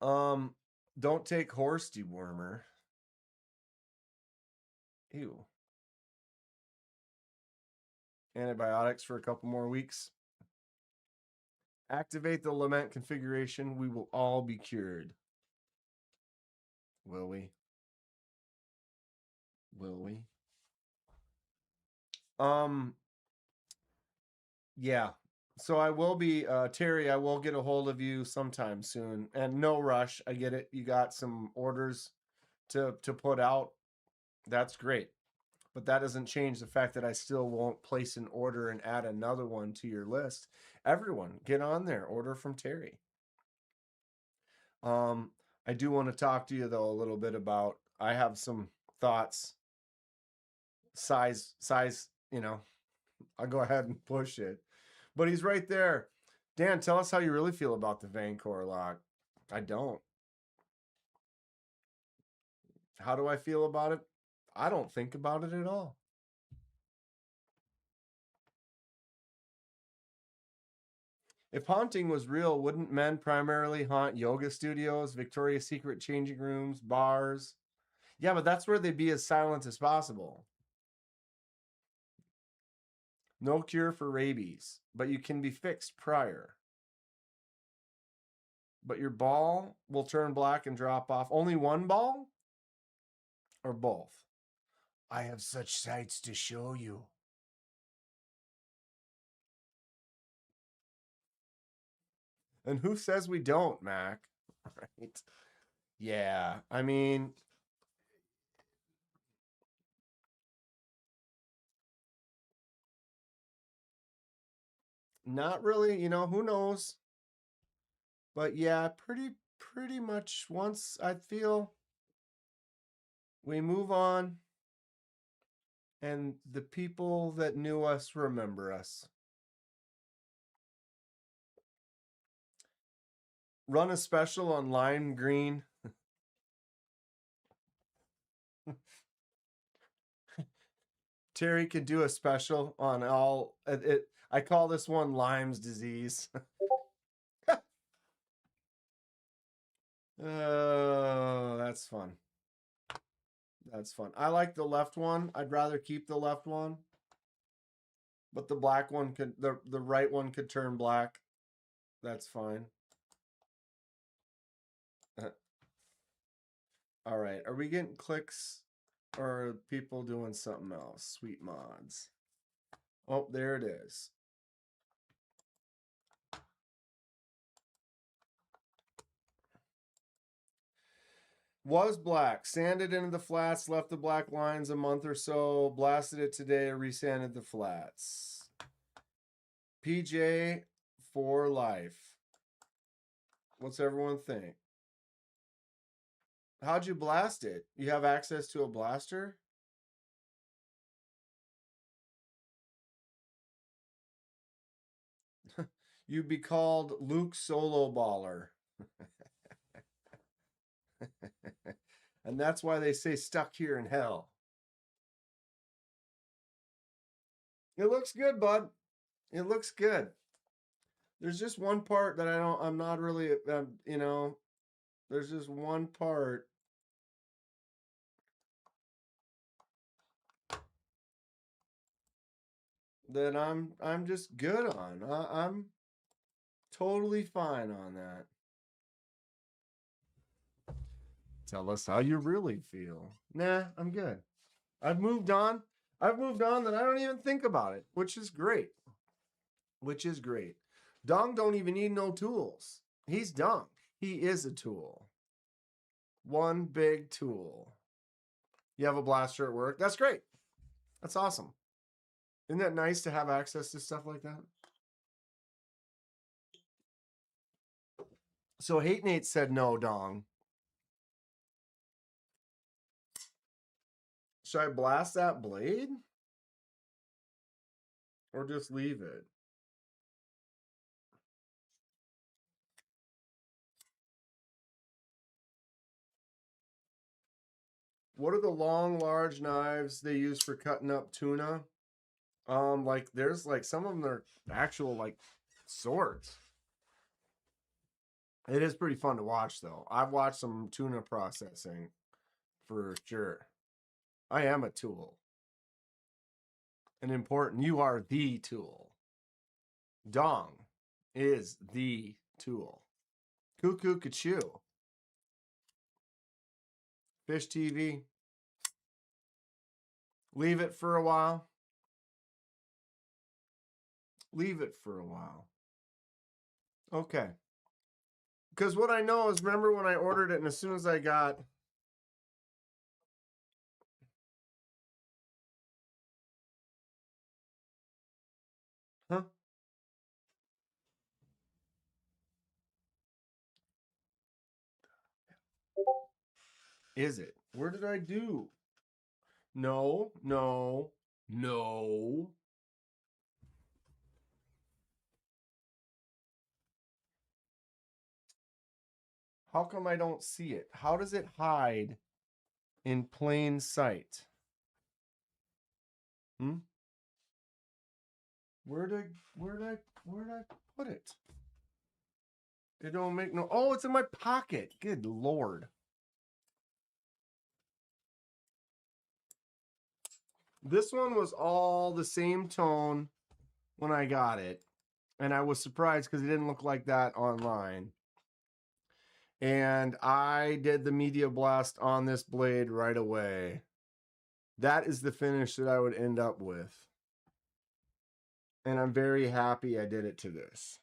Don't take horse dewormer. Ew. Antibiotics for a couple more weeks. Activate the lament configuration. We will all be cured. Will we? Will we? Yeah. So I will be Terry, I will get a hold of you sometime soon. And no rush. I get it. You got some orders to put out. That's great. But that doesn't change the fact that I still won't place an order and add another one to your list. Everyone, get on there. Order from Terry. I do want to talk to you though a little bit about I have some thoughts. Size, I'll go ahead and push it. But he's right there. Dan, tell us how you really feel about the Vancouver lock. I don't. How do I feel about it? I don't think about it at all. If haunting was real, wouldn't men primarily haunt yoga studios, Victoria's Secret changing rooms, bars? Yeah, but that's where they be as silent as possible. No cure for rabies, but you can be fixed prior. But your ball will turn black and drop off. Only one ball? Or both? I have such sights to show you. And who says we don't, Mac? Right? Yeah. I mean, not really, who knows? But yeah, pretty much once I feel we move on and the people that knew us remember us. Run a special on lime green. Terry could do a special on all it. I call this one Lyme's disease. Oh, that's fun. That's fun. I like the left one. I'd rather keep the left one. But the black one could the right one could turn black. That's fine. All right. Are we getting clicks or are people doing something else? Sweet mods. Oh, there it is. Was black. Sanded into the flats, left the black lines a month or so, blasted it today, resanded the flats. PJ for life. What's everyone think? How'd you blast it? You have access to a blaster? You'd be called Luke Solo Baller. And that's why they say stuck here in hell. It looks good, bud. It looks good. There's just one part that I'm not really, there's just one part that I'm just good on. I'm totally fine on that. Tell us how you really feel. Nah, I'm good. I've moved on. I've moved on that I don't even think about it, which is great. Which is great. Dong don't even need no tools. He's Dong. He is a tool. One big tool. You have a blaster at work. That's great. That's awesome. Isn't that nice to have access to stuff like that? So Hate Nate said no, Dong. Should I blast that blade? Or just leave it? What are the long, large knives they use for cutting up tuna? Like there's like some of them are actual like swords. It is pretty fun to watch though. I've watched some tuna processing for sure. I am a tool. And important, you are the tool. Dong is the tool. Cuckoo Kachoo. Fish TV. Leave it for a while. Leave it for a while. Okay. Because what I know is, remember when I ordered it and as soon as I got... Huh? Is it? Where did I do? No, no, no. How come I don't see it? How does it hide in plain sight? Hmm? Where did I put it? It don't make no... Oh, it's in my pocket. Good Lord. This one was all the same tone when I got it. And I was surprised because it didn't look like that online. And I did the media blast on this blade right away. That is the finish that I would end up with. And I'm very happy I did it to this.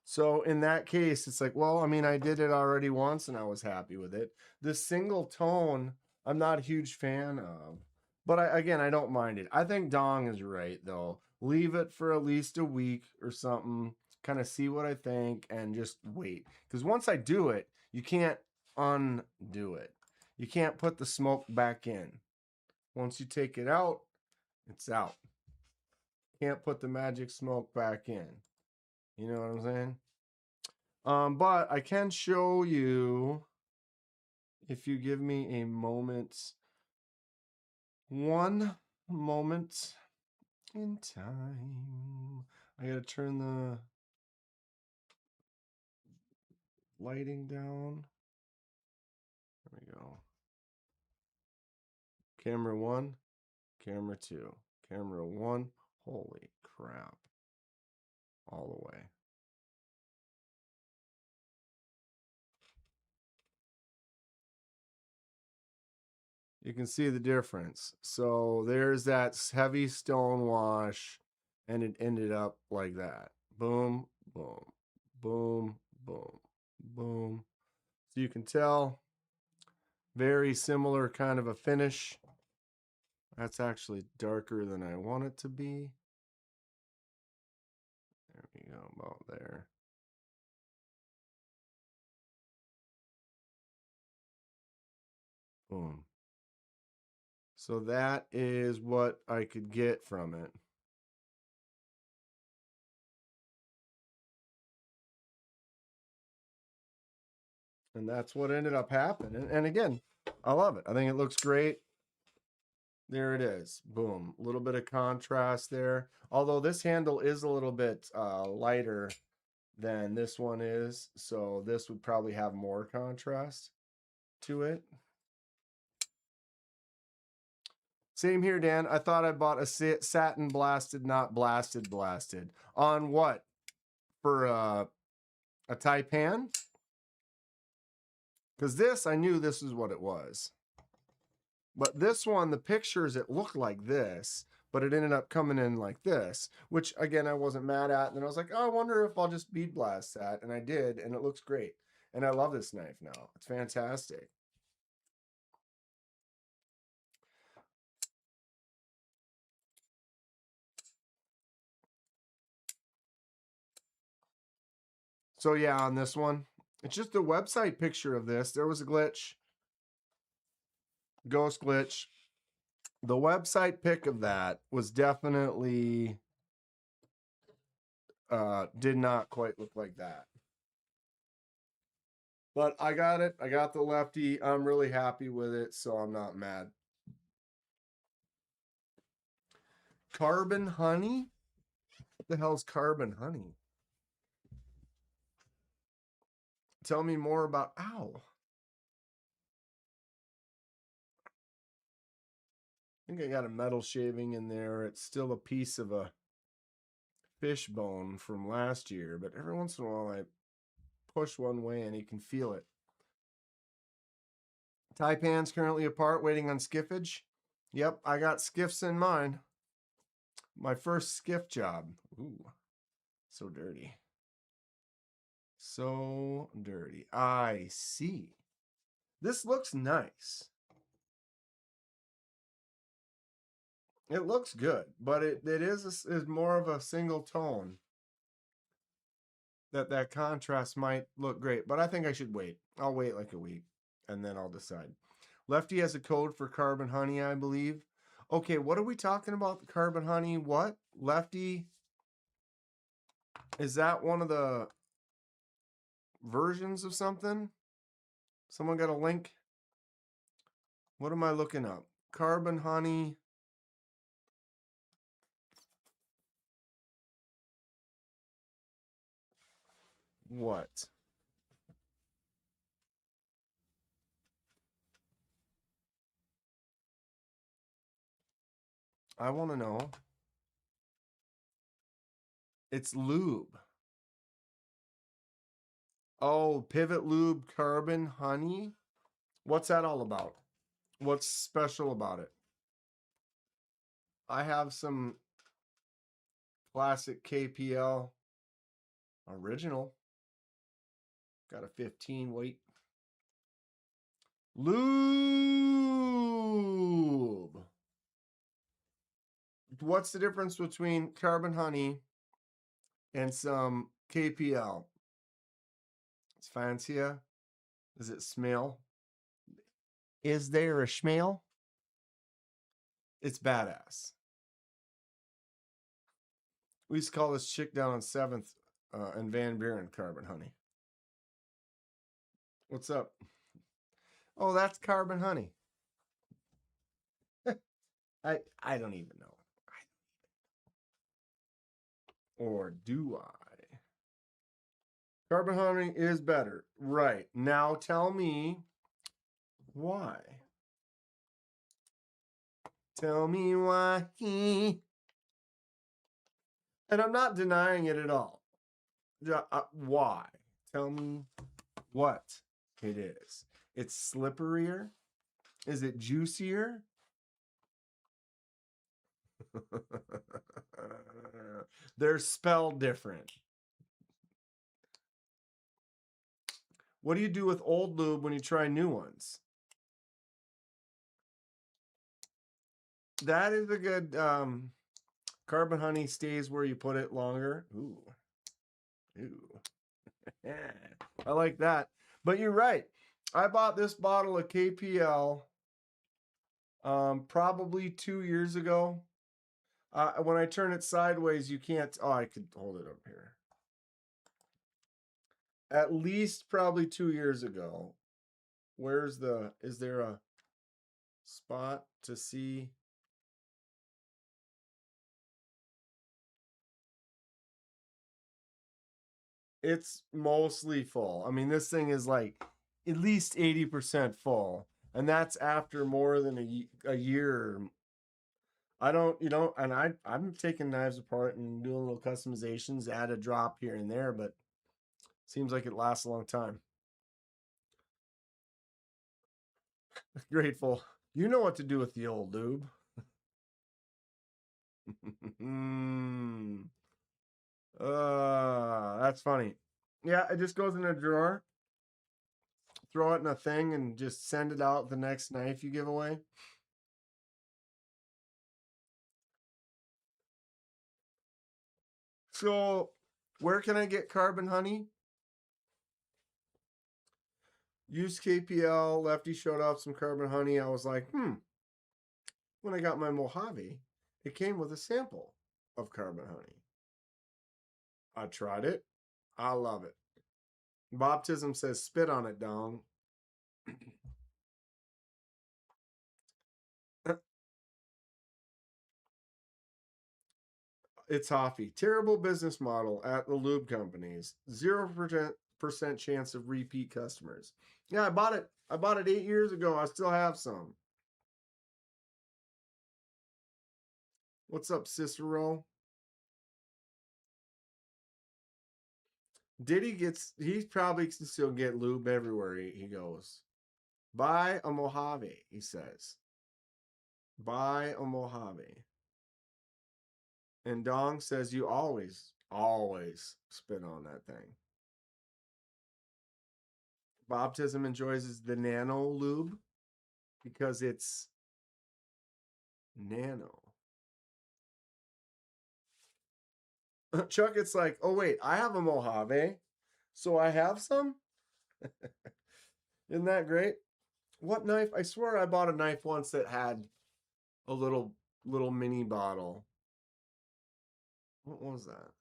So in that case, it's like, well, I mean, I did it already once and I was happy with it. The single tone, I'm not a huge fan of. But again, I don't mind it. I think Dong is right, though. Leave it for at least a week or something. Kind of see what I think and just wait. Because once I do it, you can't undo it. You can't put the smoke back in. Once you take it out, it's out. Can't put the magic smoke back in. You know what I'm saying? But I can show you, if you give me a moment, one moment in time. I gotta turn the lighting down. There we go. Camera 1, camera 2, camera 1. Holy crap. All the way. You can see the difference. So there's that heavy stone wash, and it ended up like that. Boom, boom, boom, boom, boom. So you can tell, very similar kind of a finish. That's actually darker than I want it to be. There we go, about there. Boom. So that is what I could get from it. And that's what ended up happening. And again, I love it. I think it looks great. There it is. Boom. A little bit of contrast there. Although this handle is a little bit lighter than this one is. So this would probably have more contrast to it. Same here, Dan. I thought I bought a satin blasted, not blasted. On what? for a taipan. Because this, I knew this is what it was. But this one, the pictures, it looked like this, but it ended up coming in like this, which again, I wasn't mad at. And then I was like, oh, I wonder if I'll just bead blast that. And I did, and it looks great. And I love this knife now. It's fantastic. So yeah, on this one, it's just a website picture of this. There was a glitch, ghost glitch. The website pic of that was definitely did not quite look like that. But I got it. I got the lefty. I'm really happy with it, so I'm not mad. Carbon honey? What the hell's carbon honey? Tell me more about, ow. I think I got a metal shaving in there. It's still a piece of a fish bone from last year, but every once in a while I push one way and you can feel it. Taipan's currently apart, waiting on skiffage. Yep, I got skiffs in mine. My first skiff job. Ooh, so dirty. So dirty. I see. This looks nice. It looks good, but it is more of a single tone. That contrast might look great, but I think I should wait. I'll wait like a week, and then I'll decide. Lefty has a code for carbon honey, I believe. Okay, what are we talking about? The carbon honey? What? Lefty? Is that one of the versions of something? Someone got a link? What am I looking up? Carbon honey. What? I want to know. It's lube. Oh, Pivot Lube Carbon Honey? What's that all about? What's special about it? I have some classic KPL original. Got a 15 weight. Lube. What's the difference between Carbon Honey and some KPL? It's fancier. Does it smell? Is there a smell? It's badass. We used to call this chick down on 7th and Van Buren Carbon Honey. What's up? Oh, that's Carbon Honey. I don't even know. Or do I? Carbon Honey is better. Right. Now tell me why. Tell me why. And I'm not denying it at all. Why? Tell me what it is. It's slipperier? Is it juicier? They're spelled different. What do you do with old lube when you try new ones? That is a good Carbon Honey stays where you put it longer. Ooh. I like that. But you're right. I bought this bottle of KPL probably 2 years ago. When I turn it sideways, you can't. Oh, I could hold it up here. At least probably 2 years ago. Is there a spot to see? It's mostly full. I mean, this thing is like at least 80% full. And that's after more than a year I don't, and I'm taking knives apart and doing little customizations, add a drop here and there, but seems like it lasts a long time. Grateful. You know what to do with the old lube. That's funny. Yeah, it just goes in a drawer. Throw it in a thing and just send it out the next knife you give away. So, where can I get carbon honey? Used KPL. Lefty showed off some carbon honey. I was like, when I got my Mojave, it came with a sample of carbon honey. I tried it. I love it. Baptism says spit on it, Dong. It's Hoffy. Terrible business model at the lube companies. 0% chance of repeat customers. Yeah, I bought it. I bought it 8 years ago. I still have some. What's up, Cicero? He probably can still get lube everywhere he goes. Buy a Mojave, he says. Buy a Mojave. And Dong says you always spit on that thing. Baptism enjoys the nano lube because it's nano. Chuck, it's like, oh wait, I have a Mojave, so I have some? Isn't that great? What knife? I swear I bought a knife once that had a little mini bottle. What was that?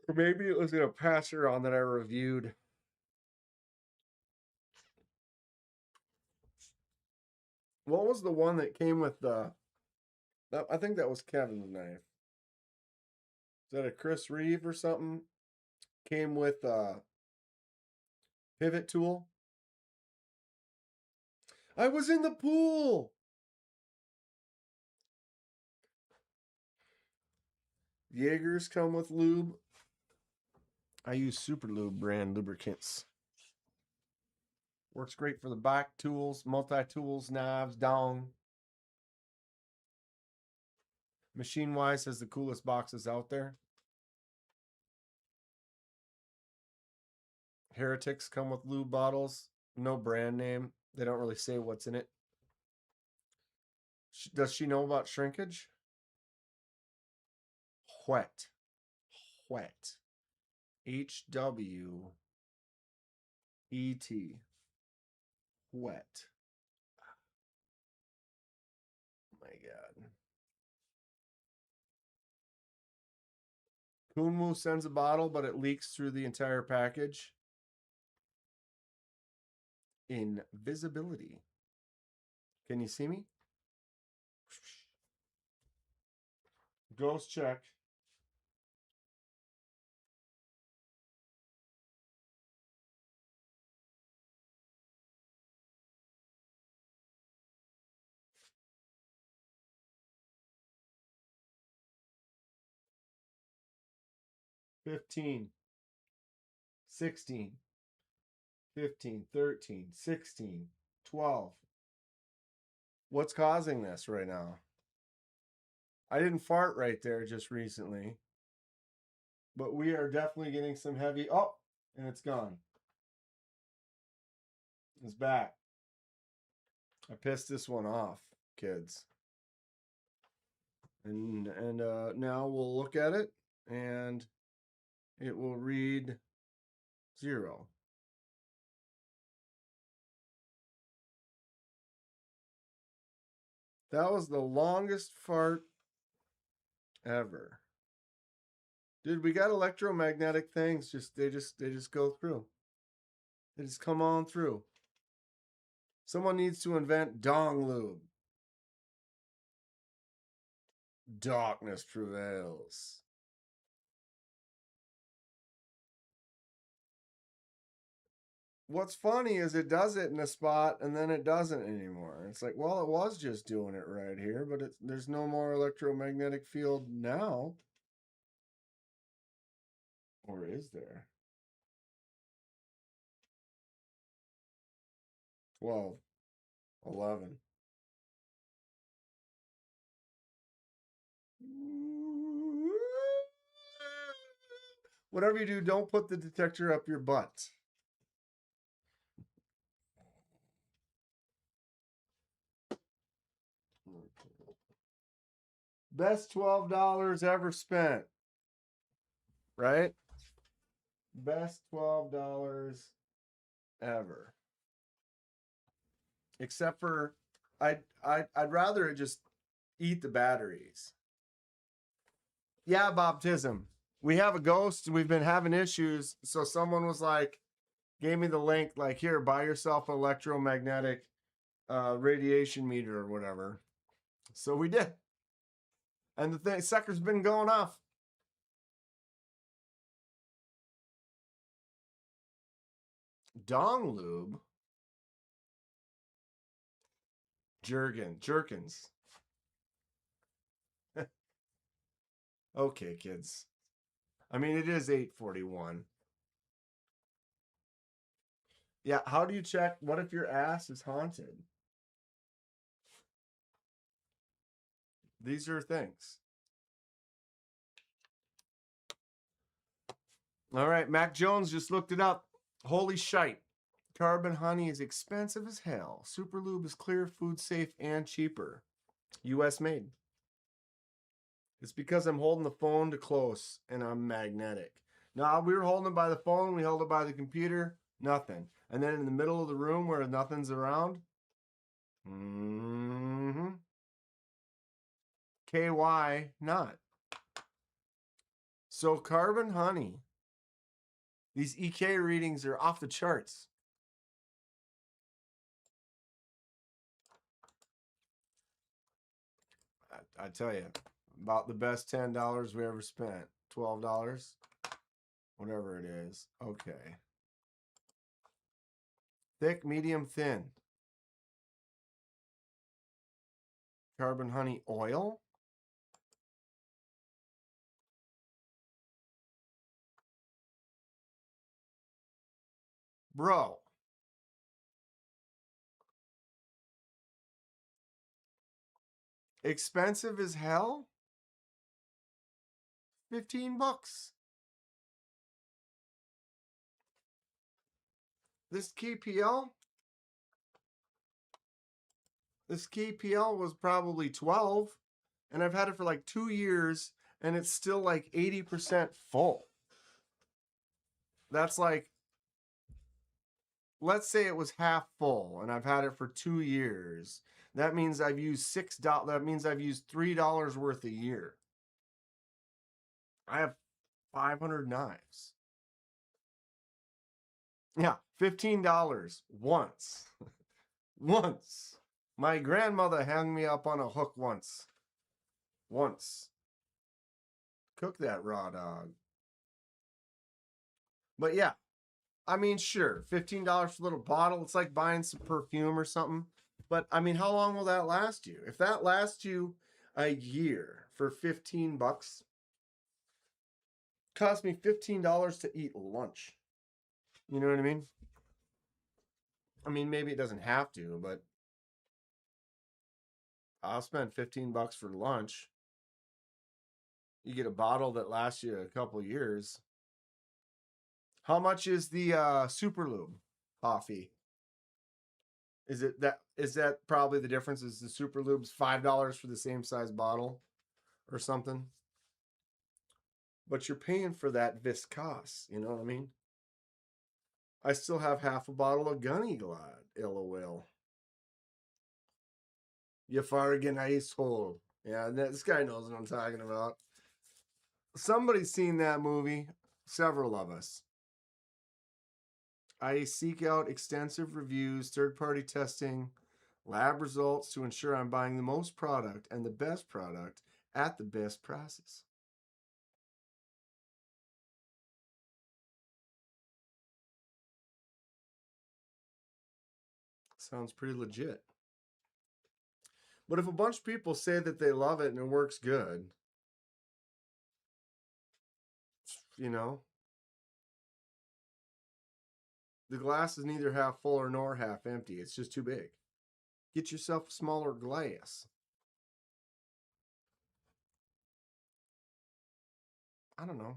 Or maybe it was in a passer on that I reviewed. What was the one that came with the? I think that was Kevin's knife. Is that a Chris Reeve or something? Came with a pivot tool. I was in the pool. Jaegers come with lube. I use Super Lube brand lubricants. Works great for the back tools, multi-tools, knives, dong. Machine Wise has the coolest boxes out there. Heretics come with lube bottles. No brand name. They don't really say what's in it. Does she know about shrinkage? Whet. Whet. HWET. Wet. Oh my God. Kunmu sends a bottle, but it leaks through the entire package. Invisibility. Can you see me? Ghost check. 15, 16, 15, 13, 16, 12. What's causing this right now? I didn't fart right there just recently, but we are definitely getting some heavy. Oh, and it's gone. It's back. I pissed this one off, kids. And now we'll look at it, and it will read 0. That was the longest fart ever. Dude, we got electromagnetic things. They just go through. They just come on through. Someone needs to invent dong lube. Darkness prevails. what's funny is it does it in a spot and then it doesn't anymore. It's like, well, it was just doing it right here, but there's no more electromagnetic field now. Or is there? 12, 11. Whatever you do, don't put the detector up your butt. Best $12 ever spent, right? Best $12 ever. Except for I'd rather it just eat the batteries. Yeah, baptism. We have a ghost. We've been having issues. So someone was like, gave me the link, like, here, buy yourself an electromagnetic radiation meter or whatever. So we did. And the thing, sucker's been going off. Dong lube. Jerkins. Okay, kids. I mean, it is 8:41. Yeah, how do you check? What if your ass is haunted? These are things. All right, Mac Jones just looked it up. Holy shite. Carbon honey is expensive as hell. Super lube is clear, food safe, and cheaper. US made. It's because I'm holding the phone to close and I'm magnetic. Now, we were holding it by the phone, we held it by the computer, nothing. And then in the middle of the room where nothing's around, KY not. So carbon honey, these EK readings are off the charts. I tell you, about the best $10 we ever spent. $12, whatever it is. Okay. Thick, medium, thin. Carbon honey oil. Bro. Expensive as hell? $15. This KPL? This KPL was probably 12, and I've had it for like 2 years, and it's still like 80% full. That's like, let's say it was half full, and I've had it for 2 years. That means I've used $6. That means I've used $3 worth a year. I have 500 knives. Yeah, $15 once. Once. My grandmother hung me up on a hook once. Once. Cook that raw dog. But yeah, I mean, sure, $15 for a little bottle. It's like buying some perfume or something. But I mean, how long will that last you? If that lasts you a year for $15, cost me $15 to eat lunch. You know what I mean? I mean, maybe it doesn't have to, but I'll spend $15 for lunch. You get a bottle that lasts you a couple years. How much is the Super Lube coffee? Is that probably the difference? Is the Super Lube's $5 for the same size bottle or something? But you're paying for that viscose, you know what I mean? I still have half a bottle of Gunny Glad, LOL. You farting asshole. Yeah, this guy knows what I'm talking about. Somebody's seen that movie. Several of us. I seek out extensive reviews, third-party testing, lab results to ensure I'm buying the most product and the best product at the best prices. Sounds pretty legit. But if a bunch of people say that they love it and it works good, you know, the glass is neither half full nor half empty. It's just too big. Get yourself a smaller glass. I don't know.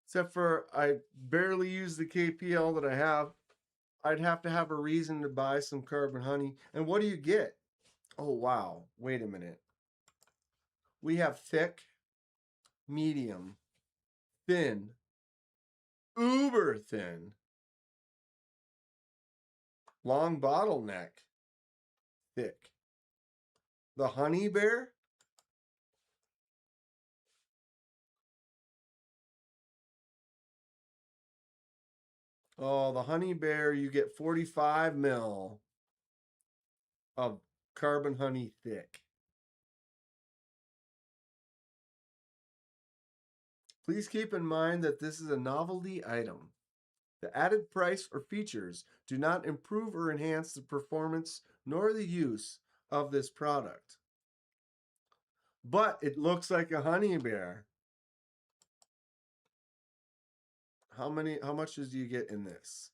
Except for I barely use the KPL that I have. I'd have to have a reason to buy some carbon honey. And what do you get? Oh, wow. Wait a minute. We have thick, medium, thin, uber thin, long bottleneck, thick. The honey bear? Oh, the honey bear, you get 45 mil of carbon honey thick. Please keep in mind that this is a novelty item. The added price or features do not improve or enhance the performance nor the use of this product. But it looks like a honey bear. How much do you get in this?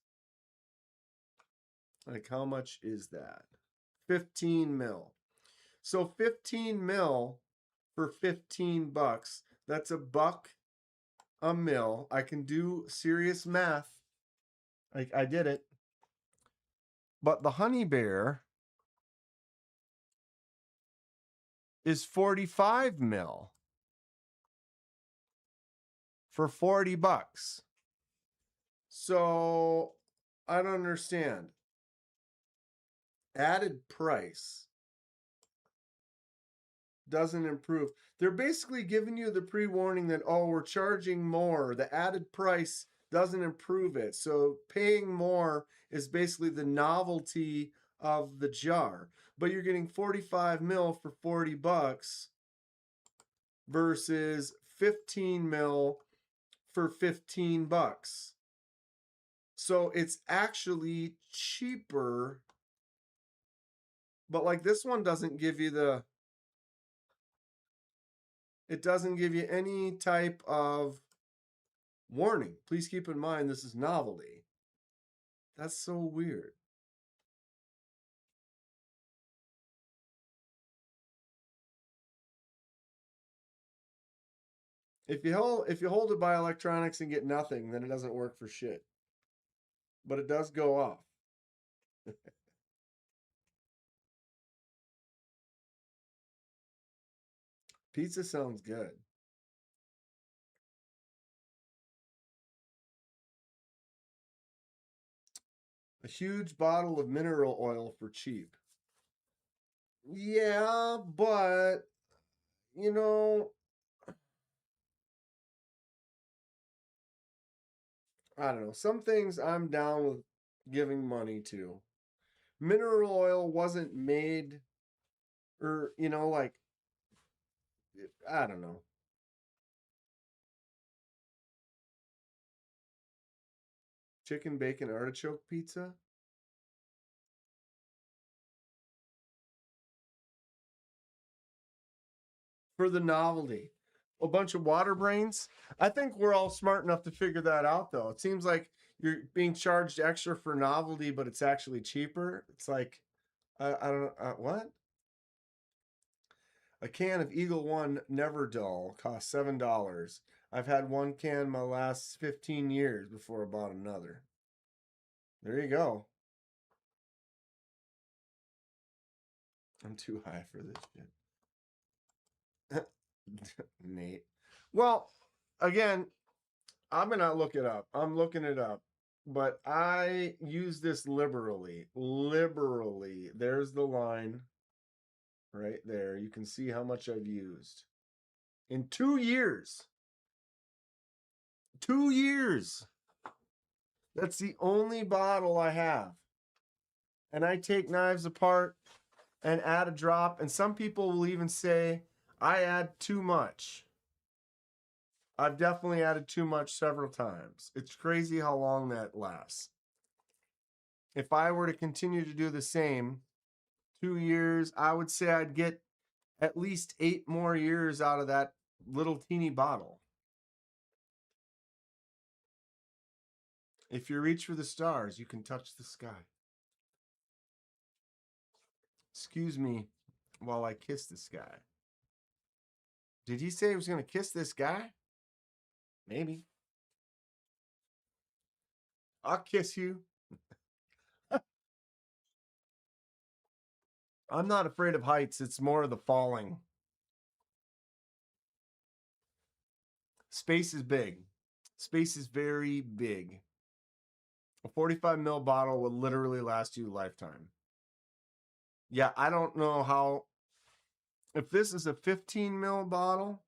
Like, how much is that? 15 mil. So 15 mil for 15 bucks. That's $1 a mil. I can do serious math. I did it. But the honey bear is 45 mil for 40 bucks. So I don't understand. Added price doesn't improve. They're basically giving you the pre-warning that, oh, we're charging more. The added price doesn't improve it. So paying more is basically the novelty of the jar. But you're getting 45 mil for 40 bucks versus 15 mil for 15 bucks. So it's actually cheaper. But like this one doesn't give you the, it doesn't give you any type of warning. Please keep in mind this is novelty. That's so weird. If you hold it by electronics and get nothing, then it doesn't work for shit. But it does go off. Pizza sounds good. A huge bottle of mineral oil for cheap. Yeah, but you know, I don't know. Some things I'm down with giving money to. Mineral oil wasn't made, or like, I don't know. Chicken bacon artichoke pizza. For the novelty. A bunch of water brains. I think we're all smart enough to figure that out, though. It seems like you're being charged extra for novelty, but it's actually cheaper. It's like, I don't know, what? A can of Eagle One Never Dull costs $7. I've had one can my last 15 years before I bought another. There you go. I'm too high for this shit. Nate. Well, again, I'm gonna look it up. I'm looking it up. But I use this liberally. Liberally. There's the line right there. You can see how much I've used. In 2 years. 2 years. That's the only bottle I have. And I take knives apart and add a drop. And some people will even say I add too much. I've definitely added too much several times. It's crazy how long that lasts. if I were to continue to do the same 2 years, I would say I'd get at least 8 more years out of that little teeny bottle. If you reach for the stars, you can touch the sky. Excuse me while I kiss this guy. Did he say he was going to kiss this guy? Maybe. I'll kiss you. I'm not afraid of heights. It's more of the falling. Space is big. Space is very big. A 45 ml bottle will literally last you a lifetime. Yeah, I don't know how. If this is a 15 ml bottle,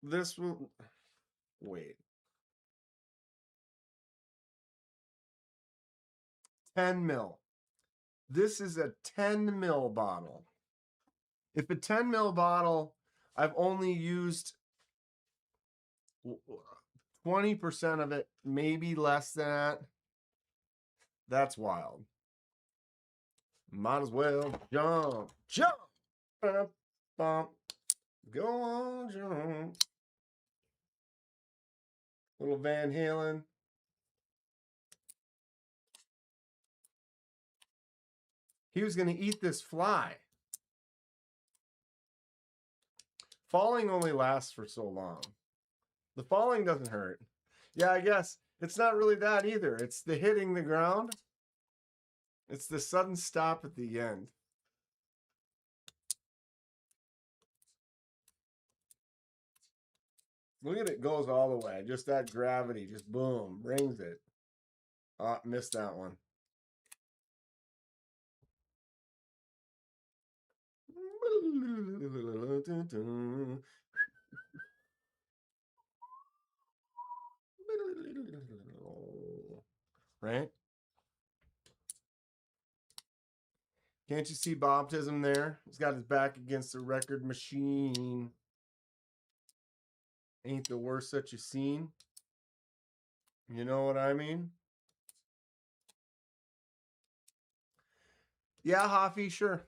this will. Wait. 10 mil. This is a 10 mil bottle. If a 10 mil bottle, I've only used 20% of it, maybe less than that. That's wild. Might as well jump. Jump! Bump, bump. Go on, jump. Little Van Halen. He was going to eat this fly. Falling only lasts for so long. The falling doesn't hurt. Yeah, I guess it's not really that either. It's the hitting the ground. It's the sudden stop at the end. Look at it, goes all the way. Just that gravity, just boom, brings it. Oh, missed that one. Right? Can't you see Baptism there? He's got his back against the record machine. Ain't the worst that you've seen. You know what I mean? Yeah, Hoffy, sure.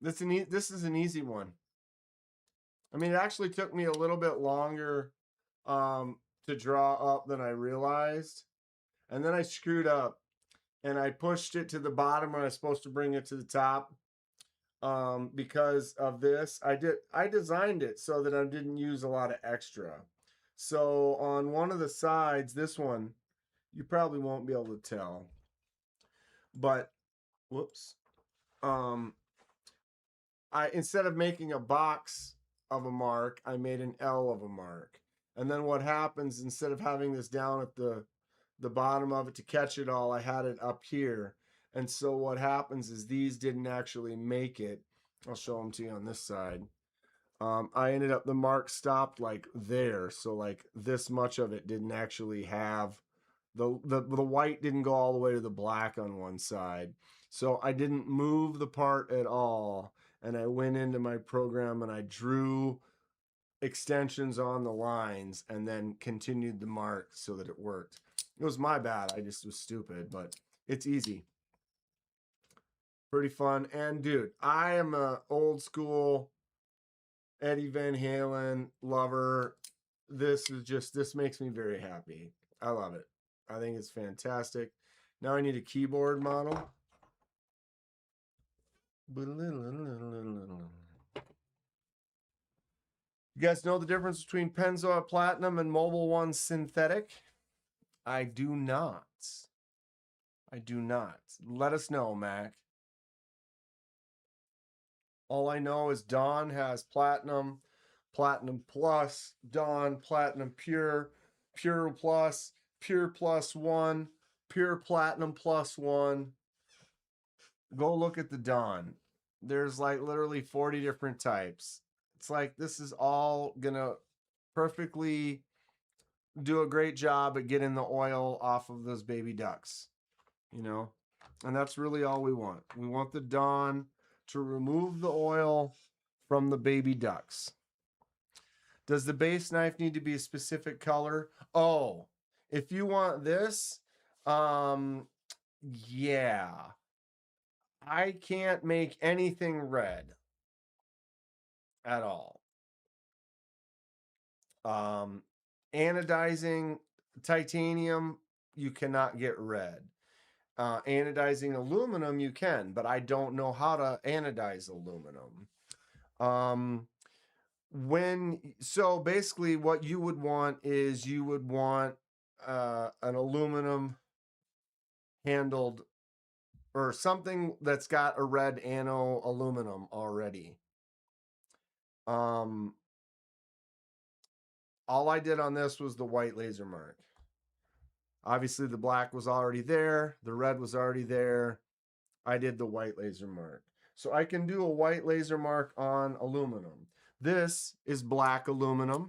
This is an easy one. I mean, it actually took me a little bit longer to draw up than I realized. And then I screwed up and I pushed it to the bottom when I was supposed to bring it to the top. Because of this, I designed it so that I didn't use a lot of extra. So on one of the sides, this one, you probably won't be able to tell. But whoops. I instead of making a box of a mark, I made an L of a mark. And then what happens, instead of having this down at the bottom of it to catch it all, I had it up here. And so what happens is these didn't actually make it. I'll show them to you on this side. I ended up, the mark stopped like there. So like this much of it didn't actually have, the white didn't go all the way to the black on one side. So I didn't move the part at all. And I went into my program and I drew extensions on the lines and then continued the mark so that it worked. It was my bad. I just was stupid, but it's easy. Pretty fun. And dude, I am a old school Eddie Van Halen lover. This makes me very happy. I love it. I think it's fantastic. Now I need a keyboard model. You guys know the difference between Pennzoil Platinum and Mobil One Synthetic? I do not. I do not. Let us know, Mac. All I know is Dawn has Platinum, Platinum Plus, Dawn, Platinum Pure, Pure Plus, Pure Plus One, Pure Platinum Plus One. Go look at the Dawn. There's like literally 40 different types. It's like this is all gonna perfectly do a great job at getting the oil off of those baby ducks, you know? And that's really all we want. We want the Dawn to remove the oil from the baby ducks. Does the base knife need to be a specific color? Oh, if you want this, yeah, I can't make anything red at all. Anodizing titanium, you cannot get red. Anodizing aluminum, you can, but I don't know how to anodize aluminum. So basically what you would want is you would want an aluminum handled or something that's got a red ano aluminum already. All I did on this was the white laser mark. Obviously the black was already there, the red was already there. I did the white laser mark. So I can do a white laser mark on aluminum. This is black aluminum.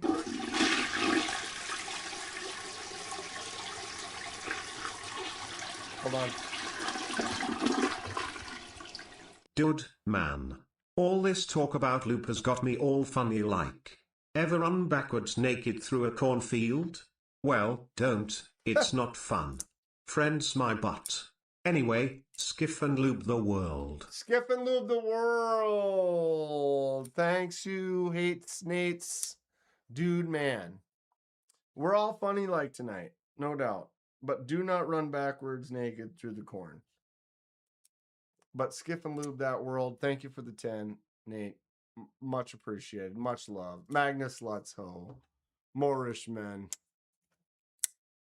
Hold on. Dude, man. All this talk about loop has got me all funny like. Ever run backwards naked through a cornfield? Well, don't, it's not fun. Friends my butt. Anyway, skiff and lube the world. Skiff and lube the world. Thanks, you hates Nate's dude man. We're all funny like tonight, no doubt. But do not run backwards naked through the corn. But skiff and lube that world. Thank you for the 10, Nate. Much appreciated. Much love. Magnus Let's Ho. Moorish men.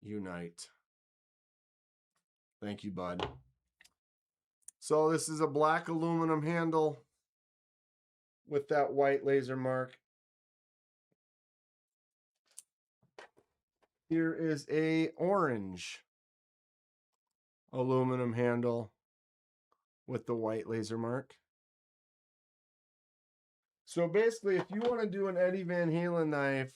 Unite. Thank you, bud. So this is a black aluminum handle with that white laser mark. Here is a orange aluminum handle with the white laser mark. So basically, if you want to do an Eddie Van Halen knife,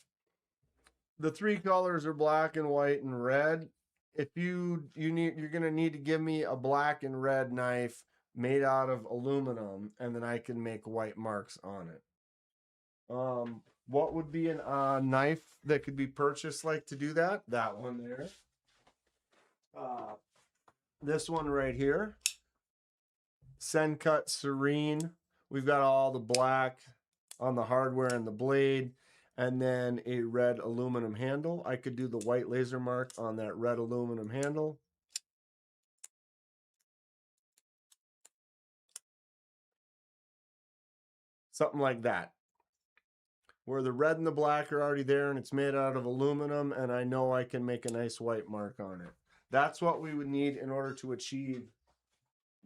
the three colors are black and white and red. If you're gonna need to give me a black and red knife made out of aluminum, and then I can make white marks on it. What would be a knife that could be purchased like to do that? That one there. This one right here. Sencut Serene. We've got all the black on the hardware and the blade, and then a red aluminum handle. I could do the white laser mark on that red aluminum handle. Something like that, where the red and the black are already there and it's made out of aluminum, and I know I can make a nice white mark on it. That's what we would need in order to achieve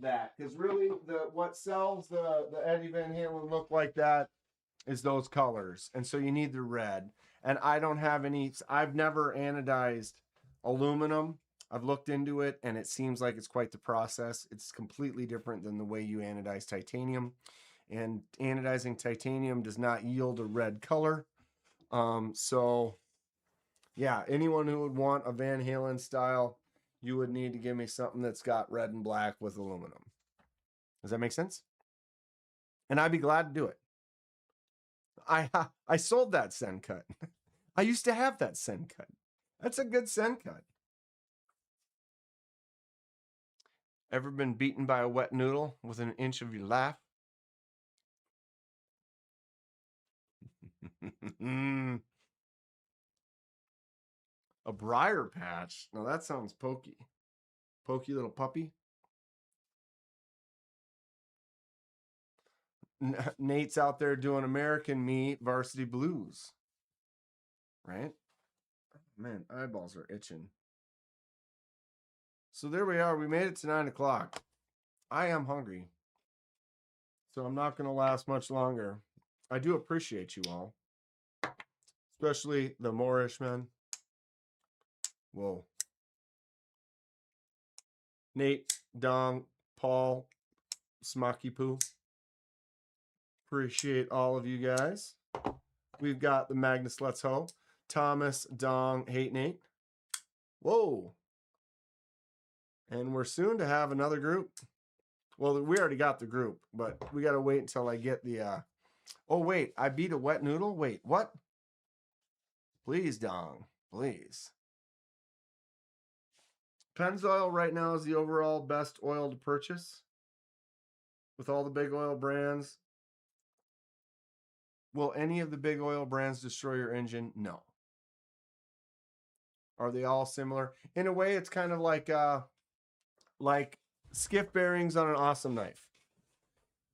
that. Because really, what sells the Eddie Van Halen look like that is those colors. And so you need the red. And I don't have any, I've never anodized aluminum. I've looked into it, and it seems like it's quite the process. It's completely different than the way you anodize titanium. And anodizing titanium does not yield a red color. So yeah, anyone who would want a Van Halen style, you would need to give me something that's got red and black with aluminum. Does that make sense? And I'd be glad to do it. I sold that Sencut. I used to have that Sencut. That's a good Sencut. Ever been beaten by a wet noodle within an inch of your laugh? A briar patch. Now that sounds pokey. Pokey little puppy. Nate's out there doing American Me Varsity Blues. Right? Man, eyeballs are itching. So there we are. We made it to 9 o'clock. I am hungry. So I'm not going to last much longer. I do appreciate you all. Especially the Moorish men. Whoa. Nate, Dong, Paul, Smocky Poo. Appreciate all of you guys. We've got the Magnus Let's Ho. Thomas, Dong, Hate Nate. Whoa. And we're soon to have another group. Well, we already got the group, but we got to wait until I get the... Oh, wait. I beat a wet noodle? Wait, what? Please, Dong. Please. Pennzoil right now is the overall best oil to purchase with all the big oil brands. Will any of the big oil brands destroy your engine? No. Are they all similar? In a way, it's kind of like skiff bearings on an awesome knife.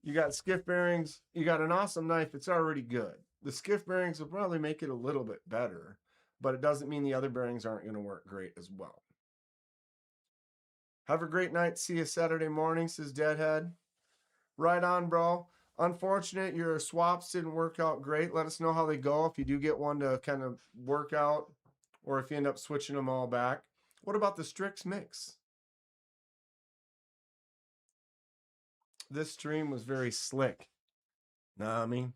You got skiff bearings, you got an awesome knife, it's already good. The skiff bearings will probably make it a little bit better, but it doesn't mean the other bearings aren't going to work great as well. Have a great night. See you Saturday morning, says Deadhead. Right on, bro. Unfortunate your swaps didn't work out great. Let us know how they go if you do get one to kind of work out or if you end up switching them all back. What about the Strix mix? This stream was very slick. Know what I mean?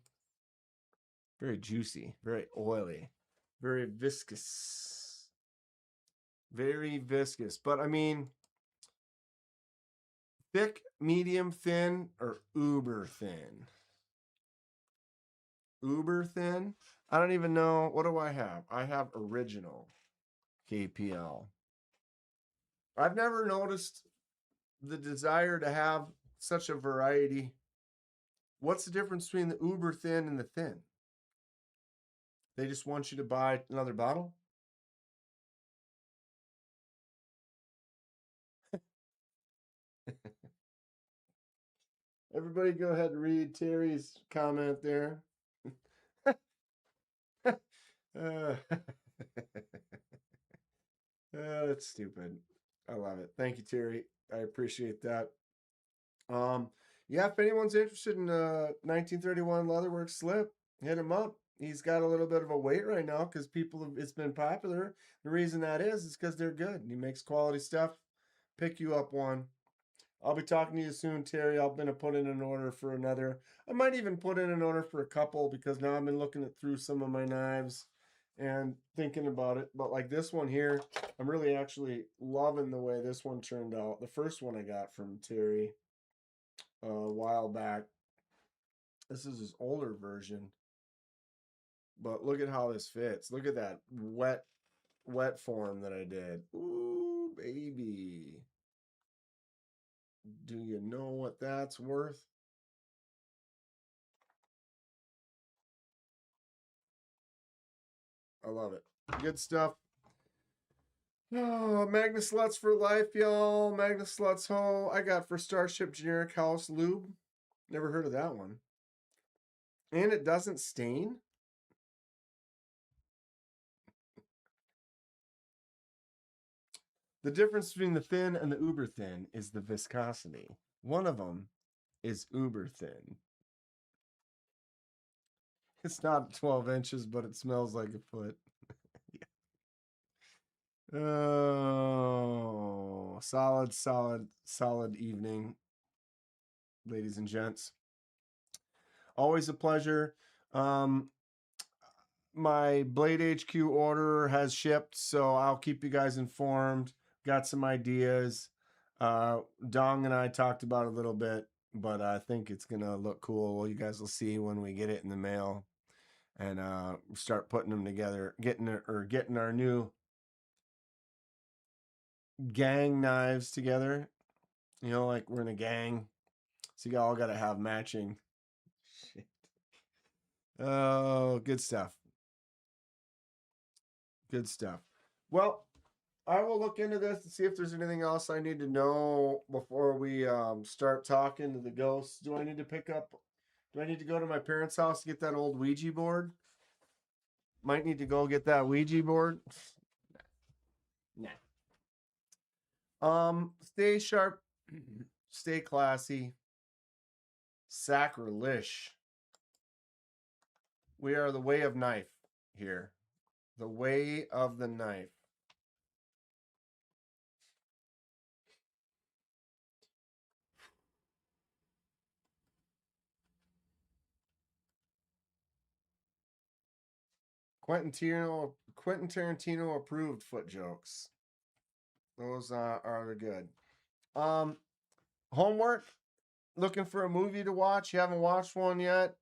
Very juicy, very oily, very viscous. Very viscous. But I mean, thick, medium, thin, or uber thin? Uber thin? I don't even know. What do I have? I have original KPL. I've never noticed the desire to have such a variety. What's the difference between the uber thin and the thin? They just want you to buy another bottle? Everybody go ahead and read Terry's comment there. That's stupid. I love it. Thank you, Terry. I appreciate that. Yeah, if anyone's interested in 1931 Leatherworks slip, hit him up. He's got a little bit of a wait right now because it's been popular. The reason that is because they're good. He makes quality stuff. Pick you up one. I'll be talking to you soon, Terry. I'm going to put in an order for another. I might even put in an order for a couple because now I've been looking through some of my knives and thinking about it. But like this one here, I'm really actually loving the way this one turned out. The first one I got from Terry a while back. This is his older version. But look at how this fits. Look at that wet form that I did. Ooh, baby. Do you know what that's worth? I love it. Good stuff. Oh, Magnus Sluts for life, y'all. Magnus Sluts Ho. I got for Starship Generic House Lube. Never heard of that one. And it doesn't stain. The difference between the thin and the uber thin is the viscosity. One of them is uber thin. It's not 12 inches, but it smells like a foot. Yeah. Oh, solid evening, ladies and gents. Always a pleasure. My Blade HQ order has shipped, so I'll keep you guys informed. Got some ideas. Dong and I talked about it a little bit, but I think it's gonna look cool. Well, you guys will see when we get it in the mail and start putting them together, getting our new gang knives together. You know, like we're in a gang, so you all got to have matching. Shit. Oh, good stuff. Good stuff. Well, I will look into this and see if there's anything else I need to know before we start talking to the ghosts. Do I need to go to my parents' house to get that old Ouija board? Might need to go get that Ouija board. Nah. Stay sharp, stay classy. Sacrilege. We are the way of knife here. The way of the knife. Quentin Tarantino approved foot jokes. Those are good. Homework. Looking for a movie to watch. You haven't watched one yet.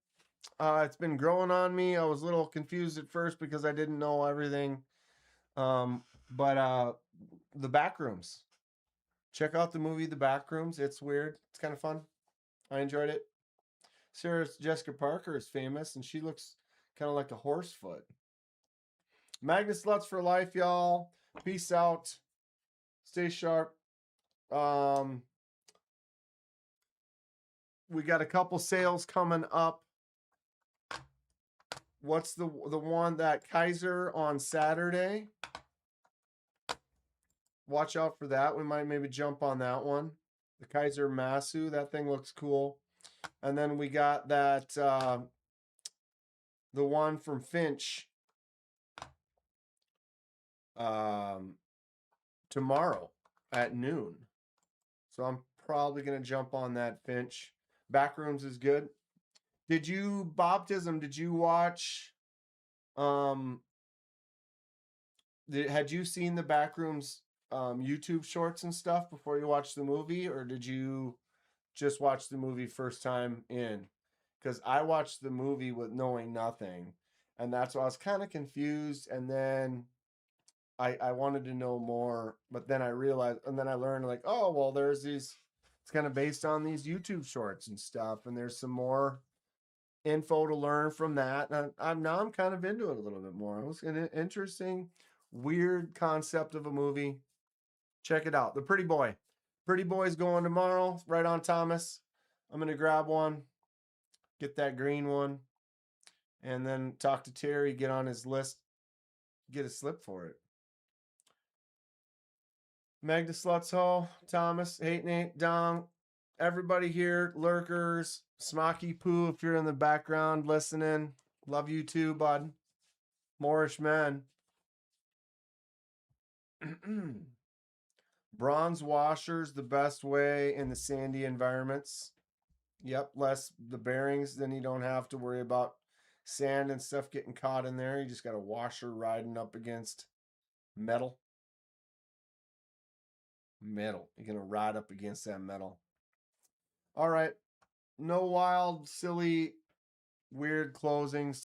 It's been growing on me. I was a little confused at first because I didn't know everything. But The Backrooms. Check out the movie The Backrooms. It's weird. It's kind of fun. I enjoyed it. Sarah Jessica Parker is famous, and she looks kind of like a horse foot. Magnet sluts for life, y'all. Peace out. Stay sharp. We got a couple sales coming up. What's the one that Kizer on Saturday? Watch out for that. We might maybe jump on that one. The Kizer Masu. That thing looks cool. And then we got that the one from Finch tomorrow at noon. So I'm probably gonna jump on that Finch. Backrooms is good. Did you Baptism? Did you watch? Had you seen the Backrooms YouTube shorts and stuff before you watched the movie, or did you just watch the movie first time in? Because I watched the movie with knowing nothing, and that's why I was kind of confused. And then I wanted to know more, but then I realized, and then I learned like, oh well, there's these. It's kind of based on these YouTube shorts and stuff, and there's some more info to learn from that. And I'm kind of into it a little bit more. It was an interesting, weird concept of a movie. Check it out. The Pretty Boy. Pretty Boy's going tomorrow, right on Thomas. I'm gonna grab one, get that green one, and then talk to Terry, get on his list, get a slip for it. Magda Slutshaw, Thomas, Hate Nate, Dong, everybody here, lurkers, Smoky Poo, if you're in the background listening, love you too, bud. Moorish men. Bronze washers, the best way in the sandy environments. Yep, less the bearings, then you don't have to worry about sand and stuff getting caught in there. You just got a washer riding up against metal. Metal. You're going to ride up against that metal. All right. No wild, silly, weird closings.